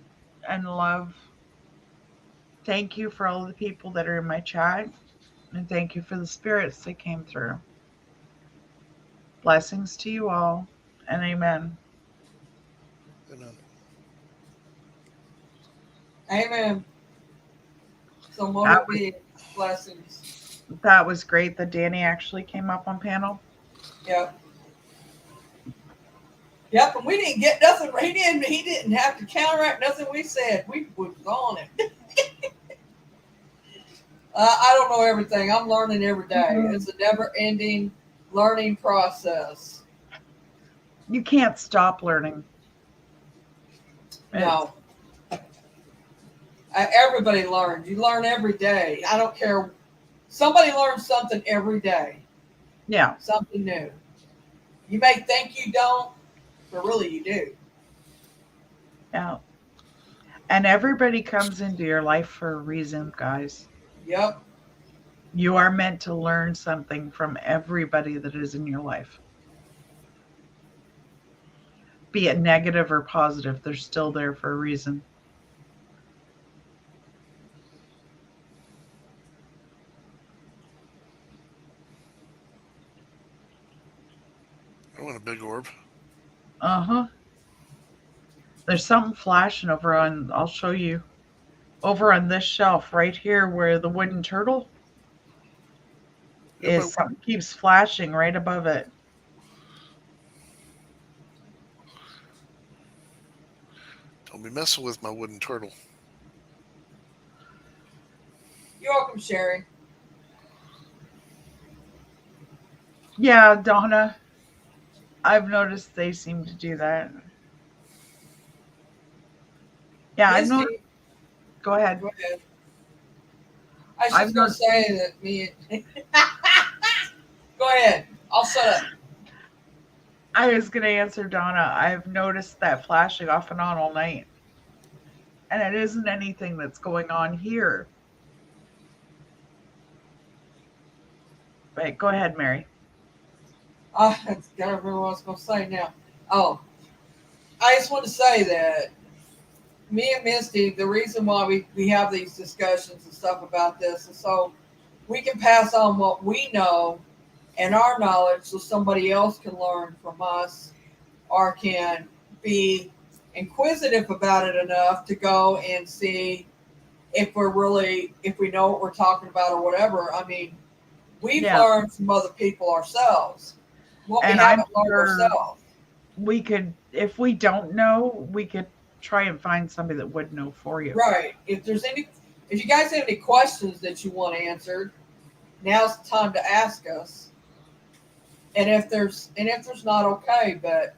and love. Thank you for all the people that are in my chat. And thank you for the spirits that came through. Blessings to you all. And amen. Amen. Amen. So motor be blessings. That was great that Danny actually came up on panel. Yep. Yep, and we didn't get nothing. He didn't have to counteract nothing we said. We was on it. I don't know everything. I'm learning every day. It's a never-ending learning process. You can't stop learning. No. Everybody learns. You learn every day. I don't care. Somebody learns something every day. Yeah. Something new. You may think you don't, but really you do. Yeah. And everybody comes into your life for a reason, guys. Yep. You are meant to learn something from everybody that is in your life. Be it negative or positive, they're still there for a reason. I want a big orb. Uh-huh. There's something flashing over on, I'll show you, over on this shelf right here where the wooden turtle Yeah, is. Something keeps flashing right above it. don't be messing with my wooden turtle. You're welcome, Sherry. Yeah, Donna. I've noticed they seem to do that. Yeah, I've noticed. Misty, Go ahead. go ahead. I was I've just going to say that me. Go ahead. I'll shut up. I was going to answer Donna. I've noticed that flashing off and on all night. And it isn't anything that's going on here. But go ahead, Mary. I gotta remember what I was going to say now. Oh, I just want to say that me and Misty, the reason why we have these discussions and stuff about this is so we can pass on what we know and our knowledge so somebody else can learn from us or can be inquisitive about it enough to go and see if we know what we're talking about or whatever. I mean, we've learned from other people ourselves what we haven't learned ourselves. We could, if we don't know, we could try and find somebody that would know for you. Right. If you guys have any questions that you want answered, now's the time to ask us. And if there's not, okay, but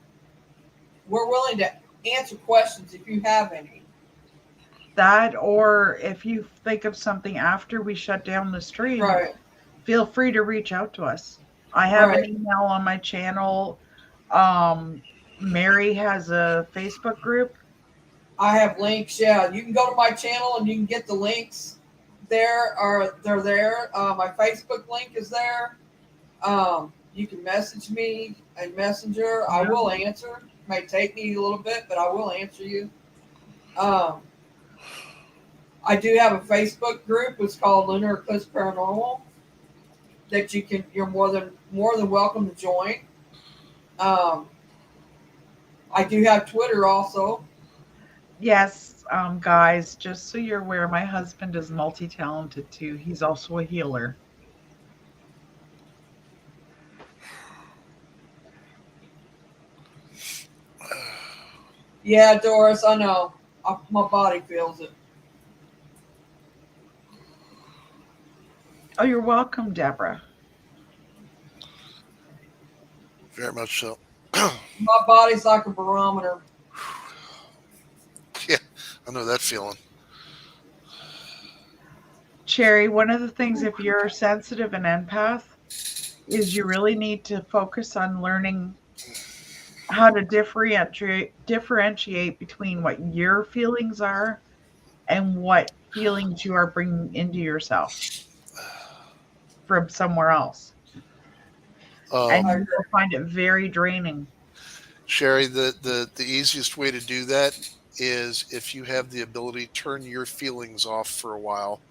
we're willing to answer questions if you have any. That, or if you think of something after we shut down the stream, right, feel free to reach out to us. I have an email on my channel. Mary has a Facebook group. I have links. Yeah, you can go to my channel and you can get the links there. Or they're there. My Facebook link is there. You can message me in Messenger. I will answer. It may take me a little bit, but I will answer you. I do have a Facebook group. It's called Lunar Eclipse Paranormal. That you're more than welcome to join. I do have Twitter also. Yes, guys, just so you're aware, my husband is multi-talented too. He's also a healer. Yeah, Doris, I know. My body feels it. Oh, you're welcome, Deborah. Very much so. My body's like a barometer. Yeah, I know that feeling. Sherry, one of the things, if you're sensitive and empath, is you really need to focus on learning how to differentiate between what your feelings are and what feelings you are bringing into yourself from somewhere else. And I Um, you agree. will find it very draining. Sherry, the easiest way to do that is if you have the ability, turn your feelings off for a while,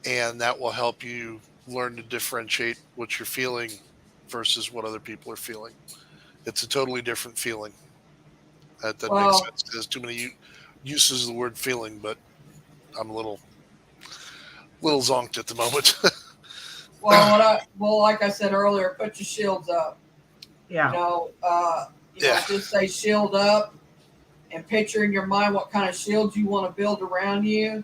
and that will help you learn to differentiate what you're feeling versus what other people are feeling. It's a totally different feeling. That doesn't make Well, sense. There's too many uses of the word feeling, but I'm a little zonked at the moment. like I said earlier, put your shields up. You Yeah. know, Yeah. just say shield up and picture in your mind what kind of shield you want to build around you,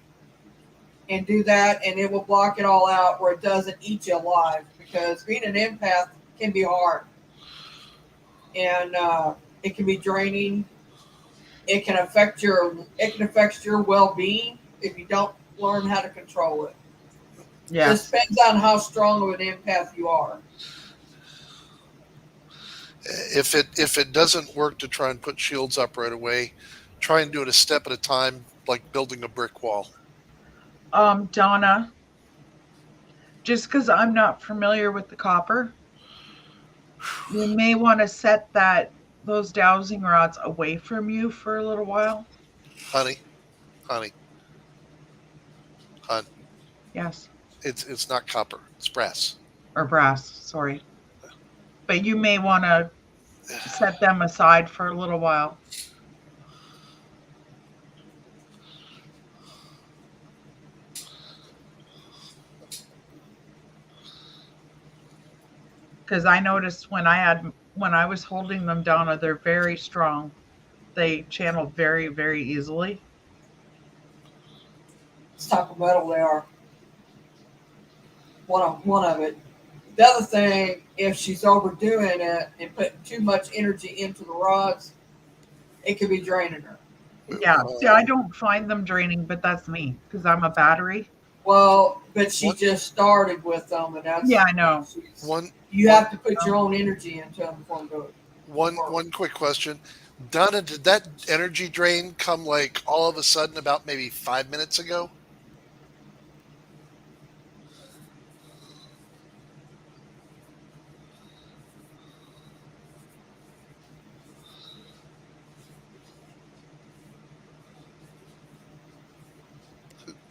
and do that, and it will block it all out where it doesn't eat you alive. Because being an empath can be hard, and it can be draining. It can affect your well-being if you don't learn how to control it. Just Yes. depends on how strong of an empath you are. If it doesn't work to try and put shields up right away, try and do it a step at a time, like building a brick wall. Donna, just because I'm not familiar with the copper, you may want to set those dowsing rods away from you for a little while. Honey, honey, hon. Yes. It's not copper. It's brass. Or brass, sorry. But you may want to set them aside for a little while. Because I noticed when I was holding them down, they're very strong. They channel very, very easily. It's type of metal they are. One of it. The other thing, if she's overdoing it and putting too much energy into the rods, it could be draining her. Yeah. See, I don't find them draining, but that's me because I'm a battery. Well, but she What? just started with them, and that's Yeah, I know. One You one have to put your own energy into them before you do it. one quick question. Donna, did that energy drain come like all of a sudden about maybe 5 minutes ago?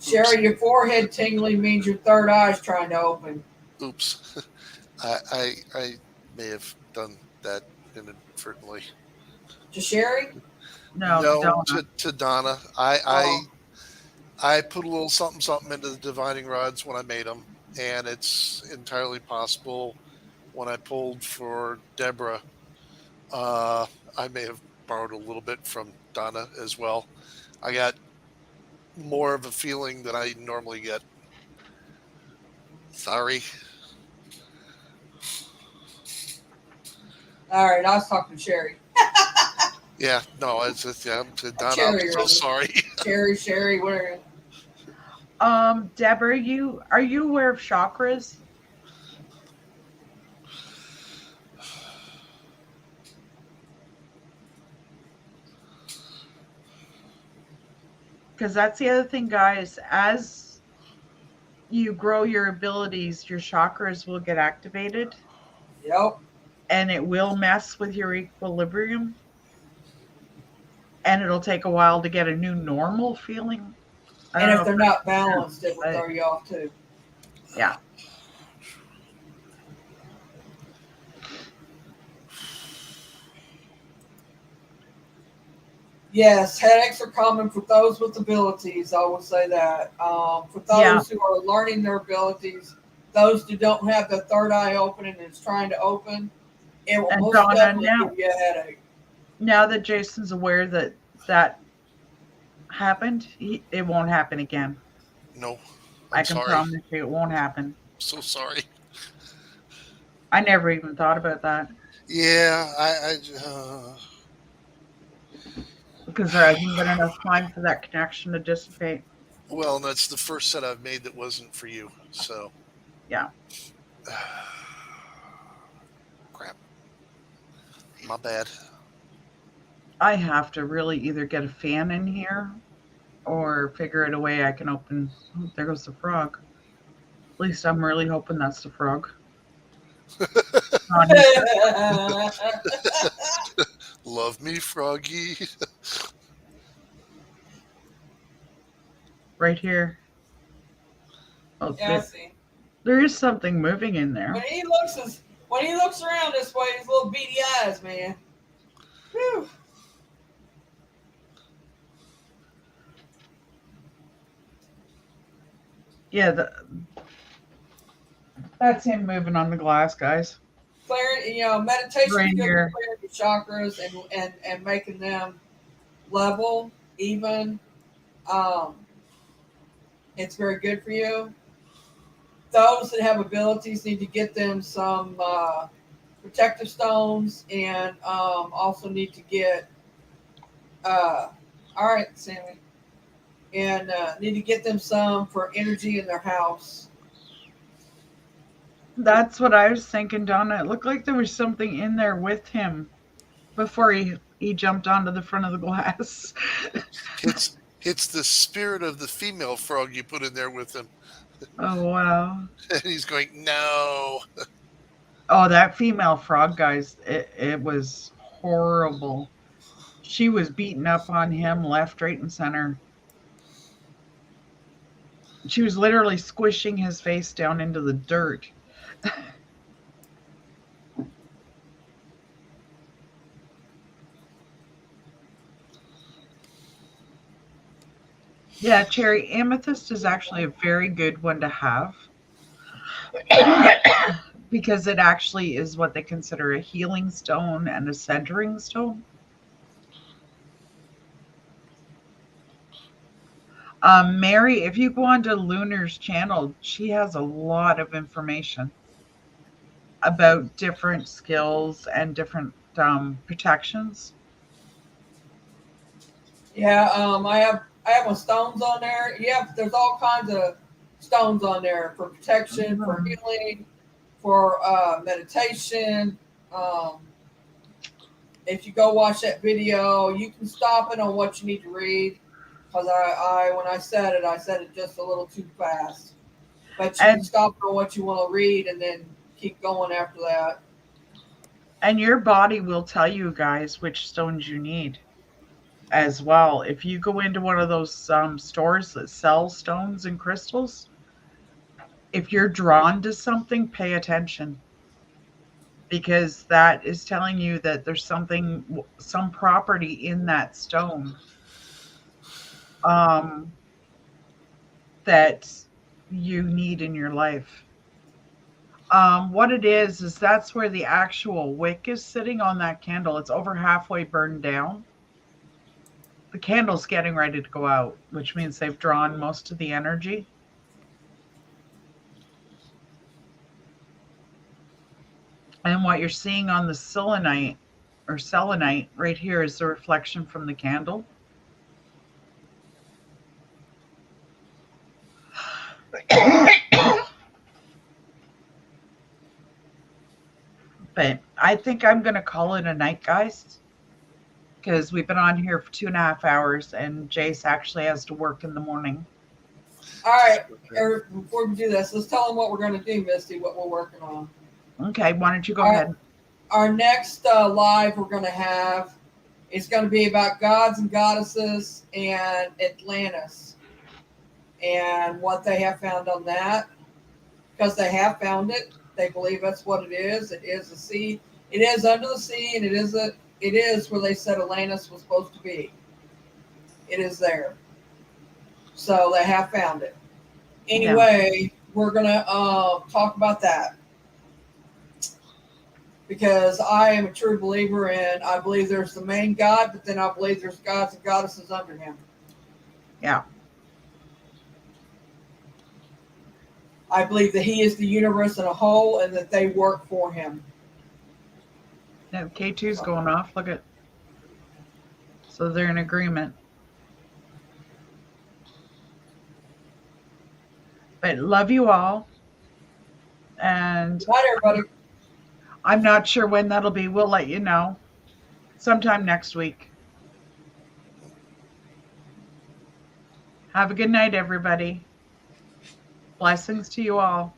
Sherry, your forehead tingling means your third eye is trying to open. Oops. I may have done that inadvertently. To Sherry? No, to No, Donna. to Donna. Oh, I put a little something something into the divining rods when I made them, and it's entirely possible when I pulled for Deborah, I may have borrowed a little bit from Donna as well. I got more of a feeling than I normally get. Sorry. all right. I was talking to Sherry. Yeah, no, it's just, yeah, to Donna, I'm Cherry, so rather. sorry. Sherry, where? Deborah, are you aware of chakras? Because that's the other thing, guys. As you grow your abilities, your chakras will get activated Yep. and it will mess with your equilibrium. And it'll take a while to get a new normal feeling. I And don't if know they're if not that makes balanced, sense, it will but throw you off too. yeah. Yes, headaches are common for those with abilities. I will say that. For Yeah. those who are learning their abilities, those who don't have the third eye open and is trying to open, it will And most Donna, definitely give you a headache. now that Jason's aware that happened, it won't happen again. No, I I'm can sorry. promise you it won't happen. So sorry. I never even thought about that Yeah, because there hasn't been enough time for that connection to dissipate. Well, and that's the first set I've made that wasn't for you. So, Yeah. crap. My bad. I have to really either get a fan in here or figure out a way I can open. Oh, there goes the frog. At least I'm really hoping that's the frog. Oh, and he's Love me, Froggy. right here. Oh, Yeah, I see. there is something moving in there. When he looks around this way, his little beady eyes, man. Whew. Yeah, that's him moving on the glass, guys. Clearing, meditation Right is good here. for clearing your chakras and making them level, even. Um, it's very good for you. Those that have abilities need to get them some protective stones, and also need to get. All right, Sammy, and need to get them some for energy in their house. That's what I was thinking, Donna. It looked like there was something in there with him before he jumped onto the front of the glass. It's the spirit of the female frog you put in there with him. Oh, wow. And he's going, no. Oh, that female frog, guys, it was horrible. She was beating up on him left, right, and center. She was literally squishing his face down into the dirt. Yeah, cherry amethyst is actually a very good one to have because it actually is what they consider a healing stone and a centering stone. Mary, if you go onto Lunar's channel, she has a lot of information about different skills and different protections. Yeah, I have my stones on there. Yeah, there's all kinds of stones on there for protection, for healing, for meditation. Um, if you go watch that video, you can stop it on what you need to read. Because when I said it just a little too fast. But you can stop it on what you want to read and then keep going after that. And your body will tell you guys which stones you need as well. If you go into one of those stores that sell stones and crystals, if you're drawn to something, pay attention because that is telling you that there's some property in that stone um, that you need in your life. What it is that's where the actual wick is sitting on that candle. It's over halfway burned down. The candle's getting ready to go out, which means they've drawn most of the energy. And what you're seeing on the selenite right here is the reflection from the candle. But I think I'm going to call it a night, guys, because we've been on here for 2.5 hours and Jace actually has to work in the morning. All right, before we do this, let's tell them what we're going to do, Misty, what we're working on. Okay, why don't you go ahead? Our next live we're going to have is going to be about gods and goddesses and Atlantis and what they have found on that. Because they have found it. They believe that's what it is. It is a sea. It is under the sea, and it is where they said Atlantis was supposed to be. It is there. So they have found it. Anyway, we're going to talk about that. Because I am a true believer in, I believe there's the main God, but then I believe there's gods and goddesses under him. Yeah. I believe that he is the universe in a whole and that they work for him. Yeah, K2's going off. Look at. So they're in agreement. But love you all. And Good night, everybody. I'm not sure when that'll be. We'll let you know sometime next week. Have a good night, everybody. Blessings to you all.